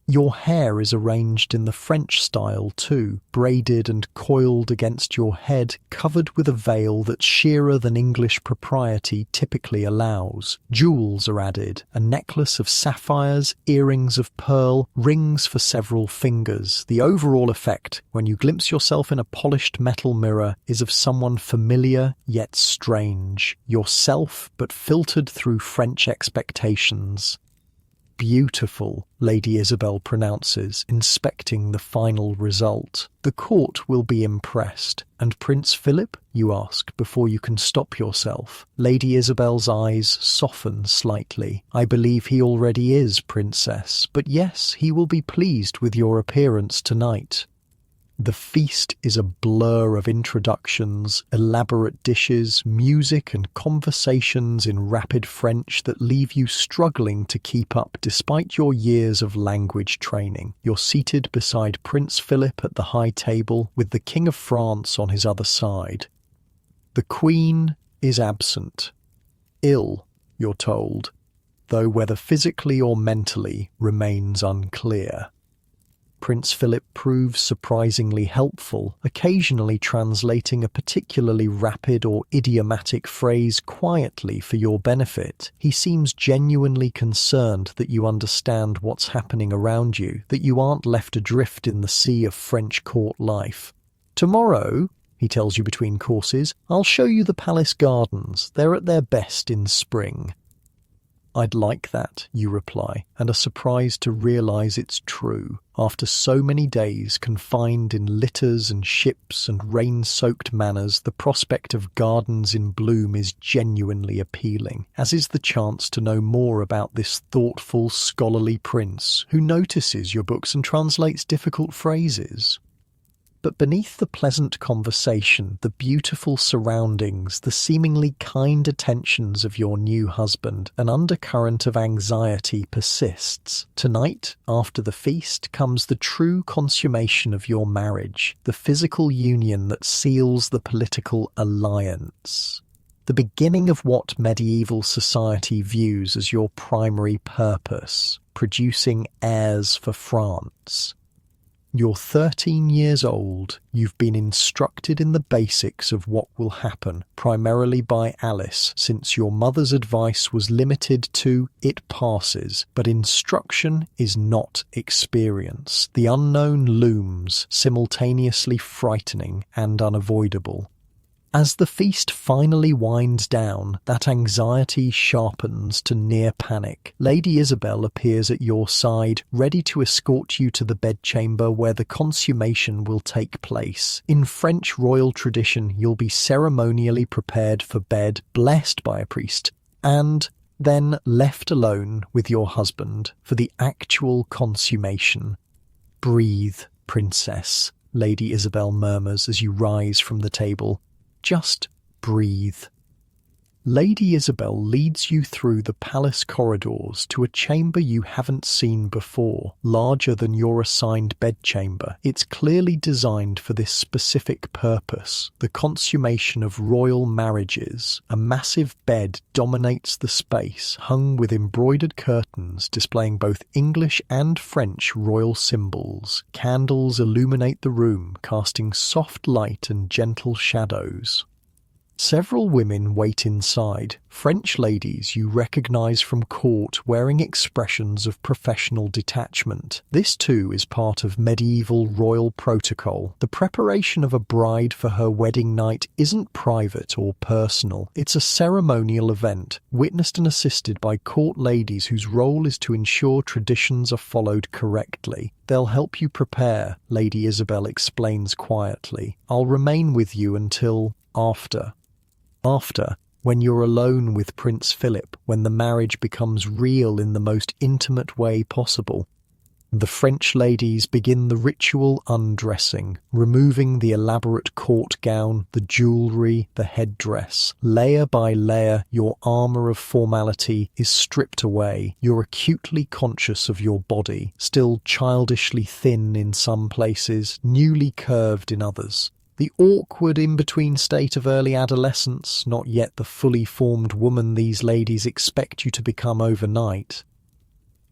Your hair is arranged in the French style too, braided and coiled against your head, covered with a veil that's sheerer than English propriety typically allows. Jewels are added, a necklace of sapphires, earrings of pearl, rings for several fingers. The overall effect, when you glimpse yourself in a polished metal mirror, is of someone familiar yet strange. Yourself, but filtered through French expectations. "Beautiful," Lady Isabel pronounces, inspecting the final result. "The court will be impressed. And Prince Philip?" you ask before you can stop yourself. Lady Isabel's eyes soften slightly. "I believe he already is, Princess, but yes, he will be pleased with your appearance tonight." The feast is a blur of introductions, elaborate dishes, music and conversations in rapid French that leave you struggling to keep up despite your years of language training. You're seated beside Prince Philip at the high table, with the King of France on his other side. The Queen is absent. Ill, you're told, though whether physically or mentally remains unclear. Prince Philip proves surprisingly helpful, occasionally translating a particularly rapid or idiomatic phrase quietly for your benefit. He seems genuinely concerned that you understand what's happening around you, that you aren't left adrift in the sea of French court life. "Tomorrow," he tells you between courses, "I'll show you the palace gardens. They're at their best in spring." "I'd like that," you reply, and are surprised to realize it's true. After so many days confined in litters and ships and rain-soaked manors, the prospect of gardens in bloom is genuinely appealing, as is the chance to know more about this thoughtful, scholarly prince who notices your books and translates difficult phrases. But beneath the pleasant conversation, the beautiful surroundings, the seemingly kind attentions of your new husband, an undercurrent of anxiety persists. Tonight, after the feast, comes the true consummation of your marriage, the physical union that seals the political alliance. The beginning of what medieval society views as your primary purpose, producing heirs for France. You're 13 years old, you've been instructed in the basics of what will happen, primarily by Alice, since your mother's advice was limited to "it passes," but instruction is not experience. The unknown looms, simultaneously frightening and unavoidable. As the feast finally winds down, that anxiety sharpens to near panic. Lady Isabel appears at your side, ready to escort you to the bedchamber where the consummation will take place. In French royal tradition, you'll be ceremonially prepared for bed, blessed by a priest, and then left alone with your husband for the actual consummation. "Breathe, princess," Lady Isabel murmurs as you rise from the table. "Just breathe." Lady Isabel leads you through the palace corridors to a chamber you haven't seen before, larger than your assigned bedchamber. It's clearly designed for this specific purpose, the consummation of royal marriages. A massive bed dominates the space, hung with embroidered curtains displaying both English and French royal symbols. Candles illuminate the room, casting soft light and gentle shadows. Several women wait inside, French ladies you recognize from court wearing expressions of professional detachment. This too is part of medieval royal protocol. The preparation of a bride for her wedding night isn't private or personal. It's a ceremonial event, witnessed and assisted by court ladies whose role is to ensure traditions are followed correctly. They'll help you prepare, Lady Isabel explains quietly. I'll remain with you until after. After, when you're alone with Prince Philip, when the marriage becomes real in the most intimate way possible. The French ladies begin the ritual undressing, removing the elaborate court gown, the jewellery, the headdress. Layer by layer, your armour of formality is stripped away. You're acutely conscious of your body, still childishly thin in some places, newly curved in others. The awkward in-between state of early adolescence, not yet the fully formed woman these ladies expect you to become overnight.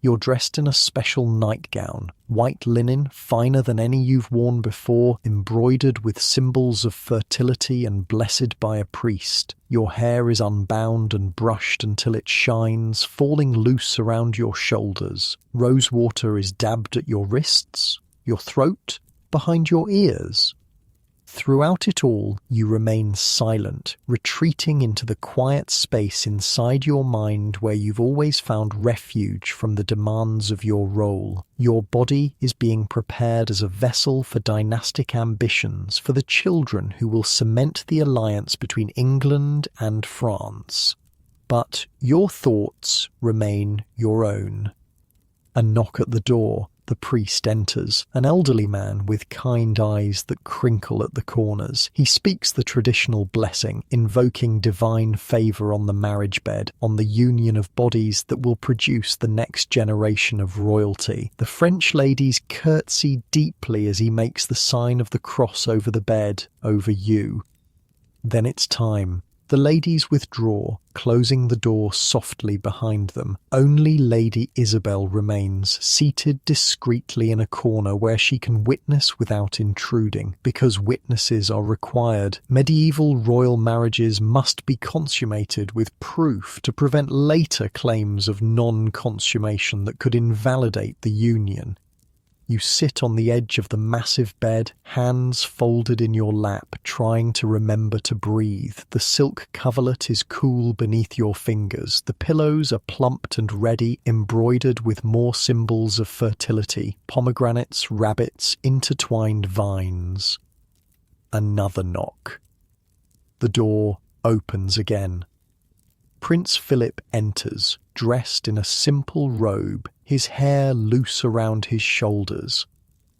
You're dressed in a special nightgown, white linen, finer than any you've worn before, embroidered with symbols of fertility and blessed by a priest. Your hair is unbound and brushed until it shines, falling loose around your shoulders. Rosewater is dabbed at your wrists, your throat, behind your ears. Throughout it all, you remain silent, retreating into the quiet space inside your mind where you've always found refuge from the demands of your role. Your body is being prepared as a vessel for dynastic ambitions, for the children who will cement the alliance between England and France. But your thoughts remain your own. A knock at the door. The priest enters, an elderly man with kind eyes that crinkle at the corners. He speaks the traditional blessing, invoking divine favour on the marriage bed, on the union of bodies that will produce the next generation of royalty. The French ladies curtsy deeply as he makes the sign of the cross over the bed, over you. Then it's time. The ladies withdraw, closing the door softly behind them. Only Lady Isabel remains, seated discreetly in a corner where she can witness without intruding. Because witnesses are required, medieval royal marriages must be consummated with proof to prevent later claims of non-consummation that could invalidate the union. You sit on the edge of the massive bed, hands folded in your lap, trying to remember to breathe. The silk coverlet is cool beneath your fingers. The pillows are plumped and ready, embroidered with more symbols of fertility, pomegranates, rabbits, intertwined vines. Another knock. The door opens again. Prince Philip enters, dressed in a simple robe, his hair loose around his shoulders.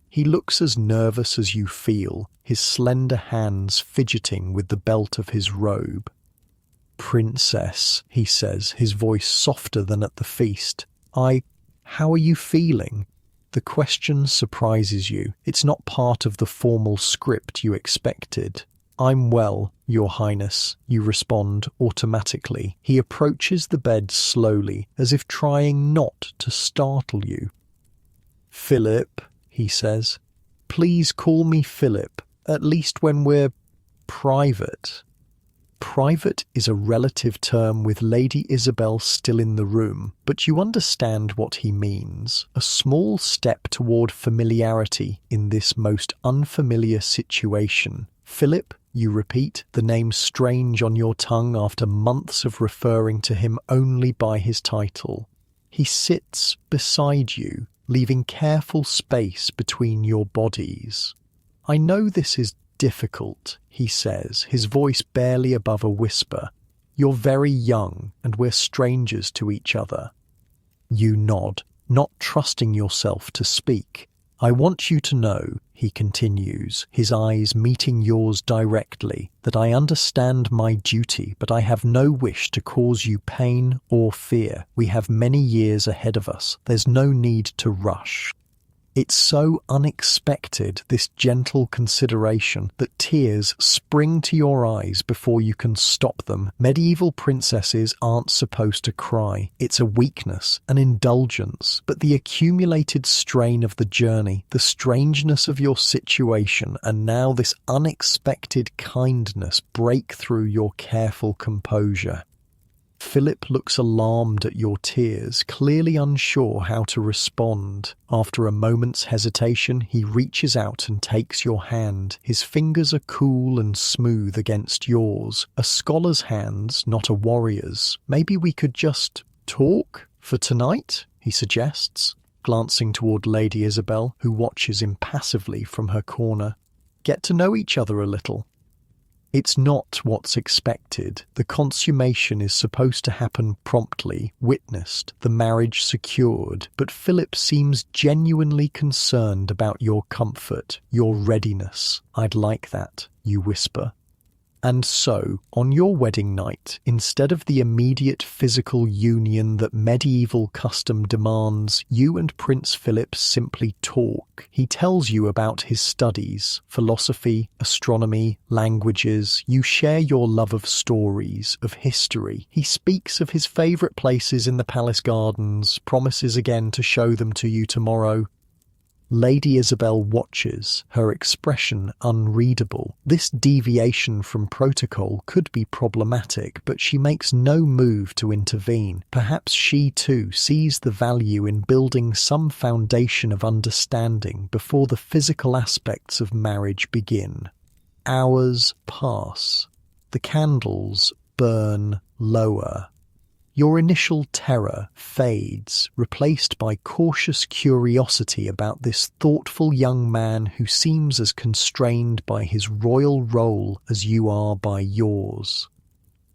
He looks as nervous as you feel, his slender hands fidgeting with the belt of his robe. "Princess," he says, his voice softer than at the feast. How are you feeling?" The question surprises you. It's not part of the formal script you expected. "I'm well, Your Highness," you respond automatically. He approaches the bed slowly, as if trying not to startle you. "Philip," he says. "Please call me Philip, at least when we're private." Private is a relative term with Lady Isabel still in the room, but you understand what he means. A small step toward familiarity in this most unfamiliar situation. "Philip," you repeat, the name strange on your tongue after months of referring to him only by his title. He sits beside you, leaving careful space between your bodies. "I know this is difficult," he says, his voice barely above a whisper. "You're very young, and we're strangers to each other." You nod, not trusting yourself to speak. "I want you to know, he continues, his eyes meeting yours directly, that I understand my duty, but I have no wish to cause you pain or fear. We have many years ahead of us. There's no need to rush. It's so unexpected, this gentle consideration, that tears spring to your eyes before you can stop them. Medieval princesses aren't supposed to cry. It's a weakness, an indulgence. But the accumulated strain of the journey, the strangeness of your situation, and now this unexpected kindness break through your careful composure. Philip looks alarmed at your tears, clearly unsure how to respond. After a moment's hesitation, he reaches out and takes your hand. His fingers are cool and smooth against yours. A scholar's hands, not a warrior's. Maybe we could just talk for tonight, he suggests, glancing toward Lady Isabel, who watches impassively from her corner. Get to know each other a little. It's not what's expected. The consummation is supposed to happen promptly, witnessed, the marriage secured, but Philip seems genuinely concerned about your comfort, your readiness. I'd like that, you whisper. And so, on your wedding night, instead of the immediate physical union that medieval custom demands, you and Prince Philip simply talk. He tells you about his studies, philosophy, astronomy, languages. You share your love of stories, of history. He speaks of his favourite places in the palace gardens, promises again to show them to you tomorrow. Lady Isabel watches, her expression unreadable. This deviation from protocol could be problematic, but she makes no move to intervene. Perhaps she too sees the value in building some foundation of understanding before the physical aspects of marriage begin. Hours pass. The candles burn lower. Your initial terror fades, replaced by cautious curiosity about this thoughtful young man who seems as constrained by his royal role as you are by yours.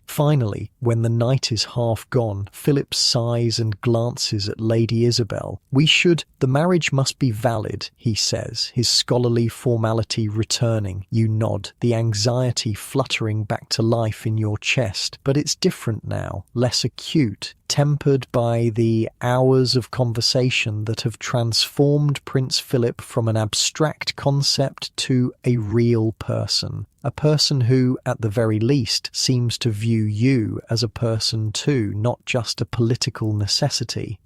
Finally, when the night is half gone, Philip sighs and glances at Lady Isabel. The marriage must be valid, he says, his scholarly formality returning. You nod, the anxiety fluttering back to life in your chest. But it's different now, less acute, tempered by the hours of conversation that have transformed Prince Philip from an abstract concept to a real person. A person who, at the very least, seems to view you as a person too, not just a political necessity.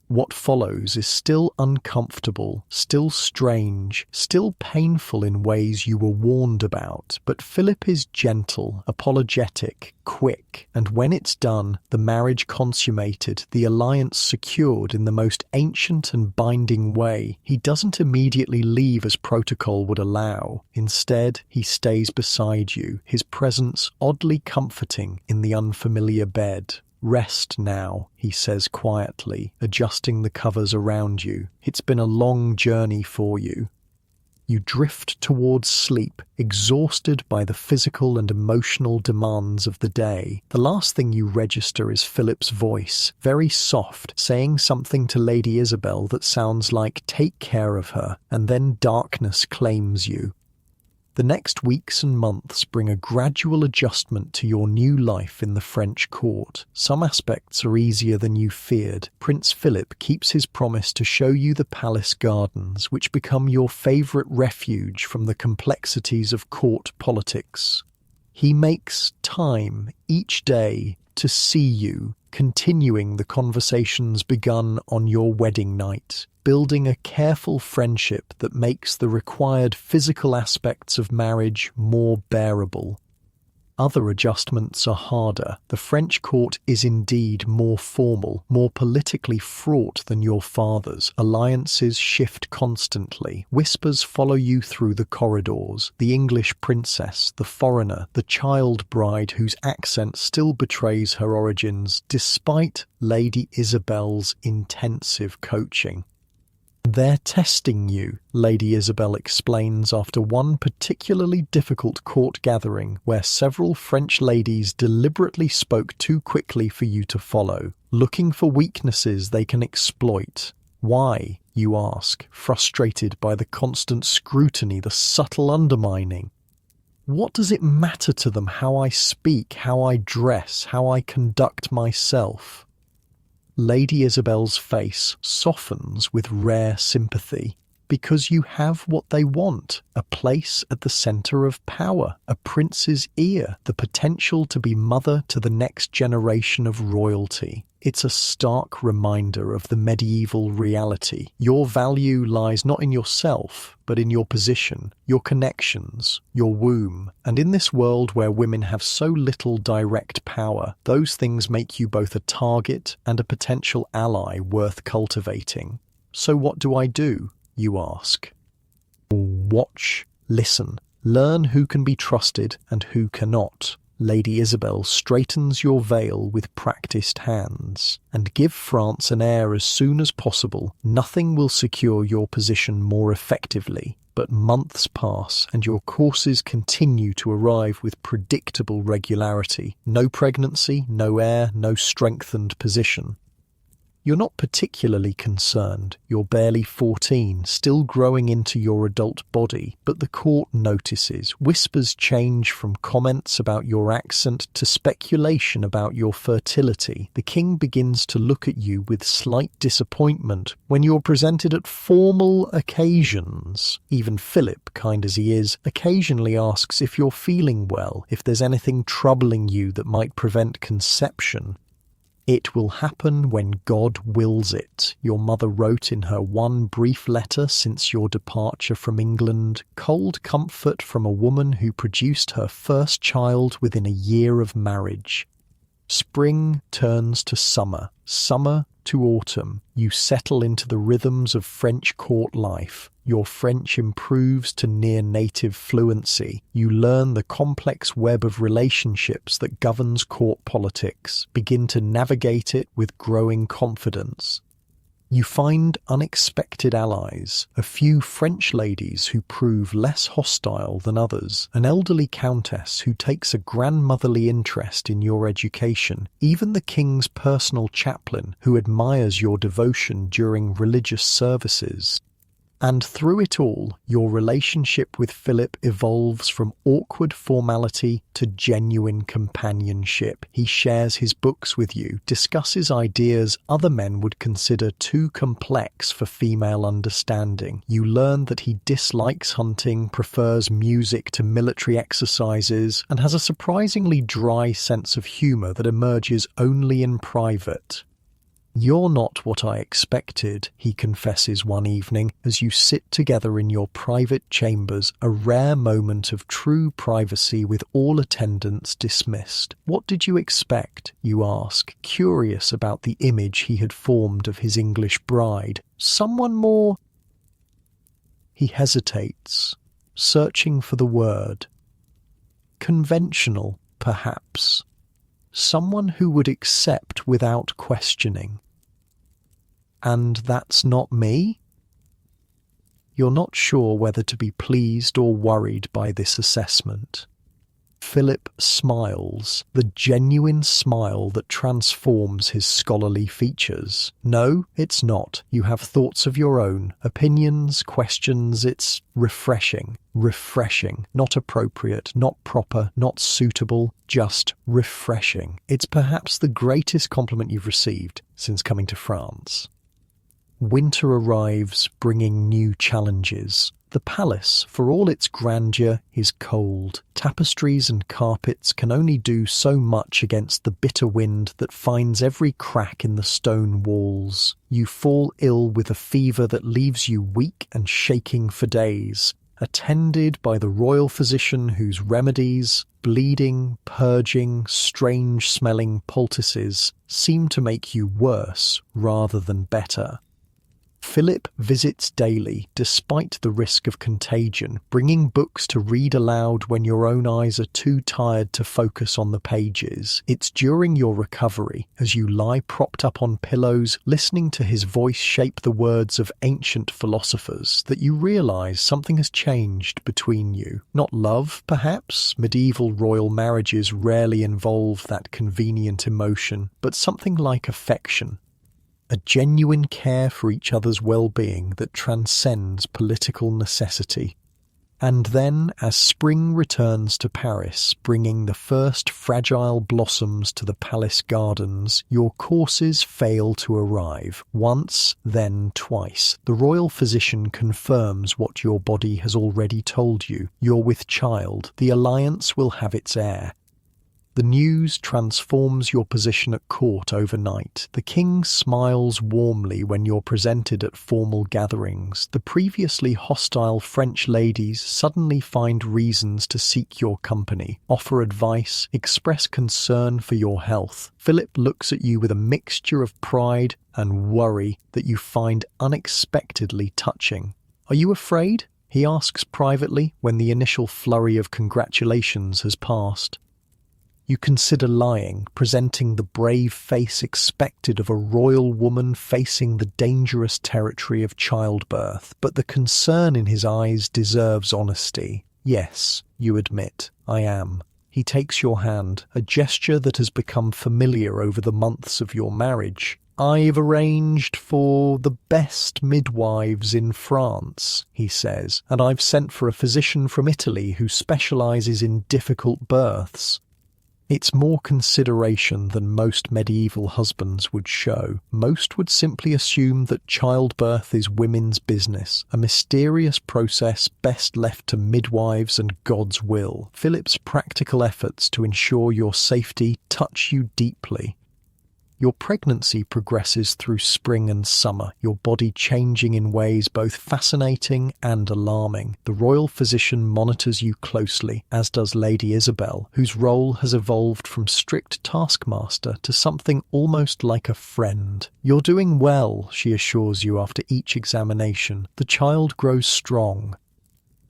What follows is still uncomfortable, still strange, still painful in ways you were warned about, but Philip is gentle, apologetic, quick, and when it's done, the marriage consummated, the alliance secured in the most ancient and binding way, he doesn't immediately leave as protocol would allow. Instead, he stays beside you, his presence oddly comforting in the unfamiliar bed. Rest now, he says quietly, adjusting the covers around you. It's been a long journey for you. You drift towards sleep, exhausted by the physical and emotional demands of the day. The last thing you register is Philip's voice, very soft, saying something to Lady Isabel that sounds like "take care of her," and then darkness claims you. The next weeks and months bring a gradual adjustment to your new life in the French court. Some aspects are easier than you feared. Prince Philip keeps his promise to show you the palace gardens, which become your favourite refuge from the complexities of court politics. He makes time each day to see you, continuing the conversations begun on your wedding night, building a careful friendship that makes the required physical aspects of marriage more bearable. Other adjustments are harder. The French court is indeed more formal, more politically fraught than your father's. Alliances shift constantly. Whispers follow you through the corridors. The English princess, the foreigner, the child bride whose accent still betrays her origins, despite Lady Isabel's intensive coaching. They're testing you, Lady Isabel explains after one particularly difficult court gathering where several French ladies deliberately spoke too quickly for you to follow, looking for weaknesses they can exploit. Why? you ask, frustrated by the constant scrutiny, the subtle undermining. What does it matter to them how I speak, how I dress, how I conduct myself? Lady Isabel's face softens with rare sympathy. Because you have what they want, a place at the centre of power, a prince's ear, the potential to be mother to the next generation of royalty. It's a stark reminder of the medieval reality. Your value lies not in yourself, but in your position, your connections, your womb. And in this world where women have so little direct power, those things make you both a target and a potential ally worth cultivating. So what do I do? You ask. Watch, listen, learn who can be trusted and who cannot. Lady Isabel straightens your veil with practiced hands, and give France an heir as soon as possible. Nothing will secure your position more effectively, but months pass and your courses continue to arrive with predictable regularity. No pregnancy, no heir, no strengthened position. You're not particularly concerned. You're barely 14, still growing into your adult body, but the court notices. Whispers change from comments about your accent to speculation about your fertility. The king begins to look at you with slight disappointment when you're presented at formal occasions. Even Philip, kind as he is, occasionally asks if you're feeling well, if there's anything troubling you that might prevent conception. It will happen when God wills it, your mother wrote in her one brief letter since your departure from England, cold comfort from a woman who produced her first child within a year of marriage. Spring turns to summer, summer to autumn. You settle into the rhythms of French court life. Your French improves to near-native fluency. You learn the complex web of relationships that governs court politics, begin to navigate it with growing confidence. You find unexpected allies, a few French ladies who prove less hostile than others, an elderly countess who takes a grandmotherly interest in your education, even the king's personal chaplain who admires your devotion during religious services. And through it all, your relationship with Philip evolves from awkward formality to genuine companionship. He shares his books with you, discusses ideas other men would consider too complex for female understanding. You learn that he dislikes hunting, prefers music to military exercises, and has a surprisingly dry sense of humour that emerges only in private. "You're not what I expected," he confesses one evening as you sit together in your private chambers, a rare moment of true privacy with all attendants dismissed. "What did you expect?" you ask, curious about the image he had formed of his English bride. "Someone more—" He hesitates, searching for the word. "Conventional, perhaps. Someone who would accept without questioning." "And that's not me?" You're not sure whether to be pleased or worried by this assessment. Philip smiles, the genuine smile that transforms his scholarly features. "No, it's not. You have thoughts of your own, opinions, questions. It's refreshing. Refreshing. Not appropriate, not proper, not suitable, just refreshing. It's perhaps the greatest compliment you've received since coming to France." Winter arrives, bringing new challenges. The palace, for all its grandeur, is cold. Tapestries and carpets can only do so much against the bitter wind that finds every crack in the stone walls. You fall ill with a fever that leaves you weak and shaking for days, attended by the royal physician whose remedies, bleeding, purging, strange-smelling poultices, seem to make you worse rather than better. Philip visits daily, despite the risk of contagion, bringing books to read aloud when your own eyes are too tired to focus on the pages. It's during your recovery, as you lie propped up on pillows, listening to his voice shape the words of ancient philosophers, that you realise something has changed between you. Not love, perhaps. Medieval royal marriages rarely involve that convenient emotion, but something like affection. a genuine care for each other's well-being that transcends political necessity. And then, as spring returns to Paris, bringing the first fragile blossoms to the palace gardens, your courses fail to arrive. Once, then twice. The royal physician confirms what your body has already told you. You're with child. The alliance will have its heir. The news transforms your position at court overnight. The king smiles warmly when you're presented at formal gatherings. The previously hostile French ladies suddenly find reasons to seek your company, offer advice, express concern for your health. Philip looks at you with a mixture of pride and worry that you find unexpectedly touching. "Are you afraid?" he asks privately when the initial flurry of congratulations has passed. You consider lying, presenting the brave face expected of a royal woman facing the dangerous territory of childbirth, but the concern in his eyes deserves honesty. "Yes," you admit, "I am." He takes your hand, a gesture that has become familiar over the months of your marriage. "I've arranged for the best midwives in France," he says, "and I've sent for a physician from Italy who specializes in difficult births." It's more consideration than most medieval husbands would show. Most would simply assume that childbirth is women's business, a mysterious process best left to midwives and God's will. Philip's practical efforts to ensure your safety touch you deeply. Your pregnancy progresses through spring and summer, your body changing in ways both fascinating and alarming. The royal physician monitors you closely, as does Lady Isabel, whose role has evolved from strict taskmaster to something almost like a friend. "You're doing well," she assures you after each examination. "The child grows strong."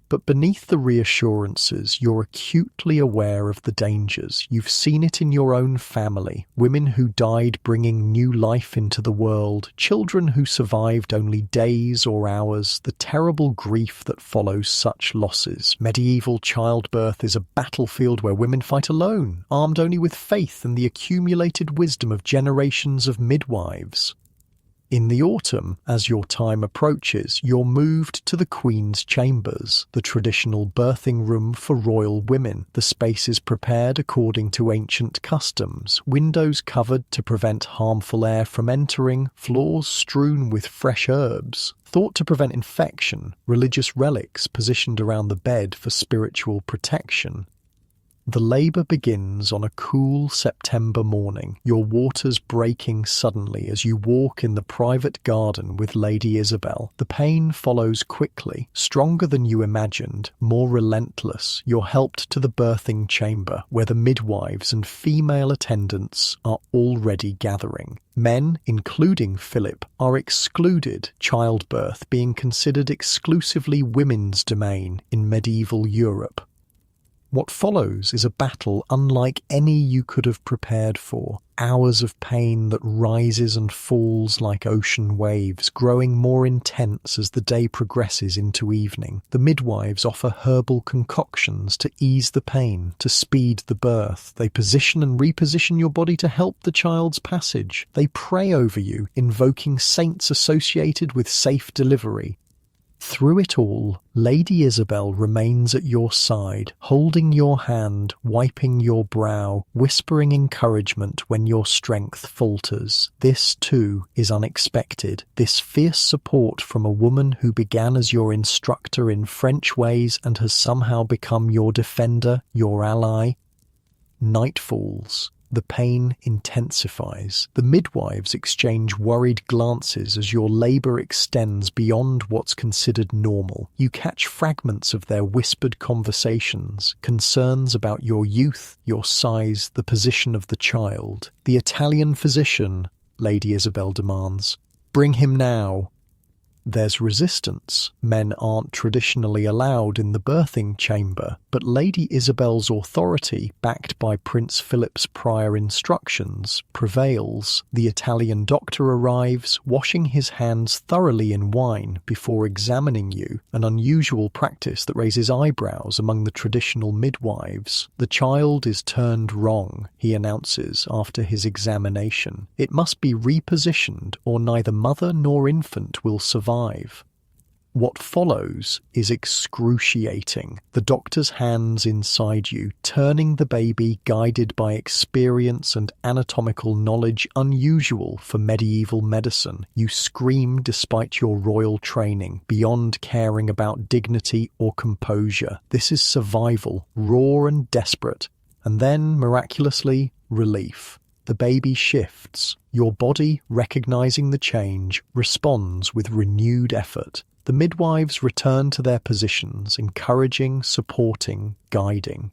But beneath the reassurances, you're acutely aware of the dangers. You've seen it in your own family. Women who died bringing new life into the world, children who survived only days or hours, the terrible grief that follows such losses. Medieval childbirth is a battlefield where women fight alone, armed only with faith and the accumulated wisdom of generations of midwives. In the autumn, as your time approaches, you're moved to the Queen's chambers, the traditional birthing room for royal women. The space is prepared according to ancient customs, windows covered to prevent harmful air from entering, floors strewn with fresh herbs. Thought to prevent infection, religious relics positioned around the bed for spiritual protection. The labour begins on a cool September morning, your waters breaking suddenly as you walk in the private garden with Lady Isabel. The pain follows quickly, stronger than you imagined, more relentless. You're helped to the birthing chamber, where the midwives and female attendants are already gathering. Men, including Philip, are excluded, childbirth being considered exclusively women's domain in medieval Europe. What follows is a battle unlike any you could have prepared for. Hours of pain that rises and falls like ocean waves, growing more intense as the day progresses into evening. The midwives offer herbal concoctions to ease the pain, to speed the birth. They position and reposition your body to help the child's passage. They pray over you, invoking saints associated with safe delivery. Through it all, Lady Isabel remains at your side, holding your hand, wiping your brow, whispering encouragement when your strength falters. This, too, is unexpected. This fierce support from a woman who began as your instructor in French ways and has somehow become your defender, your ally. Night falls. The pain intensifies. The midwives exchange worried glances as your labour extends beyond what's considered normal. You catch fragments of their whispered conversations, concerns about your youth, your size, the position of the child. "The Italian physician," Lady Isabel demands. "Bring him now." There's resistance. Men aren't traditionally allowed in the birthing chamber, but Lady Isabel's authority, backed by Prince Philip's prior instructions, prevails. The Italian doctor arrives, washing his hands thoroughly in wine before examining you, an unusual practice that raises eyebrows among the traditional midwives. The child is turned wrong, he announces after his examination. It must be repositioned or neither mother nor infant will survive. What follows is excruciating. The doctor's hands inside you, turning the baby, guided by experience and anatomical knowledge unusual for medieval medicine. You scream despite your royal training, beyond caring about dignity or composure. This is survival, raw and desperate. And then, miraculously, relief. The baby shifts. Your body, recognizing the change, responds with renewed effort. The midwives return to their positions, encouraging, supporting, guiding.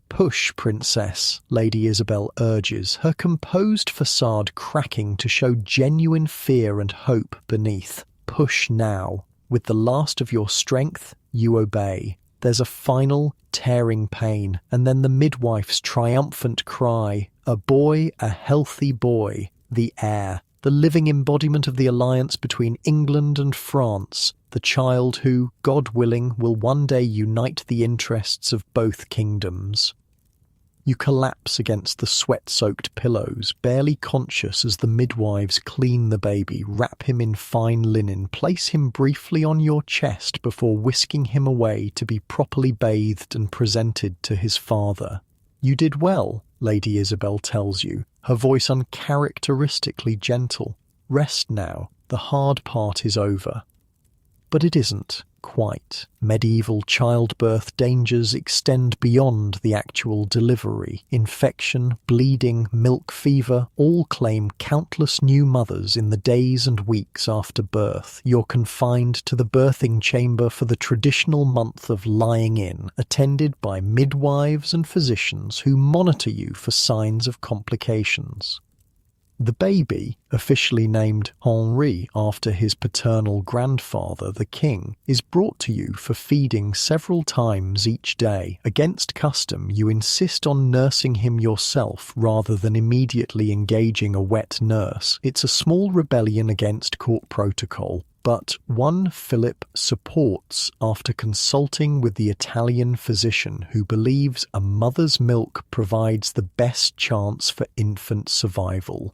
"Push, princess," Lady Isabel urges, her composed facade cracking to show genuine fear and hope beneath. "Push now. With the last of your strength, you obey." There's a final, tearing pain, and then the midwife's triumphant cry, "A boy, a healthy boy, the heir, the living embodiment of the alliance between England and France, the child who, God willing, will one day unite the interests of both kingdoms." You collapse against the sweat-soaked pillows, barely conscious as the midwives clean the baby, wrap him in fine linen, place him briefly on your chest before whisking him away to be properly bathed and presented to his father. "You did well," Lady Isabel tells you, her voice uncharacteristically gentle. "Rest now, the hard part is over." But it isn't, quite. Medieval childbirth dangers extend beyond the actual delivery. Infection, bleeding, milk fever all claim countless new mothers in the days and weeks after birth. You're confined to the birthing chamber for the traditional month of lying in, attended by midwives and physicians who monitor you for signs of complications. The baby, officially named Henri after his paternal grandfather, the king, is brought to you for feeding several times each day. Against custom, you insist on nursing him yourself rather than immediately engaging a wet nurse. It's a small rebellion against court protocol, but one Philip supports after consulting with the Italian physician who believes a mother's milk provides the best chance for infant survival.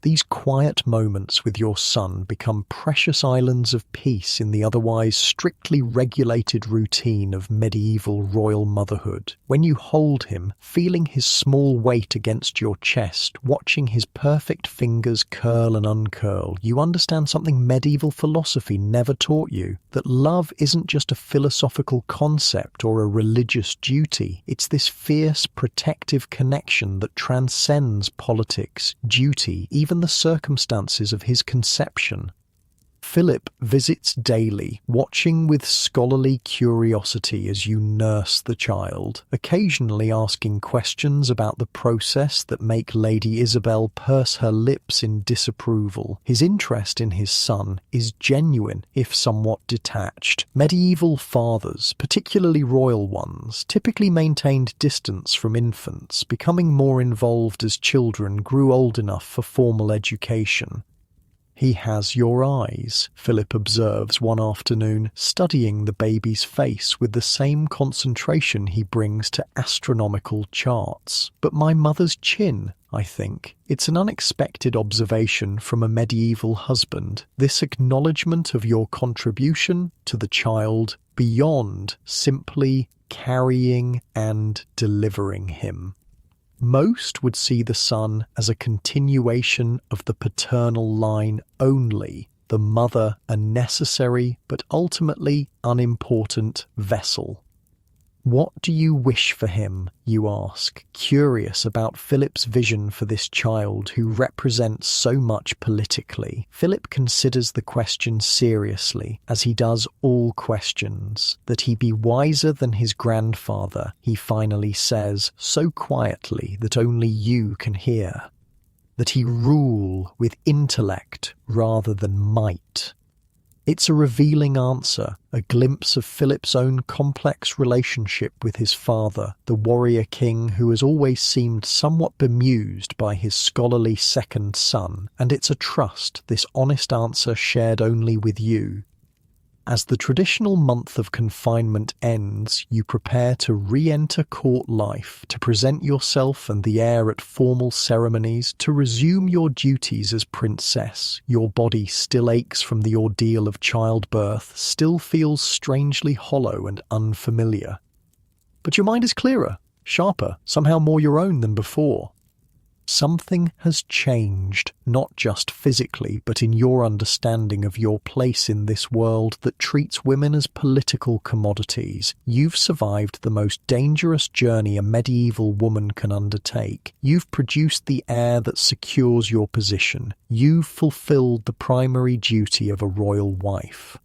These quiet moments with your son become precious islands of peace in the otherwise strictly regulated routine of medieval royal motherhood. When you hold him, feeling his small weight against your chest, watching his perfect fingers curl and uncurl, you understand something medieval philosophy never taught you, that love isn't just a philosophical concept or a religious duty. It's this fierce, protective connection that transcends politics, duty, even the circumstances of his conception. Philip visits daily, watching with scholarly curiosity as you nurse the child, occasionally asking questions about the process that make Lady Isabel purse her lips in disapproval. His interest in his son is genuine, if somewhat detached. Medieval fathers, particularly royal ones, typically maintained distance from infants, becoming more involved as children grew old enough for formal education. "He has your eyes," Philip observes one afternoon, studying the baby's face with the same concentration he brings to astronomical charts. "But my mother's chin, I think." It's an unexpected observation from a medieval husband, this acknowledgement of your contribution to the child beyond simply carrying and delivering him. Most would see the son as a continuation of the paternal line only, the mother a necessary but ultimately unimportant vessel. "What do you wish for him?" you ask, curious about Philip's vision for this child who represents so much politically. Philip considers the question seriously, as he does all questions. "That he be wiser than his grandfather," he finally says, so quietly that only you can hear. "That he rule with intellect rather than might." It's a revealing answer, a glimpse of Philip's own complex relationship with his father, the warrior king who has always seemed somewhat bemused by his scholarly second son, and it's a trust, this honest answer shared only with you. As the traditional month of confinement ends, you prepare to re-enter court life, to present yourself and the heir at formal ceremonies, to resume your duties as princess. Your body still aches from the ordeal of childbirth, still feels strangely hollow and unfamiliar. But your mind is clearer, sharper, somehow more your own than before. Something has changed, not just physically, but in your understanding of your place in this world that treats women as political commodities. You've survived the most dangerous journey a medieval woman can undertake. You've produced the heir that secures your position. You've fulfilled the primary duty of a royal wife.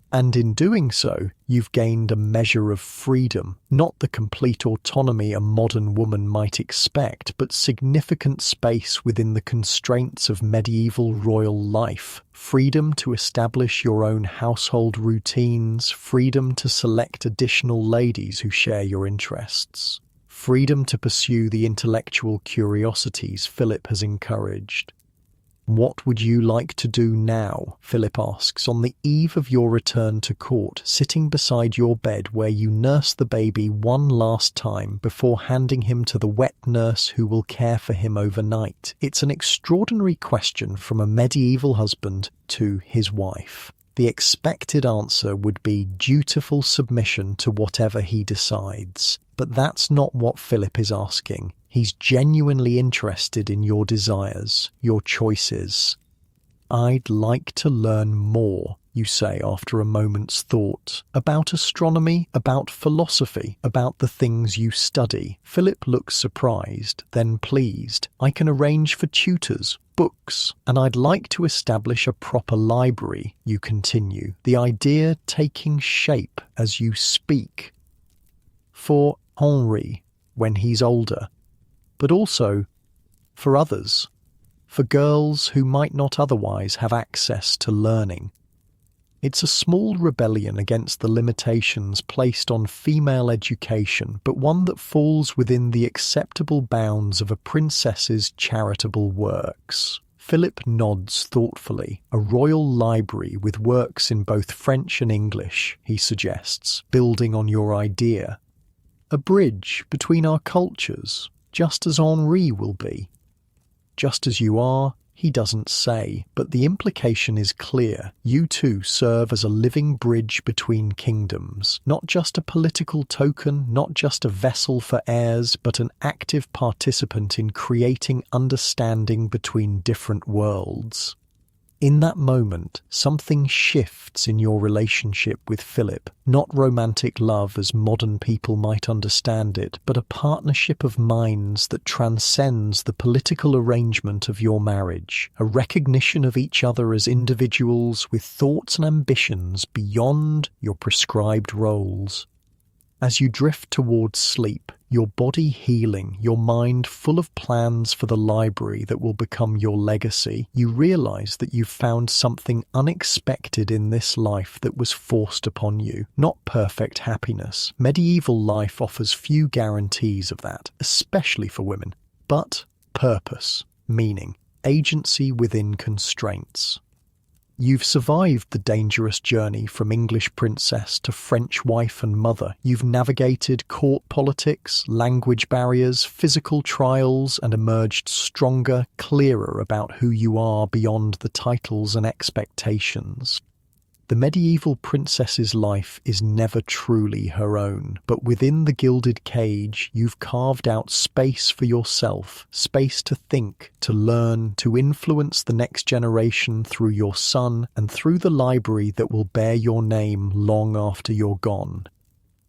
And in doing so, you've gained a measure of freedom, not the complete autonomy a modern woman might expect, but significant space within the constraints of medieval royal life. Freedom to establish your own household routines, freedom to select additional ladies who share your interests, freedom to pursue the intellectual curiosities Philip has encouraged. What would you like to do now? Philip asks, on the eve of your return to court, sitting beside your bed where you nurse the baby one last time before handing him to the wet nurse who will care for him overnight. It's an extraordinary question from a medieval husband to his wife. The expected answer would be dutiful submission to whatever he decides. But that's not what Philip is asking. He's genuinely interested in your desires, your choices. I'd like to learn more, you say after a moment's thought, about astronomy, about philosophy, about the things you study. Philip looks surprised, then pleased. I can arrange for tutors, books, and I'd like to establish a proper library, you continue, the idea taking shape as you speak. For Henri, when he's older, but also for others, for girls who might not otherwise have access to learning. It's a small rebellion against the limitations placed on female education, but one that falls within the acceptable bounds of a princess's charitable works. Philip nods thoughtfully. A royal library with works in both French and English, he suggests, building on your idea. A bridge between our cultures, just as Henri will be. Just as you are, he doesn't say, but the implication is clear. You too serve as a living bridge between kingdoms, not just a political token, not just a vessel for heirs, but an active participant in creating understanding between different worlds. In that moment, something shifts in your relationship with Philip. Not romantic love as modern people might understand it, but a partnership of minds that transcends the political arrangement of your marriage. A recognition of each other as individuals with thoughts and ambitions beyond your prescribed roles. As you drift towards sleep, your body healing, your mind full of plans for the library that will become your legacy, you realize that you've found something unexpected in this life that was forced upon you. Not perfect happiness. Medieval life offers few guarantees of that, especially for women. But purpose, meaning, agency within constraints. You've survived the dangerous journey from English princess to French wife and mother. You've navigated court politics, language barriers, physical trials, and emerged stronger, clearer about who you are beyond the titles and expectations. The medieval princess's life is never truly her own, but within the gilded cage, you've carved out space for yourself, space to think, to learn, to influence the next generation through your son and through the library that will bear your name long after you're gone.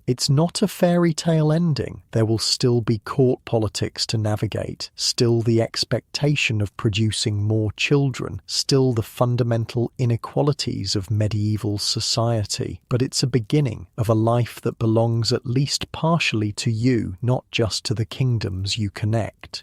It's not a fairy tale ending. There will still be court politics to navigate, still the expectation of producing more children, still the fundamental inequalities of medieval society. But it's a beginning of a life that belongs at least partially to you, not just to the kingdoms you connect.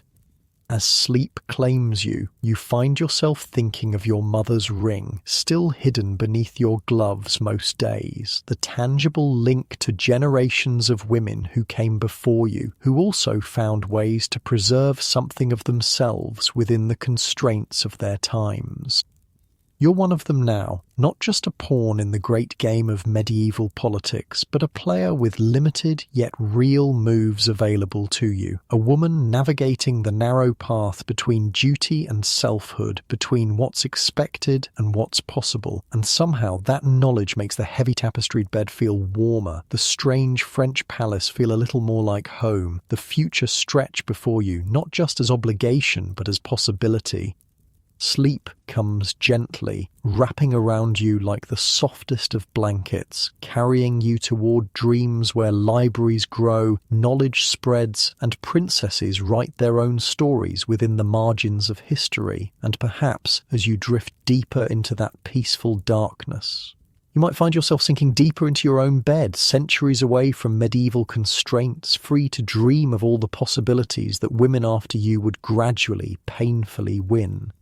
As sleep claims you, you find yourself thinking of your mother's ring, still hidden beneath your gloves most days, the tangible link to generations of women who came before you, who also found ways to preserve something of themselves within the constraints of their times. You're one of them now, not just a pawn in the great game of medieval politics, but a player with limited yet real moves available to you. A woman navigating the narrow path between duty and selfhood, between what's expected and what's possible. And somehow that knowledge makes the heavy tapestried bed feel warmer, the strange French palace feel a little more like home, the future stretch before you, not just as obligation, but as possibility. Sleep comes gently, wrapping around you like the softest of blankets, carrying you toward dreams where libraries grow, knowledge spreads, and princesses write their own stories within the margins of history, and perhaps as you drift deeper into that peaceful darkness. You might find yourself sinking deeper into your own bed, centuries away from medieval constraints, free to dream of all the possibilities that women after you would gradually, painfully win.